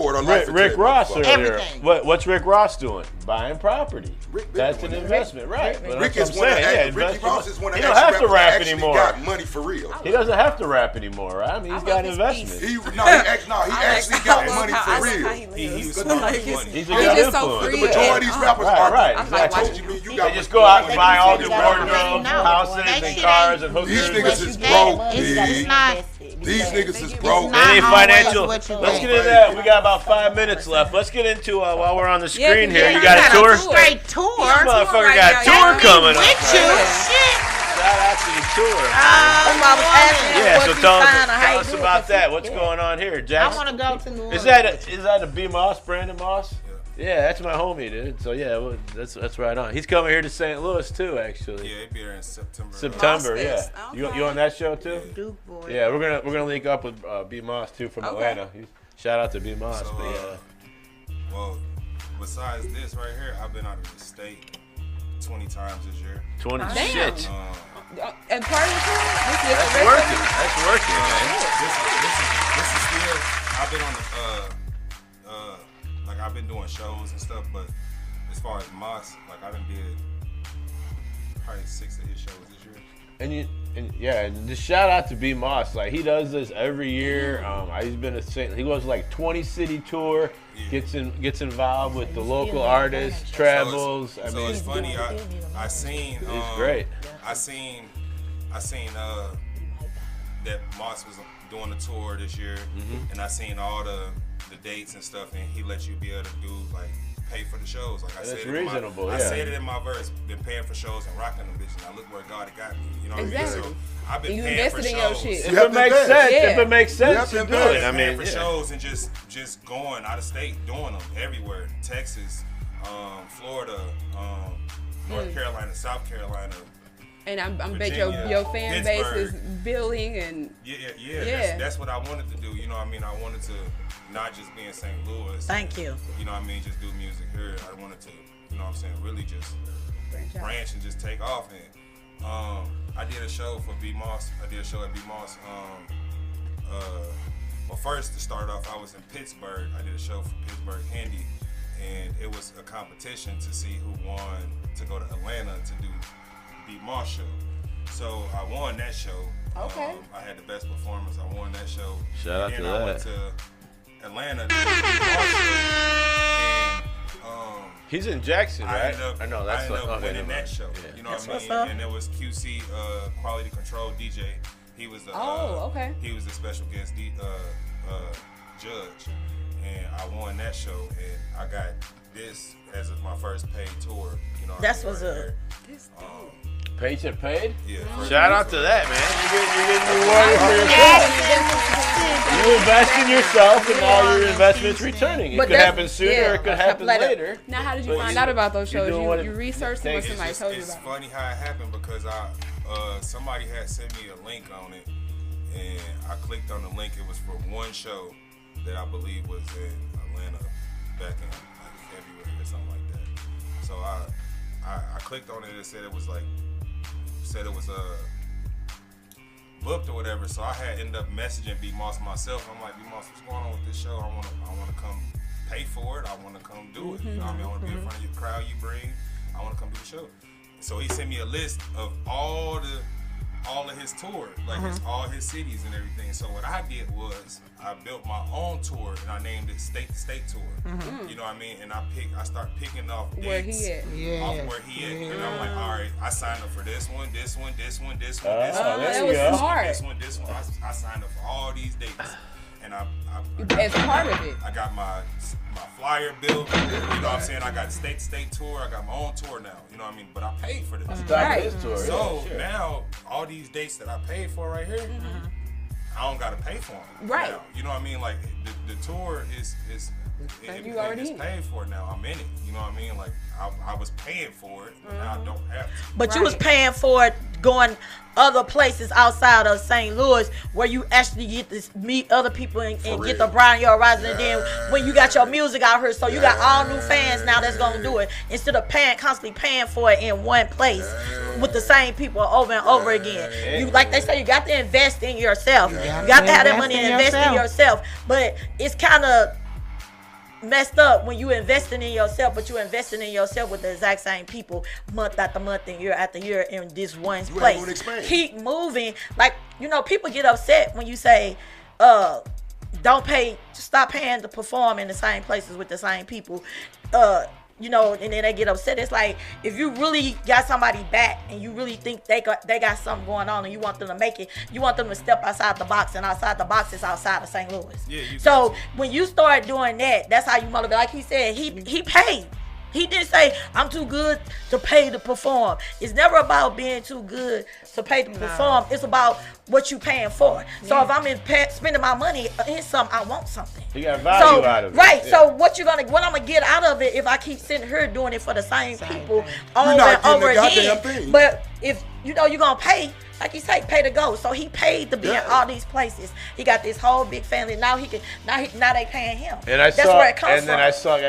F: Rick Ross earlier.
D: Everything.
F: What's Rick Ross doing? Buying property. That's an investment, right?
E: Rick is one of Ricky Ross is one of
F: he don't have to rap anymore.
E: Got money for real.
F: He doesn't have to rap anymore, right? I mean, he's got investments.
E: He actually got money for real.
B: He's smart with money.
F: He's a good influence.
E: The majority of these rappers are
F: right. Exactly. They just go out and buy all the wardrobes, houses, and cars, and hookers.
E: These niggas is broke. These niggas is broke.
F: Any financial? Let's get into that. We got about 5 minutes left. Let's get into while we're on the screen here. You got a tour?
D: Straight tour.
F: This motherfucker got a tour coming up.
D: Shit.
F: Shout out to the tour. So tell us about that. What's going on here, Jackson?
D: I want to go to New Orleans.
F: Is that a B Moss, Brandon Moss? Yeah, that's my homie, dude. So yeah, that's right on. He's coming here to St. Louis too, actually.
B: Yeah, he'll be here in September.
F: Yeah. Okay. You on that show too?
D: DukeBoi.
F: Yeah, we're gonna link up with B Moss too from Atlanta. Shout out to B Moss.
B: So, well, besides this right here, I've been out of the state 20 times this year.
F: 20 shit.
G: And part of the tour,
F: that's working. That's working, man.
B: This is still. I've been on the I've been doing shows and stuff, but as far as Moss, I done did probably 6 of his shows this year.
F: And just shout out to B Moss. He does this every year. He's been he goes 20 city tour, gets involved with the local artists, travels.
B: So it's funny. I seen.
F: It's great.
B: I seen that Moss was doing the tour this year, and I seen all the dates and stuff, and he let you be able to do pay for the shows. I said
F: reasonable.
B: I said it in my verse. Been paying for shows and rocking them bitches. Now look where God got me. You know what I mean? So I've been paying for shows.
F: If it makes sense to do it.
B: I mean, for shows and just going out of state, doing them everywhere. Texas, Florida, North Carolina, South Carolina.
G: And I bet your fan base is building and
B: that's what I wanted to do. You know what I mean? I wanted to not just be in St. Louis.
C: Thank you.
B: You know what I mean? Just do music here. I wanted to, you know what I'm saying, really just branch and just take off. And I did a show for B Moss. I did a show at B Moss well, first to start off, I was in Pittsburgh. I did a show for Pittsburgh Handy, and it was a competition to see who won to go to Atlanta to do Beat Moss show. So I won that show.
G: Okay.
B: I had the best performance. I won that show.
F: Shout out to that.
B: I went to Atlanta to do the Beat Moss show. And
F: he's in Jackson, right?
B: I ended up winning that show. Yeah. You know what I mean? And it was QC Quality Control DJ. He was the he was the special guest judge, and I won that show, and I got this as my first paid tour. You know,
C: that's what's up.
F: Paycheck paid?
B: Yeah.
F: Shout out to that, man. You invest in yourself, and all your investments returning. It could happen sooner, or it could happen later.
G: Now, how did you find out about those shows? You researched them, or somebody told you about it?
B: It's funny how it happened because somebody had sent me a link on it, and I clicked on the link. It was for one show that I believe was in Atlanta back in like February or something like that. So I clicked on it and it said it was booked or whatever. So I had ended up messaging B Moss myself. I'm like, B Moss, what's going on with this show? I want to come pay for it. I want to come do it. You know what I mean? I want to be in front of your crowd you bring. I want to come do the show. So he sent me a list of all of his tour, like all his cities and everything. So what I did was I built my own tour and I named it State to State Tour. You know what I mean? And I start picking off dates
G: where he at.
B: Off where he at. And I'm like, all right, I signed up for this one.
G: This was smart.
B: This one. I signed up for all these dates. And I
G: as part of it,
B: I got my flyer built. You know what I'm saying? I got State to State Tour. I got my own tour now. You know what I mean? But I paid for this. So now all these dates that I paid for right here, I don't gotta pay for them.
G: Right.
B: Now. You know what I mean? Like the tour is
G: you already
B: paid for it now. I'm in it. You know what I mean? Like I was paying for it, but now I don't have to.
C: But you was paying for it going other places outside of St. Louis where you actually get to meet other people and get the Brian Your Horizon. And then when you got your music out here, so you got all new fans now that's gonna do it instead of constantly paying for it in one place with the same people over and over again. You, like they say, you got to invest in yourself. You got to have that money and invest in yourself. But it's kind of messed up when you investing in yourself, but you investing in yourself with the exact same people month after month and year after year in this one place. Keep moving. Like, you know, people get upset when you say, stop paying to perform in the same places with the same people. You know, and then they get upset. It's like, if you really got somebody back and you really think they got something going on and you want them to make it, you want them to step outside the box, and outside the box is outside of St. Louis. So when you start doing that, that's how you motivate. Like he said, he paid. He didn't say, I'm too good to pay to perform. It's never about being too good to pay to perform. It's about what you paying for. So if I'm spending my money in something, I want something.
F: You got value out of it.
C: Right. So what I'm gonna get out of it if I keep sitting here doing it for the same people over and over again. But if you know you're gonna pay, like you say, pay to go. So he paid to be in all these places. He got this whole big family. Now they paying him.
F: And
C: that's where it comes from.
F: Then I saw you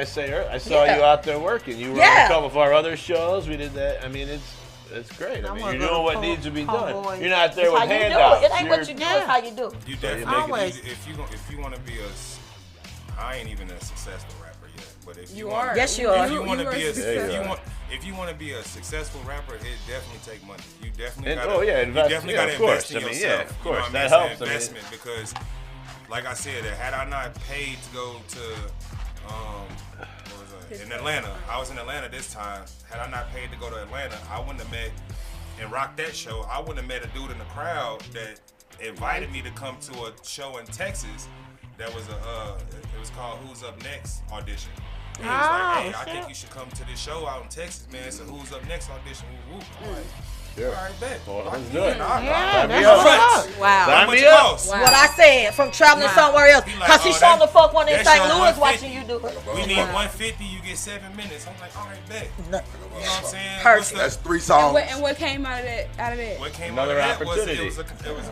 F: out there working. You were on a couple of our other shows. We did that. I mean, it's great. I mean, you're doing what needs to be done. You're not there with handouts.
C: It ain't what you do, it's how you do.
B: You definitely if you want to be I ain't even a successful rapper yet, but if you are,
C: yes you are.
B: If you want to be a successful rapper, it definitely take money. You definitely got to invest in yourself.
F: Of course, that helps.
B: Investment because, like I said, had I not paid to go to in Atlanta, I was in Atlanta this time. Had I not paid to go to Atlanta, I wouldn't have met and rocked that show. I wouldn't have met a dude in the crowd that invited me to come to a show in Texas. That was it was called Who's Up Next audition. And he was like, hey, I think you should come to this show out in Texas, man. It's a Who's Up Next audition. Woo, woo. All right, bet.
F: That's good.
C: Wow. What I said from traveling somewhere else. Because he's showing the fuck one in St. Louis watching you do it.
B: We need 150, you get 7 minutes. I'm like, all right, bet. You know what I'm saying?
C: Perfect.
E: That's 3 songs.
G: And what came out of that?
B: What came out of that was it was a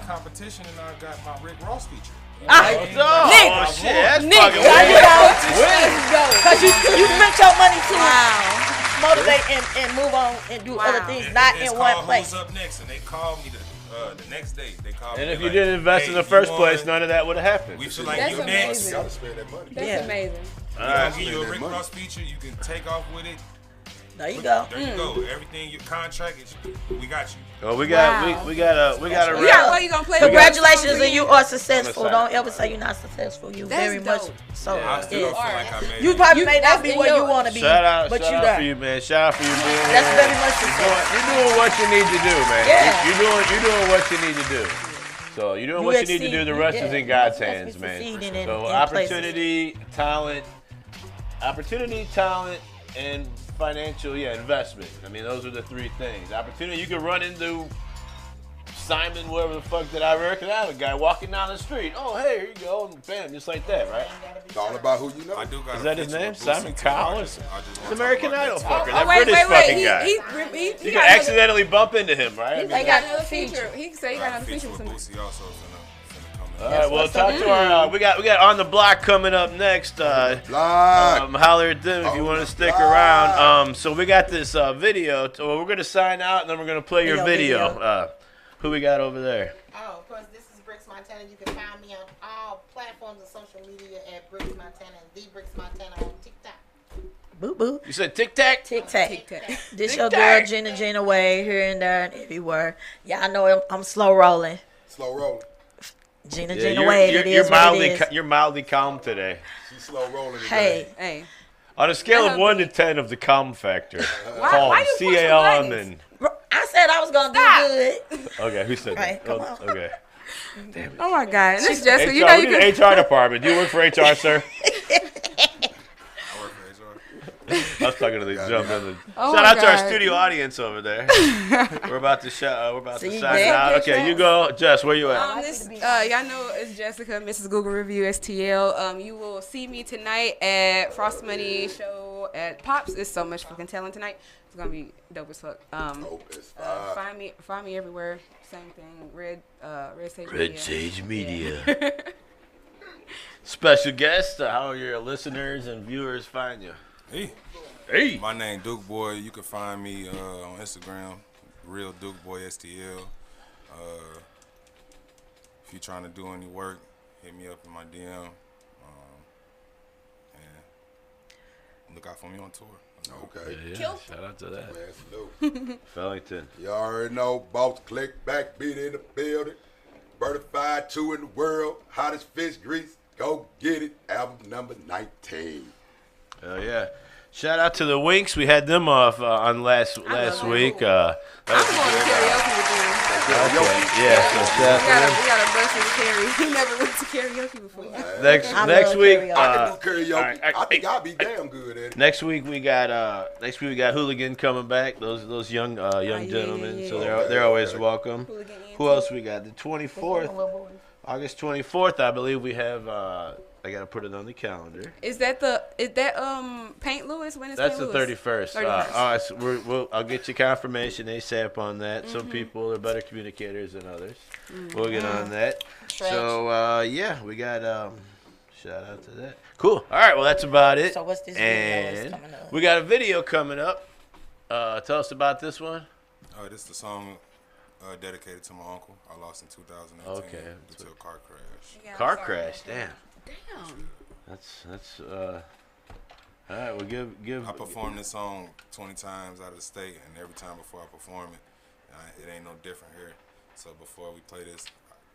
B: competition, and I got my Rick Ross feature.
C: Nigga,
F: shit,
C: because you spent your money to motivate and move on and do other things, not in one place.
B: Who's Up Next? And they called me to The next day, they called me.
F: And if you didn't invest in the first place, none of that would have happened.
B: We feel like you next.
E: You gotta spend that money.
G: That's amazing.
B: All right. Give you a Rick Ross feature. You can take off with it.
C: There you go.
B: There you go. Everything your contract is, we got you.
F: Oh, we got a
G: What you gonna play?
C: Congratulations, and you are successful. Don't ever say you're not successful. You very much so.
B: I still feel like I made
C: You probably may not be where you want to be, but you
F: shout out for you, man. Shout out for you being here.
C: That's very much success.
F: You're doing what you need to do, man.
C: Yeah.
F: You're doing what you need to do. So you're doing what you need to do. The rest is in God's hands, man. So opportunity, talent, and financial, investment. I mean, those are the three things. Opportunity, you can run into Simon, whatever the fuck that I reckon out, a guy walking down the street. Oh, hey, here you go, and bam, just like that, right?
E: It's all about who you know.
F: Is that his name? Simon Cowell? It's American Idol fucker.
G: Oh,
F: That
G: wait,
F: British fucking guy.
G: He
F: You can accidentally bump into him, right?
G: He got another feature. He said he got another feature.
F: All right, well, talk to our. We got on the block coming up next. Holler at them if you want to stick around. So we got this video. So we're gonna sign out and then we're gonna play your video. Who we got over there?
H: Oh, of course, this is Bricks Montana. You can find me on all platforms of social media at Bricks Montana and The Bricks Montana on TikTok.
C: Boo boo.
F: You said Tic Tac?
C: Tic Tac. This your girl Gina Way here and there and everywhere. Y'all know I'm slow rolling.
E: Slow rolling.
C: Gina Wade, it is what it is.
F: You're mildly calm today.
E: She's slow rolling today.
G: Hey.
F: On a scale of 1 to 10 of the calm factor,
G: why you pushing
F: CALM.
C: I said I was gonna do good.
F: Okay, who said
C: Right,
F: that?
C: come on.
F: Okay. Damn it.
G: Oh my God, this is Jessica.
F: HR,
G: You know
F: we
G: you
F: need
G: can.
F: HR department. Do you work for HR, sir? I was talking to the jump in the.
G: Oh
F: Shout
G: my
F: out to our
G: God.
F: studio audience over there. We're about to sign
C: they
F: out.
C: have
F: Okay, you go, Jess. Where you at?
G: Y'all know it's Jessica, Mrs. Google Review STL. You will see me tonight at Frost Money Show at Pops. It's so much fucking talent tonight. It's gonna be dope as fuck. Find me everywhere. Same thing. Red Sage Media.
F: Media. Special guest. How your listeners and viewers find you? Hey.
B: My name DukeBoi. You can find me on Instagram, real DukeBoi STL. If you're trying to do any work, hit me up in my DM. And look out for me on tour.
E: Okay.
F: Yeah, shout out to that. Fellington.
E: You already know, boss click back, beat in the building. Certified 2 in the world, hottest fish grease. Go get it. Album number 19.
F: Hell yeah. Shout out to the Winks. We had them off on last week.
G: I'm going to karaoke with them.
F: Yeah, so shout out to
G: We got a bunch of Carrie. He never went to karaoke before.
F: Next week.
E: I can do karaoke. I think I'll be damn good at it.
F: Next week we got Hooligan coming back. Those young gentlemen.
G: yeah.
F: So they're always welcome. Who else we got? The 24th, August 24th, I believe we have. I gotta put it on the calendar.
G: Is that Paint Lewis? When is
F: That's
G: Paint
F: the
G: Lewis?
F: 31st. I'll get you confirmation ASAP on that. Some people are better communicators than others. We'll get on that. So we got shout out to that. Cool. All right, well that's about it.
C: So what's this video that's coming up?
F: We got a video coming up. Tell us about this one.
B: This is the song dedicated to my uncle. I lost in 2018 due to a car crash.
F: Car crash, damn. That's all right, well give
B: I performed this song 20 times out of the state, and every time before I perform it, it ain't no different here. So before we play this,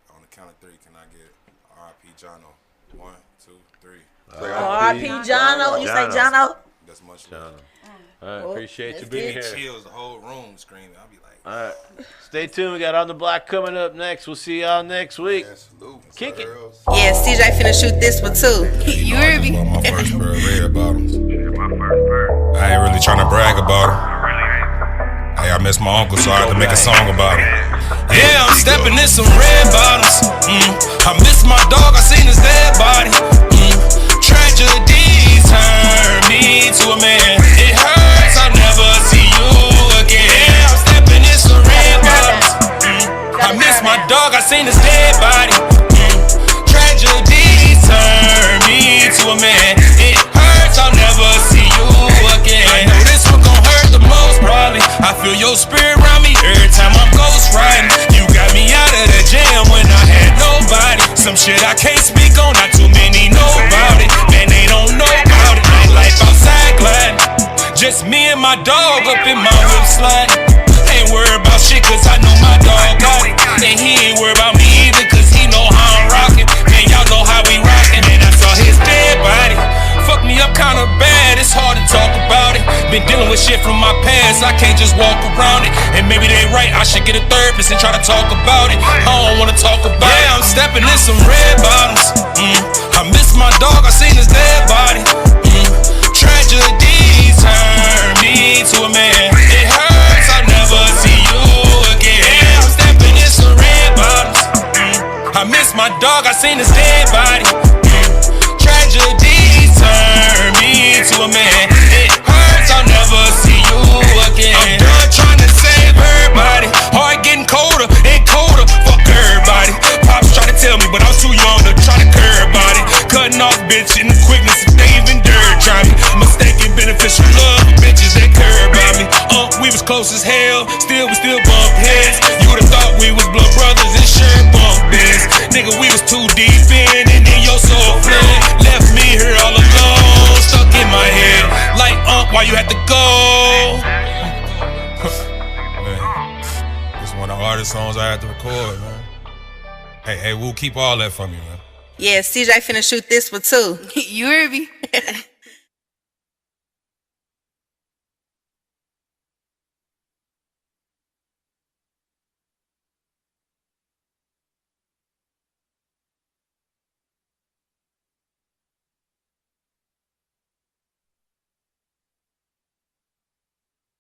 B: on the count of 3, can I get R.I.P. Jono? 1, 2, 3.
C: R.I.P. Jono. You say Jono?
B: That's much love.
F: All right, appreciate you being here.
B: Chills the whole room screaming. I'll be like,
F: all right, stay tuned. We got On the Block coming up next. We'll see y'all next week. Kick it.
Q: Yeah, CJ finna shoot this one too. You heard me?
B: My first pair of red bottoms. I ain't really trying to brag about it. Hey, I miss my uncle, so I had to make a song about it. Yeah, I'm stepping in some red bottoms. I miss my dog, I seen his dead body. Tragedy turned me to a man. It hurts, I'll never see you again. Yeah, I'm stepping in some red bottoms. I miss my dog, I seen his dead body. Tragedy turned me to a man. It hurts, I'll never see you again. I know this one gon' hurt the most, probably. I feel your spirit around me every time I'm ghost riding. You got me
N: shit I can't speak on, not too many know about it. Man, they don't know about it. Nightlife outside gliding. Just me and my dog up in my whip sliding. Ain't worried about shit cause I know my dog got it. And he ain't worried about me either cause he know how I'm rocking. Man, y'all know how we rockin'. And I saw his dead body. Fuck me up kinda bad, it's hard to talk about it. Been dealing with shit from my past, I can't just walk around it. And maybe they right, I should get a therapist and try to talk about it. I don't wanna talk about it. I'm stepping in some red bottoms. I miss my dog, I seen his dead body. Tragedy turned me to a man. It hurts, I'll never see you again. I'm stepping in some red bottoms. I miss my dog, I seen his dead body. Tragedy turned me to a man. It hurts, I'll never see you again. I'm done trying to save everybody. Heart getting colder and colder. Fuck everybody. Pops try to tell me, but I was too young to try to care about it. Cutting off bitch in the quickness if they even dare try me. Mistaken beneficial love for bitches that care about me. We was close as hell, we still bump heads. You would've thought we was blood brothers and sure bump this. Nigga, we was too deep in and then your soul fled. Left me here all alone, stuck in my head. Like, why you had to go?
B: Man, this is one of the hardest songs I had to record, man. Hey, we'll keep all that from you, man.
Q: Yeah, CJ finna shoot this one too.
G: You heard me?